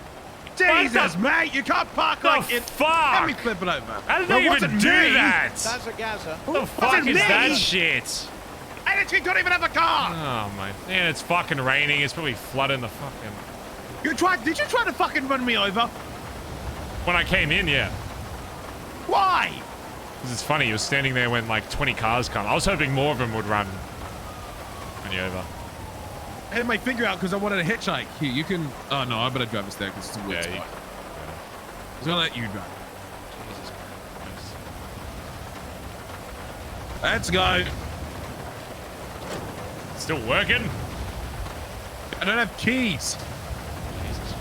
Jesus, mate, you can't park like it. Fuck! Let me flip it over. How did they even do that? BazzaGazza. What the fuck is that shit? And you don't even have a car. Oh my, man, it's fucking raining. It's probably flooding the fucking. Did you try to fucking run me over? When I came in, yeah. Why? Because it's funny, you were standing there when like 20 cars come. I was hoping more of them would run you over. I had my finger out because I wanted a hitchhike. Here, you can. Oh no, I better drive us there because it's a weird spot. I was gonna let you drive. Jesus Christ. Let's go. Still working? I don't have keys. Jesus.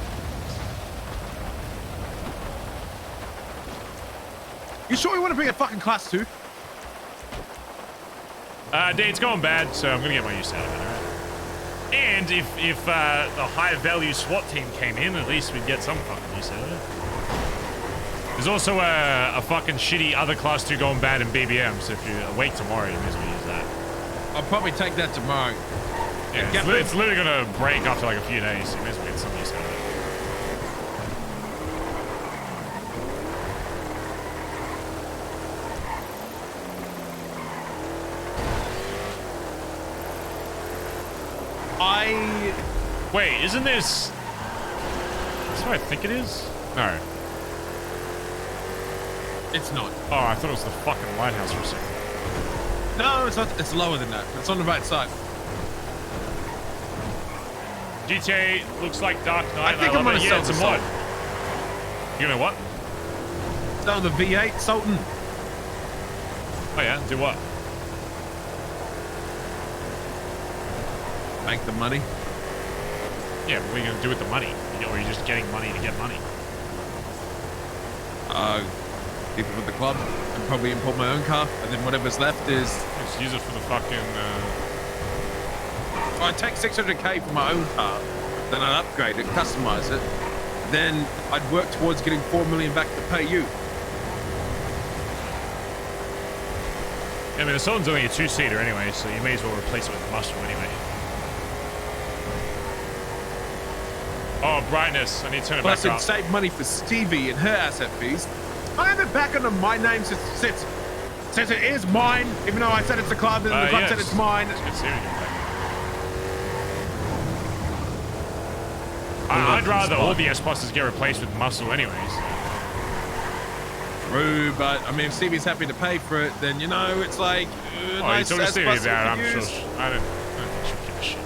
You sure you want to bring a fucking class 2? D, it's going bad, so I'm gonna get my use out of it, alright? And if the high value SWAT team came in, at least we'd get some fucking use out of it. There's also a fucking shitty other class 2 going bad in BBM, so if you're awake tomorrow, you may as well use that. I'll probably take that tomorrow. Yeah, it's literally gonna break after like a few days, so you may as well get some use out of it. Wait, isn't this... That's what I think it is? No. It's not. Oh, I thought it was the fucking lighthouse for a second. No, it's not. It's lower than that. It's on the right side. GTA looks like Dark Knight. I think I'm gonna sell it's a the mod. Sultan. You know what? Sell the V8 Sultan. Oh yeah, do what? Make the money. Yeah, what are you gonna do with the money? Or are you just getting money to get money? Keep it with the club and probably import my own car, and then whatever's left is... Just use it for the fucking... I take 600k for my own car, then I'd upgrade it, customize it, then I'd work towards getting 4 million back to pay you. I mean, the Sultan's only a 2-seater anyway, so you may as well replace it with a muscle anyway. Oh, brightness. I need to turn it back up. Plus, it'd save money for Stevie and her asset fees. I have it back under my name since it is mine, even though I said it's a club and the club said it's mine. It's good seeing you back. I'd rather all the S-Pluses get replaced with muscle anyways. True, but I mean, if Stevie's happy to pay for it, then, you know, it's like, nice you told Stevie about it, I'm sure. I don't think she'll give a shit.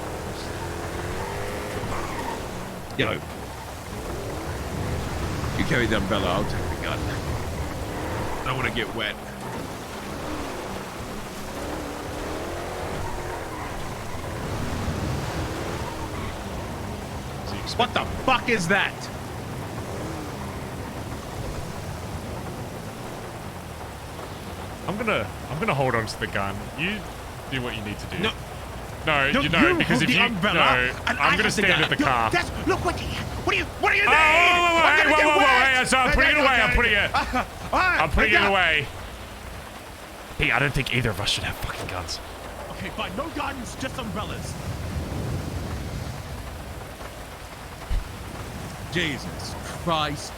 Yo. You carry the umbrella, I'll take the gun. I don't want to get wet. What the fuck is that? I'm gonna hold on to the gun. You do what you need to do. No. No, you know, because if you I'm gonna stand at the car. Look what do you need? Whoa, hey, so I'm putting it away. I'm putting it away. Hey, I don't think either of us should have fucking guns. Okay, fine. No guns, just umbrellas. Jesus Christ.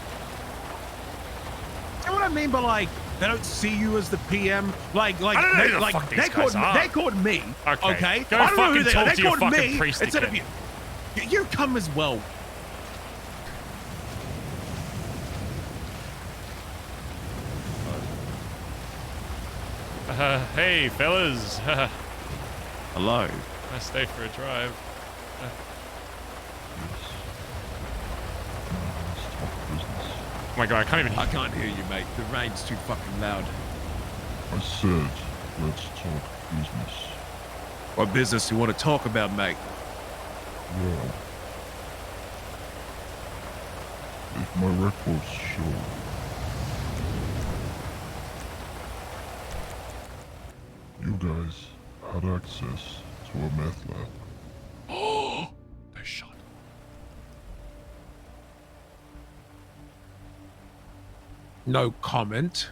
You know what I mean by, like, they don't see you as the PM? Like, I don't know who the fuck these guys are. They called me. Okay. Go I don't know fucking who talk they to your called fucking me priest instead again. of you. You come as well. Hey, fellas. Hello. Nice day for a drive. Oh my god, I can't even hear I can't hear you, mate. The rain's too fucking loud. I said, let's talk business. What business do you want to talk about, mate? Well, if my records show, you guys had access to a meth lab. Oh, nice shot. No comment.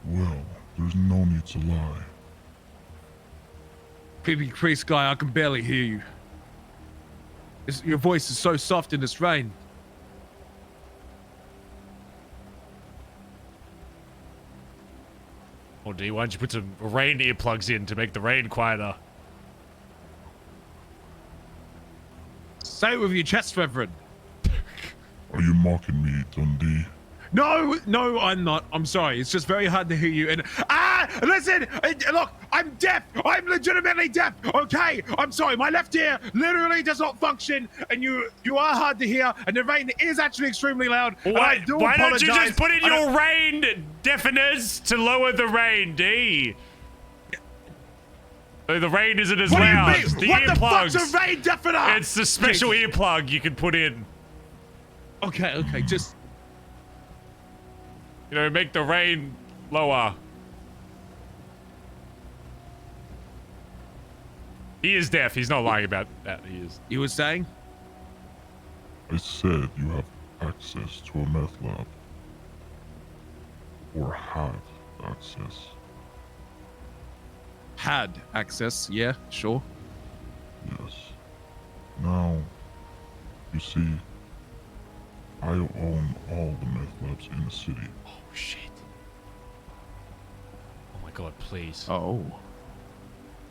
Well, there's no need to lie. Creepy priest guy, I can barely hear you. Your voice is so soft in this rain. Oh, D, why don't you put some rain earplugs in to make the rain quieter? Say it with your chest, Reverend. Are you mocking me, Dundee? No, I'm not. I'm sorry. It's just very hard to hear you. And listen, look, I'm deaf. I'm legitimately deaf. Okay, I'm sorry. My left ear literally does not function, and you are hard to hear. And the rain is actually extremely loud. Why don't you just put in your rain deafeners to lower the rain, D? The rain isn't as loud. What do you mean? The What the earplugs. fuck's a rain deafener? It's the special earplug you can put in. Okay, just. You know, make the rain lower. He is deaf. He's not lying about that. He is. You were saying? I said you have access to a meth lab. Or had access. Had access, yeah, sure. Yes. Now, you see, I own all the meth labs in the city. Oh, shit. Oh my god, please. Oh.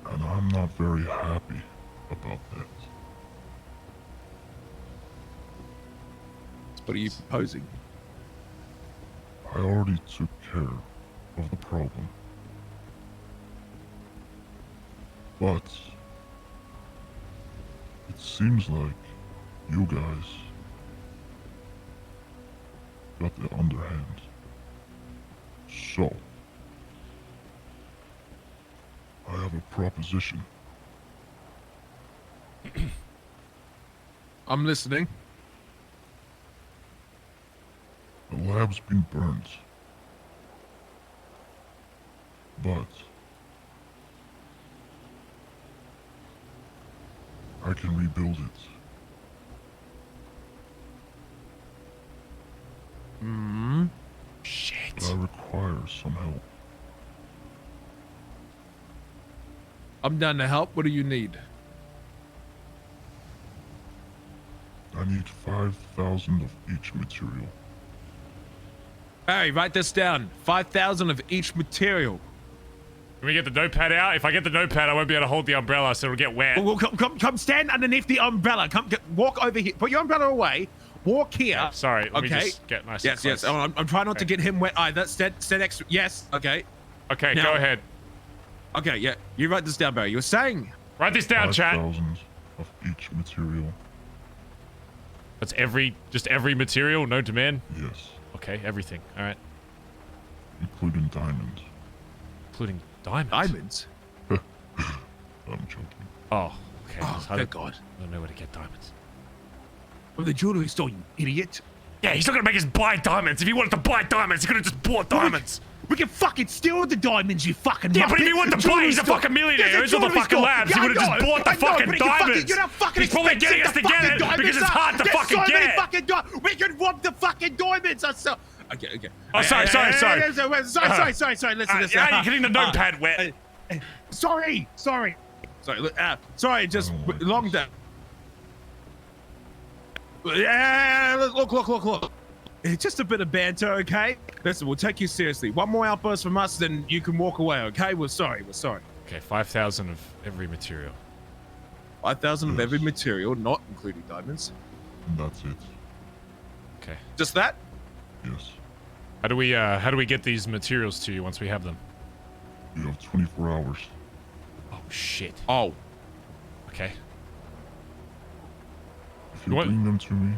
And I'm not very happy about that. What are you proposing? I already took care of the problem. But it seems like you guys got the underhand. So, I have a proposition. I'm listening. The lab's been burned. But I can rebuild it. Hmm. Shit. But I require some help. I'm down to help. What do you need? I need 5,000 of each material. Hey, write this down. 5,000 of each material. Can we get the notepad out? If I get the notepad, I won't be able to hold the umbrella, so it'll get wet. Well, come stand underneath the umbrella. Walk over here. Put your umbrella away. Walk here. Yeah, sorry, let me okay. just get nice Yes, and close. yes. I'm trying not to get him wet either. Stand extra. Yes. Okay. Okay, Now- go ahead. Okay. Yeah. You write this down, Barry. You were saying. Write this down, chat. 5,000 of each material. That's just every material, no demand? Yes. Okay, everything. All right. Including diamond. Including diamonds? Diamonds? I'm joking. Oh, okay. Oh, I thank God. I don't know where to get diamonds. From the jewelry store, you idiot. Yeah, he's not gonna make us buy diamonds. If he wanted to buy diamonds, he could have just bought diamonds. We can fucking steal the diamonds, you fucking Yeah, muppet. but if he wanted to buy, he's a fucking millionaire. He owns all the fucking labs. He would have just bought the fucking diamonds. You're not fucking He's probably getting us to get it because it's hard to fucking so many get. Fucking we can rob the fucking diamonds. Okay. Oh, sorry. Sorry. Listen. Yeah, you're getting the notepad wet. Sorry. Look, sorry. Just long down. Yeah. Look. It's just a bit of banter, okay? Listen, we'll take you seriously. One more outburst from us, then you can walk away, okay? We're sorry. Okay, 5,000 of every material. 5,000 of every material, not including diamonds. And that's it. Okay. Just that? Yes. How do we get these materials to you once we have them? You have 24 hours. Oh shit. Oh. Okay. If you bring them to me,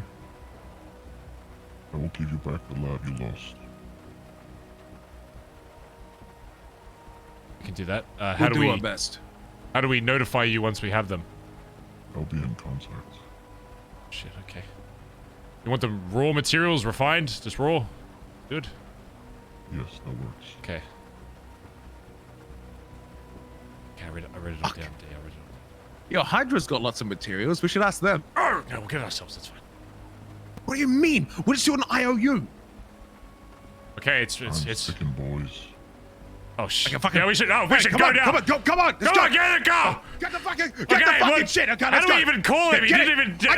I will give you back the lab you lost. We can do that. We'll do our best. How do we notify you once we have them? I'll be in contact. Shit, okay. You want the raw materials refined? Just raw? Good. Yes, that works. Okay. Okay, I read it all down. I read it all down. Yo, Hydra's got lots of materials. We should ask them. Oh, no, we'll get it ourselves. That's fine. What do you mean? We'll just do an IOU. Okay, it's. Chicken boys. Oh shit! Okay, yeah, we should. Oh, we should go now. Come on! Let's go! Get it, go! Get the fucking shit! Okay, how do we even call him? He didn't even. I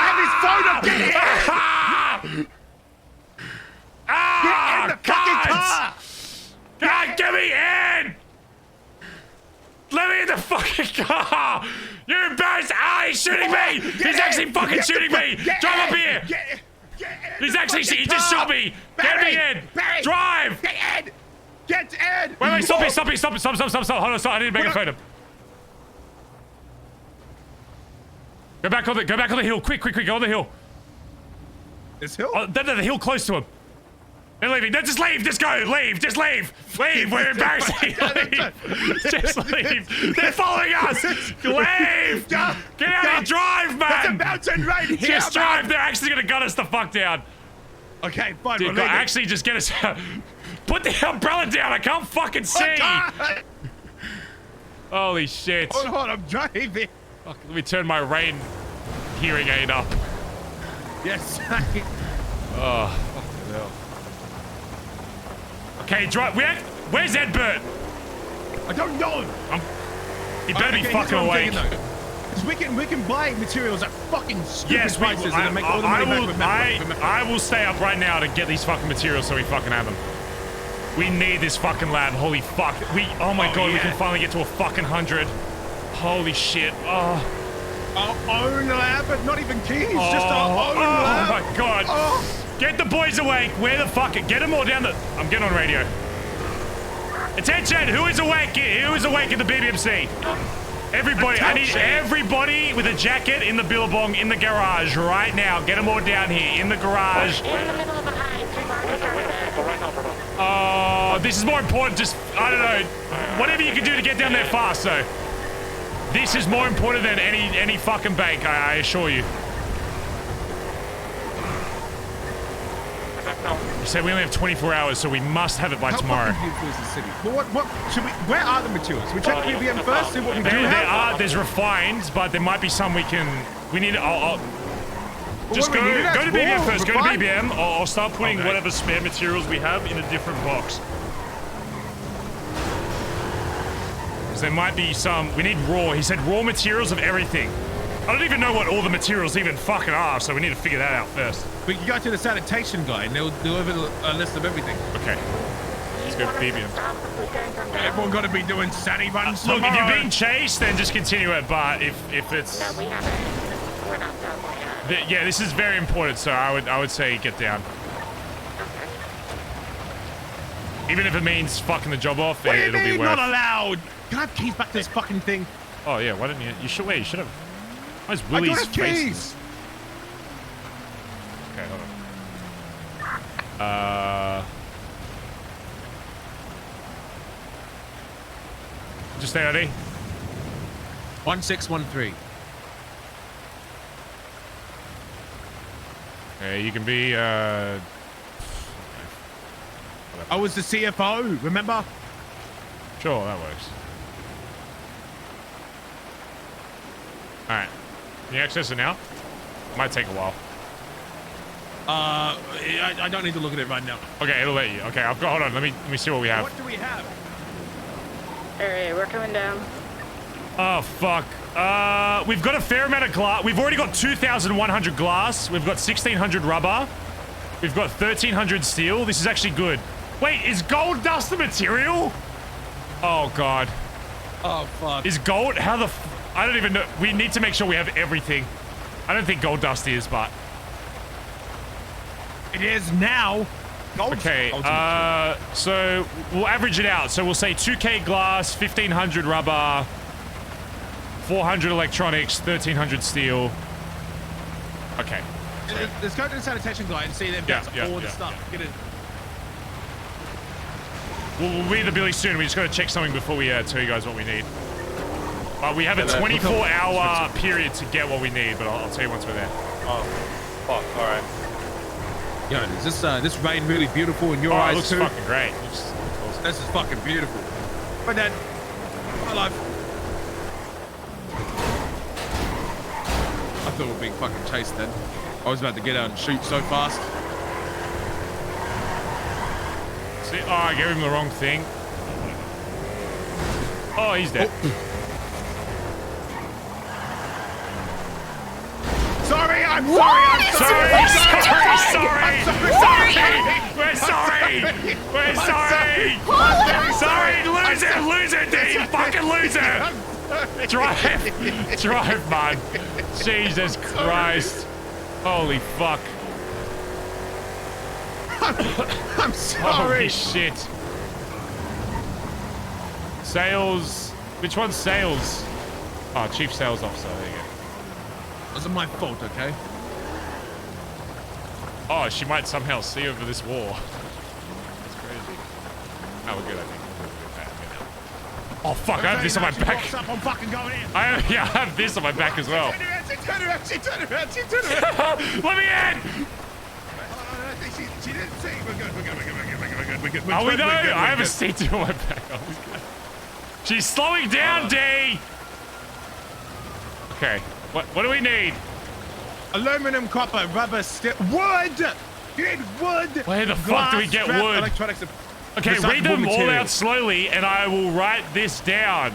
have his phone up. Get in! Get in the fucking car! God, get me in! Let me in the fucking car! You're embarrassed! Ah, he's shooting me! He's actually fucking shooting me! Drive up here! He's actually. He just shot me! Get me in! Drive! Get in! Get in! Wait, stop! Hold on, stop! I need to make a photo. Go back on the hill! Quick! Go on the hill! This hill? Oh, the hill close to him. They're leaving. No, just leave. Just go. Leave. Just leave. Leave. We're embarrassing. Leave. Just leave. They're following us. Leave. Get out and drive, man. There's a mountain right here. Just drive. They're actually gonna gun us the fuck down. Okay, fine. Dude, actually, just get us out. Put the umbrella down. I can't fucking see. Holy shit. Hold on, I'm driving. Fuck, let me turn my rain hearing aid up. Yes. Oh, fucking hell. Okay, drive. Where's Edbert? I don't know. He better be fucking awake. Because we can buy materials at fucking stupid prices and then make all the money back. I will stay up right now to get these fucking materials so we fucking have them. We need this fucking lab. Holy fuck. Oh my god, we can finally get to a fucking 100. Holy shit. Oh. Our own lab, but not even keys. Just our own lab. Oh my god. Get the boys awake. Where the fuck? Get them all down the... I'm getting on radio. Attention! Who is awake? Who is awake in the BBMC? Everybody, I need everybody with a jacket in the billabong in the garage right now. Get them all down here in the garage. Oh, this is more important. Just, I don't know, whatever you can do to get down there fast, though. This is more important than any fucking bank, I assure you. You said we only have 24 hours, so we must have it by tomorrow. How fucking beautiful is the city? Well, what should we? Where are the materials? We check BBM first, see what we do have. There's refined, but there might be some we can. We need. Just go to BBM first. Go to BBM. I'll start putting whatever spare materials we have in a different box. Because there might be some. We need raw. He said raw materials of everything. I don't even know what all the materials even fucking are, so we need to figure that out first. We can go to the sanitation guy and they'll deliver a list of everything. Okay. Let's go BBM. Everyone got to be doing sanny runs. Look, if you're being chased, then just continue it. But if it's, yeah, this is very important. So I would say get down. Even if it means fucking the job off, it'll be worth. Not allowed. Can I have keys back to this fucking thing? Oh yeah, why didn't you? You should wait. You should have. Where's Willie's face? Okay, hold on. Just stay ready. 1613. Okay, you can be. I was the CFO. Remember? Sure, that works. All right. Can you access it now? Might take a while. I don't need to look at it right now. Okay, it'll let you. Okay, I've got. Hold on. Let me see what we have. What do we have? Alright, we're coming down. Oh fuck. We've got a fair amount of glass. We've already got 2,100 glass. We've got 1,600 rubber. We've got 1,300 steel. This is actually good. Wait, is gold dust the material? Oh god. Oh fuck. Is gold? How the? I don't even know. We need to make sure we have everything. I don't think gold dust is, but it is now. Okay. So we'll average it out. So we'll say 2K glass, 1,500 rubber, 400 electronics, 1,300 steel. Okay. Let's go to the sanitation guy and see if that's all the stuff. Get it. We'll be the Billy soon. We just got to check something before we tell you guys what we need. We have a 24-hour period to get what we need, but I'll tell you once we're there. Oh, fuck! All right. Yo, is this rain really beautiful in your eyes it looks too? fucking great. This is fucking beautiful. But then, my life. I thought we were being fucking chased then. I was about to get out and shoot so fast. See? Oh, I gave him the wrong thing. Oh, he's dead. Sorry, I'm sorry. We're sorry. Loser, Dave. Fucking loser. Drive, man. Jesus Christ. Holy fuck. I'm sorry. Holy shit. Sales. Which one's sales? Oh, Chief Sales Officer. There you go. It wasn't my fault, okay? Oh, she might somehow see over this wall. That's crazy. Oh, we're good, I think. Oh, fuck, I have this on my back. I'm fucking going in. I have this on my back as well. Turn around. Let me in! We're good. Are we though? I have a C2 on my back. She's slowing down, D. Okay. What do we need? Aluminum, copper, rubber, wood. You need wood. Where the fuck do we get wood? Electronics. Okay, read them all out slowly, and I will write this down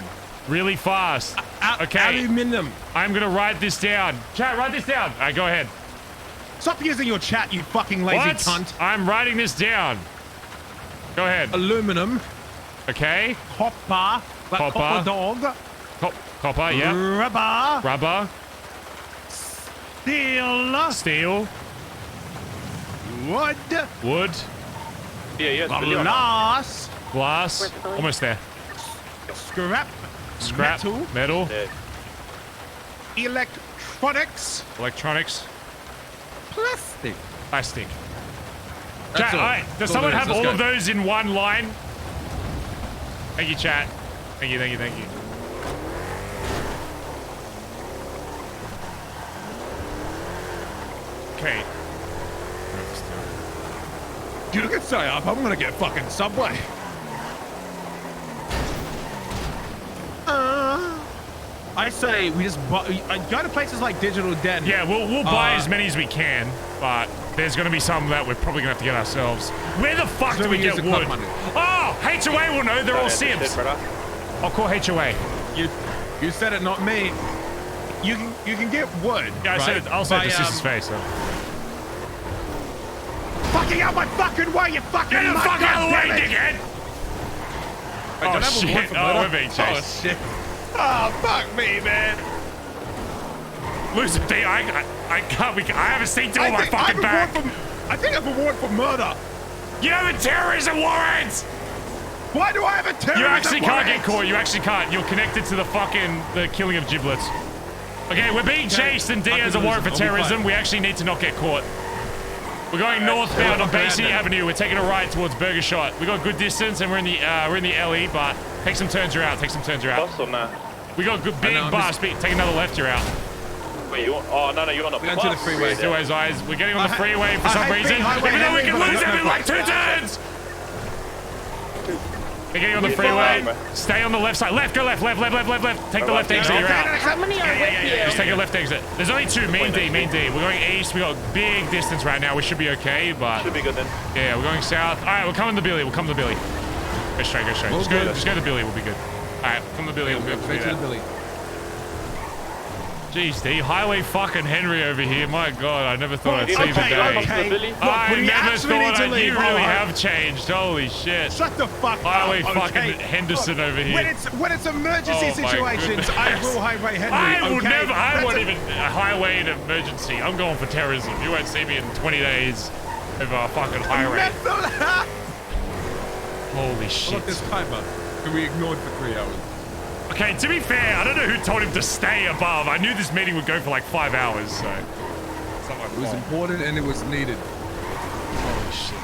really fast. Okay. Aluminum. I'm gonna write this down. Chat, write this down. All right, go ahead. Stop using your chat, you fucking lazy cunt. I'm writing this down. Go ahead. Aluminum. Okay. Copper. Like copper dog. Copper, yeah. Rubber. Steel. Wood. Yeah. Glass. Almost there. Scrap. Metal. Electronics. Plastic. Chat, does someone have all of those in one line? Thank you, chat. Thank you. Okay. You can stay up. I'm gonna get fucking Subway. I say we just go to places like Digital Den. Yeah, we'll buy as many as we can, but there's gonna be some that we're probably gonna have to get ourselves. Where the fuck do we get wood? Oh, HOA will know. They're all simps. I'll call HOA. You said it, not me. You can get wood. Yeah, I said it. I'll say it to Sis's face. So. Fucking out my fucking way, you fucking get the fuck out of the way, dickhead! Oh shit! Oh, we're being chased. Oh shit! Oh fuck me, man! Lose a D. I can't. I have a C2 on my fucking back. I think I have a warrant for murder. You have a terrorism warrant. Why do I have a terrorism warrant? You actually can't get caught. You actually can't. You're connected to the killing of giblets. Okay, we're being chased and D has a warrant for terrorism. We actually need to not get caught. We're going northbound on Bay City Avenue. We're taking a right towards Burger Shot. We got good distance and we're in the LE, but take some turns, you're out. Bus or nah? We got good big bus. Take another left, you're out. Wait, you want? Oh no, you're on a bus. We're going to the freeway. Do his eyes. We're getting on the freeway for some reason. Even though we can lose it in like 2 turns. We're getting on the freeway. Stay on the left side. Left, go left. Take the left exit, you're out. How many are with you? Just take a left exit. There's only 2. Main D. We're going east. We got big distance right now. We should be okay, but... Should be good then. Yeah, we're going south. All right, we're coming to Billy. Go straight. Just go to Billy. We'll be good. All right, come to Billy. We'll be good. Straight to Billy. Jeez, D. Highway fucking Henry over here. My God, I never thought I'd see the day. I never thought you really have changed. Holy shit. Shut the fuck up. Highway fucking Henderson over here. When it's emergency situations, I will Highway Henry. I won't even highway an emergency. I'm going for terrorism. You won't see me in 20 days over a fucking highway. Holy shit. Look, this timer can be ignored for 3 hours. Okay, to be fair, I don't know who told him to stay above. I knew this meeting would go for like 5 hours, so... It was important and it was needed. Holy shit.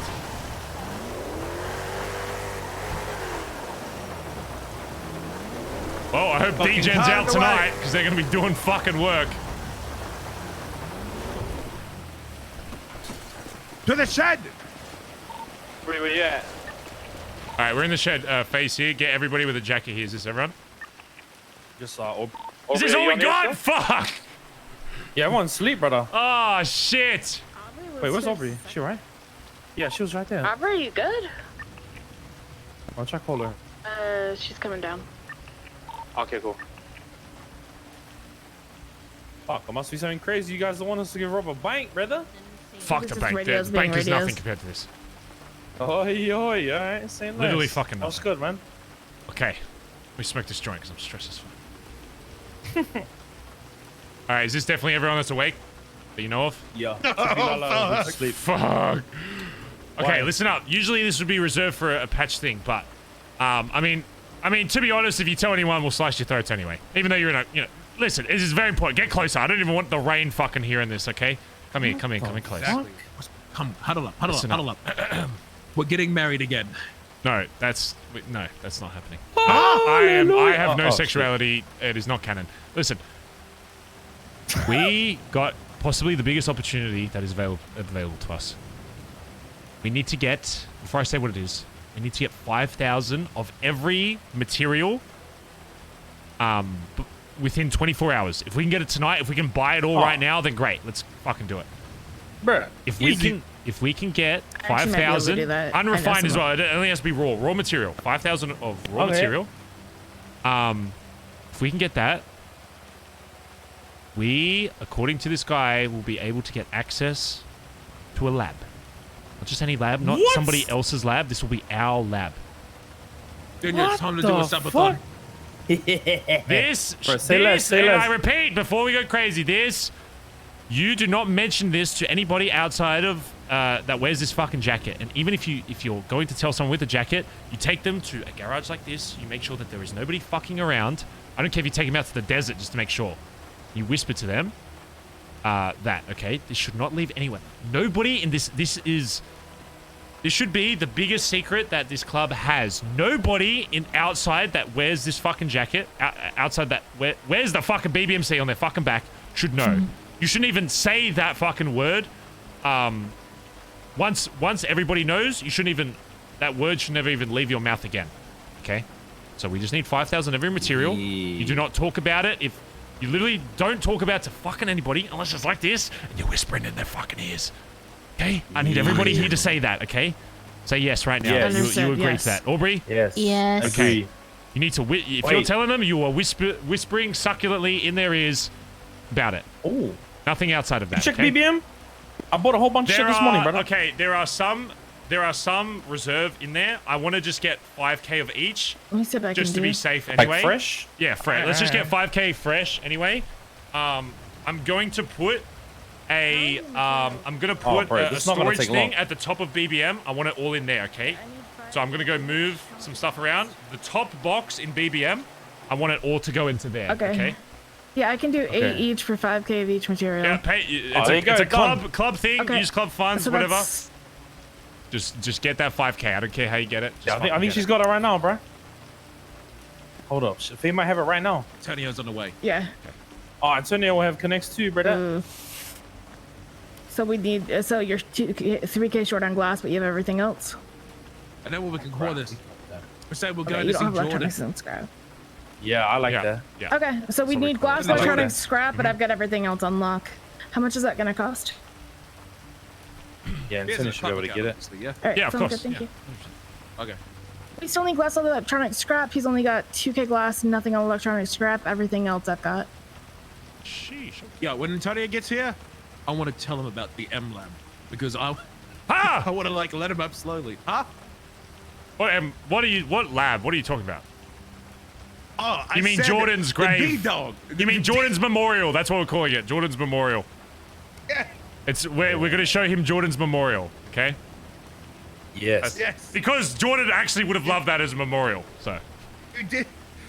Well, I hope D-Gen's out tonight, because they're going to be doing fucking work. To the shed! Where are you at? Alright, we're in the shed phase here. Get everybody with a jacket here. Is this everyone? Just is this all we got? Fuck! Yeah, everyone's asleep, brother. Oh, shit! Wait, where's Aubrey? Is she right? Yeah, she was right there. Aubrey, you good? I'll try to call her. She's coming down. Okay, cool. Fuck, it must be something crazy. You guys don't want us to give her up a bank, brother? Fuck the bank. The bank is nothing compared to this. Oi, alright, same less. Literally fucking That's good, man. Okay. We smoke this joint because I'm stressed as fuck. Alright, is this definitely everyone that's awake? That you know of? Yeah. Oh, fuck. Fuck. Okay, listen up. Usually this would be reserved for a patch thing, but I mean, to be honest, if you tell anyone, we'll slice your throats anyway. Even though you're in a, listen, this is very important. Get closer. I don't even want the rain fucking hearing this, okay? Come in close. Exactly. Come, huddle up. We're getting married again. No, that's not happening. I have no sexuality. It is not canon. Listen, we got possibly the biggest opportunity that is available to us. We need to get, before I say what it is, We need to get 5,000 of every material within 24 hours. If we can get it tonight, if we can buy it all right now, then great. Let's fucking do it. Bruh, if we can get 5,000 unrefined as well, it only has to be raw material. 5,000 of raw material. If we can get that, we, according to this guy, will be able to get access to a lab. Not just any lab, not somebody else's lab. This will be our lab. Dude, it's time to do a subathon. I repeat, before we go crazy, you do not mention this to anybody outside of that wears this fucking jacket. And even if you're going to tell someone with a jacket, you take them to a garage like this. You make sure that there is nobody fucking around. I don't care if you take them out to the desert just to make sure. You whisper to them okay? This should not leave anyone. Nobody in this. This should be the biggest secret that this club has. Nobody outside that wears this fucking jacket, outside that wears the fucking BBMC on their fucking back, should know. You shouldn't even say that fucking word. Once everybody knows, that word should never even leave your mouth again. Okay? So we just need 5,000 every material. You do not talk about it. If you literally don't talk about it to fucking anybody unless it's like this and you're whispering in their fucking ears. Okay? I need everybody here to say that, okay? Say yes right now. Yes. You agree to that. Aubrey? Yes. Yes. Okay. You need to, if you're telling them, you are whispering succulently in their ears about it. Oh. Nothing outside of that. Check BBM? I bought a whole bunch of shit this morning, brother. Okay, there are some reserve in there. I want to just get 5K of each, just to be safe anyway. Like fresh? Yeah, fresh. Let's just get 5K fresh anyway. I'm going to put a storage thing at the top of BBM. I want it all in there, okay? So I'm gonna go move some stuff around. The top box in BBM, I want it all to go into there. Okay. Yeah, I can do 8 each for 5K of each material. Yeah, it's a club thing. Okay. Use club funds, so whatever. Just get that 5K. I don't care how you get it. I think she's got it right now, bro. Hold up. They might have it right now. Antonio's on the way. Yeah. Oh, Antonio will have connects too, brother. So we need. So you're 3K short on glass, but you have everything else. I know what we can call this. We say we're going you to don't see have Jordan. electronics and scrap. Yeah, I like that. Yeah. Okay, so we need glass, electronics, scrap, but I've got everything else on lock. How much is that gonna cost? Yeah, Antonio should be able to get it. All right, of course. Good, thank you. Okay. We still need glass, all the electronic scrap. He's only got 2K glass, nothing on electronic scrap. Everything else I've got. Sheesh. Yeah, when Antonio gets here, I want to tell him about the M lab because I want to like let him up slowly. Huh? What lab? What are you talking about? Oh, you mean Jordan's grave? The B-dog. You mean Jordan's memorial? That's what we're calling it. Jordan's memorial. Yeah. We're going to show him Jordan's memorial. Okay. Yes. Yes. Because Jordan actually would have loved that as a memorial. So. You did.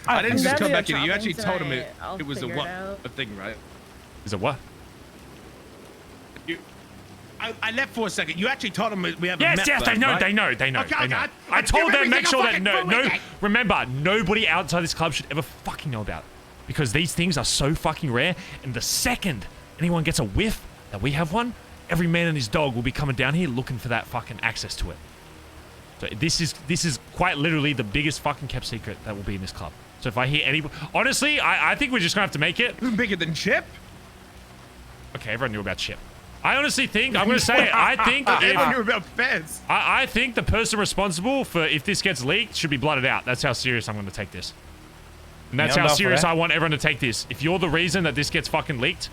I didn't just come back in. You actually told him it was a thing, right? Is it what? I left for a second. You actually told them we have a Yes, map, they know. right? They know. Okay, I told them, make sure that remember, nobody outside this club should ever fucking know about it. Because these things are so fucking rare, and the second anyone gets a whiff that we have one, every man and his dog will be coming down here looking for that fucking access to it. So this is quite literally the biggest fucking kept secret that will be in this club. So if I hear any, honestly, I think we're just gonna have to make it bigger than Chip. Okay, everyone knew about Chip. I honestly think, I'm going to say it, I think... Everyone knew about Fez. I think the person responsible for if this gets leaked should be blotted out. That's how serious I'm going to take this. And that's how serious I want everyone to take this. If you're the reason that this gets fucking leaked,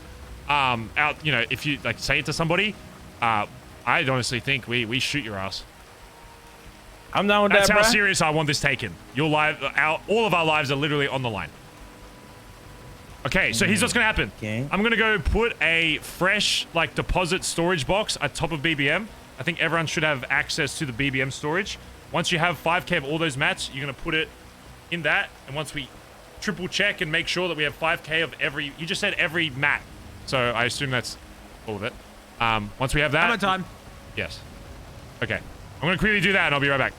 if you, like, say it to somebody, I honestly think we shoot your ass. I'm down with That's that, how serious I want this taken. Your life, all of our lives are literally on the line. Okay, so here's what's gonna happen. Okay. I'm gonna go put a fresh, like, deposit storage box at top of BBM. I think everyone should have access to the BBM storage. Once you have 5K of all those mats, you're gonna put it in that. And once we triple check and make sure that we have 5K of every, you just said every mat. So I assume that's all of it. Once we have that. I'm done. Yes. Okay. I'm gonna quickly do that and I'll be right back.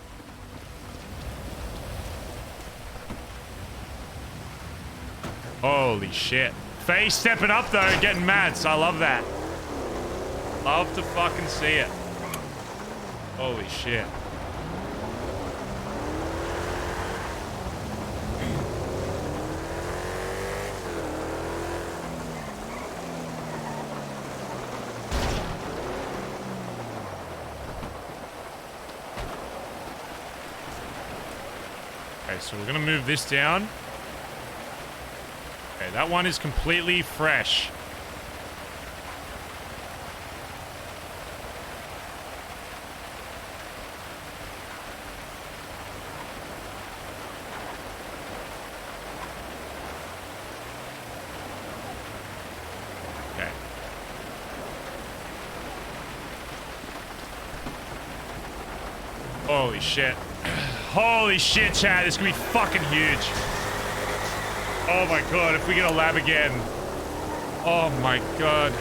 Holy shit. Faye stepping up though, getting mats. I love that. Love to fucking see it. Holy shit. Okay, so we're gonna move this down. Okay, that one is completely fresh. Okay. Holy shit. Holy shit, chat. This is gonna be fucking huge. Oh my god, if we get a lab again. Oh my god.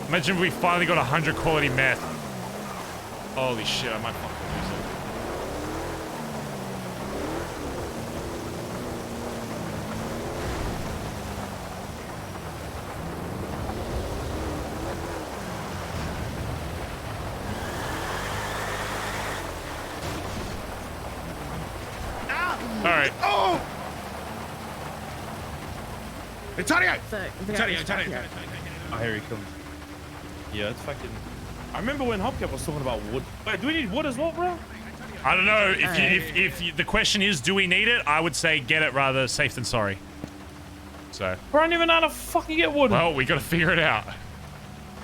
Imagine if we finally got 100 quality meth. Holy shit, I might fucking lose it. Alright. Oh! Antonio! Antonio. Oh, here he comes. Yeah, it's fucking... I remember when Hopcap was talking about wood. Wait, do we need wood as well, bro? I don't know. If the question is, do we need it? I would say get it rather safe than sorry. So. Bro, I don't even know how to fucking get wood. Well, we gotta figure it out.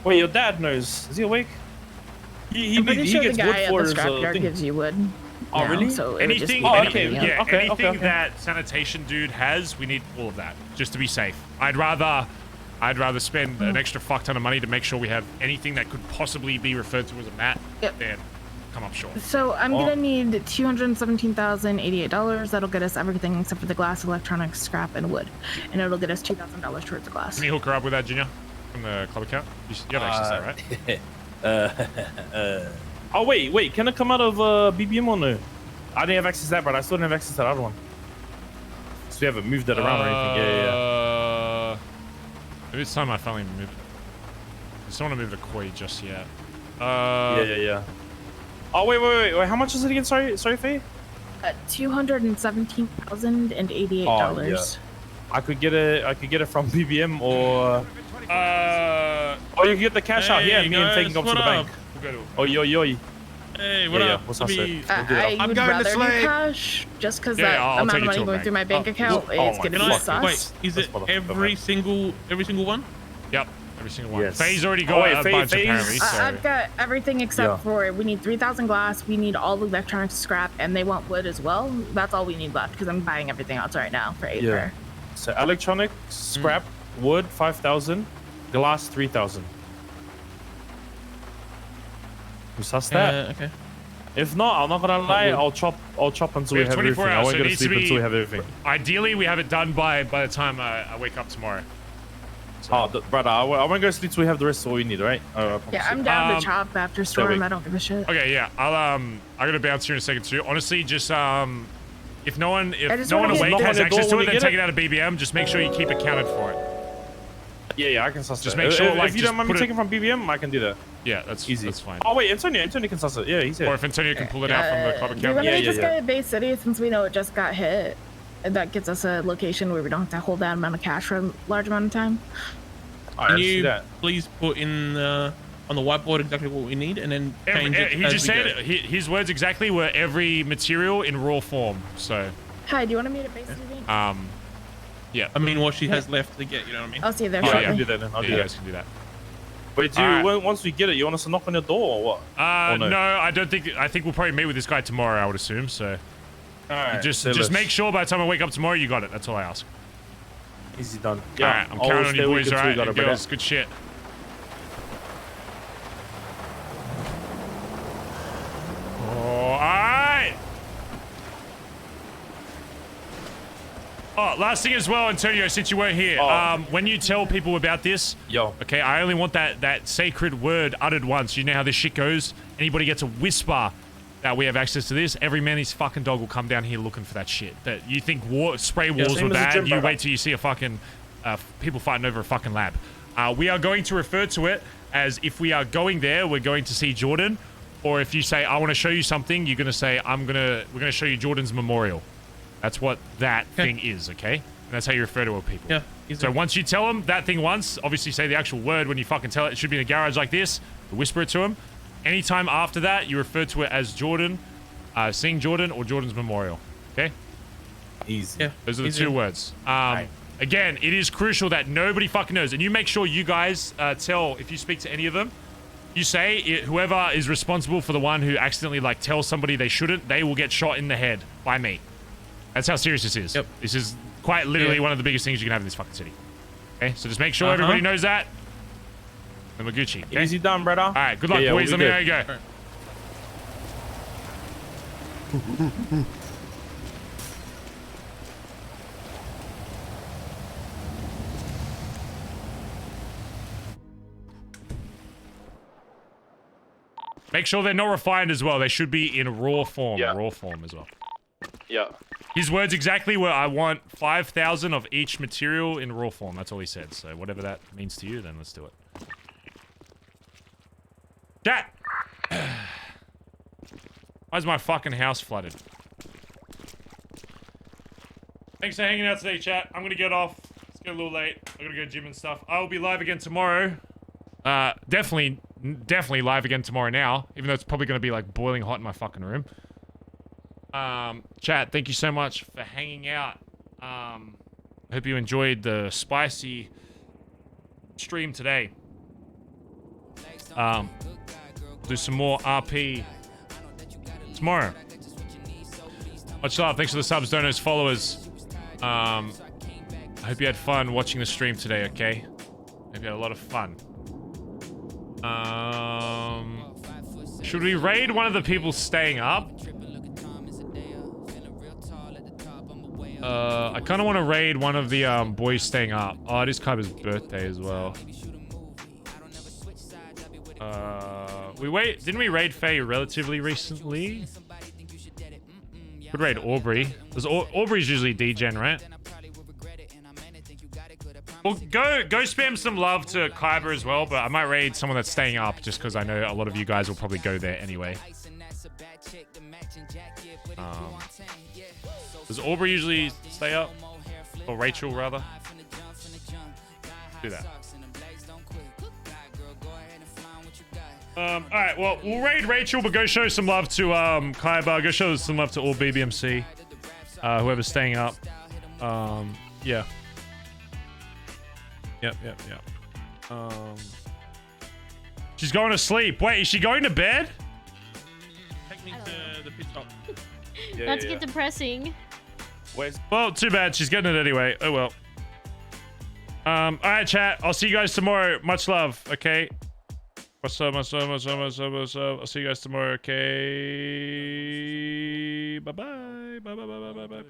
Wait, your dad knows. Is he awake? He pretty sure gets the wood guy for at the his scrapyard thing. gives you wood. Oh, now, really? So it would just Anything, be anything, everything. yeah, anything okay. that sanitation dude has, we need all of that, just to be safe. I'd rather spend an extra fuck ton of money to make sure we have anything that could possibly be referred to as a mat than come up short. So I'm gonna need $217,088. That'll get us everything except for the glass, electronics, scrap, and wood, and it'll get us $2,000 towards the glass. Can you hook her up with that, Junior, from the club account? You have access to that, right? Oh, wait. Can it come out of BBM or no? I didn't have access to that, but I still didn't have access to that other one. So we haven't moved that around or anything. Yeah. Maybe it's time I finally moved it. I just don't want to move the koi just yet. Yeah. Oh, wait. How much is it again? Sorry, Faye? $217,088. Oh, yeah. I could get it from BBM or you can get the cash out here and me and Faye can go up to the bank. Oh, yo. Hey, what up? What's up, sir? I would rather do cash, just because that amount of money going through my bank account is going to be sus. Wait, is it every single one? Yep, every single one. Yes. Faye's already got a bunch apparently. So. I've got everything except for we need 3,000 glass, we need all the electronics scrap, and they want wood as well. That's all we need left because I'm buying everything else right now for 8 per. So electronics, scrap, wood 5,000, glass 3,000. You suss that? Okay. If not, I'm not gonna lie. I'll chop until we have everything. I won't go to sleep until we have everything. Ideally, we have it done by the time I wake up tomorrow. So. Oh, brother, I won't go to sleep until we have the rest of what we need, right? Yeah, I'm down to chop after storm. I don't give a shit. Okay, yeah. I'm gonna bounce here in a second too. Honestly, just if no one awake has access to it, then take it out of BBM. Just make sure you keep accounted for it. Yeah, I can suss just that. Make sure, if you don't mind me taking from BBM, I can do that. Yeah, that's easy. That's fine. Oh wait, Antonio can suss it. Yeah, he's here. Or if Antonio can pull it out from the club account. We're gonna just go to Bay City since we know it just got hit, and that gives us a location where we don't have to hold that amount of cash for a large amount of time. Can you please put in on the whiteboard exactly what we need, and then change it? He just said his words exactly were every material in raw form. So. Hi, do you want to meet at Bay City? Yeah. I mean, what she has left to get, you know what I mean? I'll see you there. Oh, shortly. yeah, I can do that then. I'll do that. You guys can do that. Wait, once we get it, you want us to knock on your door or what? No, I don't think. I think we'll probably meet with this guy tomorrow. I would assume. So. Alright. Just make sure by the time I wake up tomorrow, you got it. That's all I ask. Easy done. Yeah. Alright, I'm counting on you boys. Alright, and girls, good shit. Alright. Oh, last thing as well, Antonio, since you weren't here, when you tell people about this, okay, I only want that sacred word uttered once. You know how this shit goes. Anybody gets a whisper that we have access to this, every man his fucking dog will come down here looking for that shit. That you think spray walls were bad, you wait till you see a fucking people fighting over a fucking lab. We are going to refer to it as if we are going there, we're going to see Jordan, or if you say I want to show you something, you're gonna say we're gonna show you Jordan's memorial. That's what that thing is, okay? And that's how you refer to people. Yeah. So once you tell them that thing once, obviously say the actual word when you fucking tell it. It should be in a garage like this. Whisper it to him. Anytime after that, you refer to it as Jordan, seeing Jordan, or Jordan's memorial. Okay? Easy. Yeah. Those are the two words. Again, it is crucial that nobody fucking knows. And you make sure you guys tell, if you speak to any of them, you say whoever is responsible for the one who accidentally like tells somebody they shouldn't, they will get shot in the head by me. That's how serious this is. Yep. This is quite literally one of the biggest things you can have in this fucking city. Okay, so just make sure everybody knows that. And we're Gucci. Okay? Easy done, brother. All right, good luck, boys. Let me know how you go. Make sure they're not refined as well. They should be in raw form. Yeah. Raw form as well. Yeah. His words exactly were, I want 5,000 of each material in raw form. That's all he said. So whatever that means to you, then let's do it. Chat! Why is my fucking house flooded? Thanks for hanging out today, chat. I'm gonna get off. It's getting a little late. I gotta go to gym and stuff. I will be live again tomorrow. Definitely live again tomorrow now, even though it's probably gonna be like boiling hot in my fucking room. Chat, thank you so much for hanging out. I hope you enjoyed the spicy stream today. Do some more RP tomorrow. Much love. Thanks for the subs, donos, followers. I hope you had fun watching the stream today, okay? Hope you had a lot of fun. Should we raid one of the people staying up? I kind of want to raid one of the boys staying up. Oh, it is Kyber's birthday as well. Didn't we raid Faye relatively recently? Could raid Aubrey. Aubrey's usually D-Gen, right? Well, go spam some love to Kyber as well, but I might raid someone that's staying up just because I know a lot of you guys will probably go there anyway. Does Aubrey usually stay up? Or Rachel, rather? Do that. Alright, well, we'll raid Rachel, but go show some love to Kaiba. Go show some love to all BBMC. Whoever's staying up. Yeah. Yep. She's going to sleep. Wait, is she going to bed? Take me to the pit stop. That's get depressing. Well, too bad. She's getting it anyway. Oh well. Alright, chat. I'll see you guys tomorrow. Much love, okay? What's up? I'll see you guys tomorrow, okay? Bye-bye. Bye.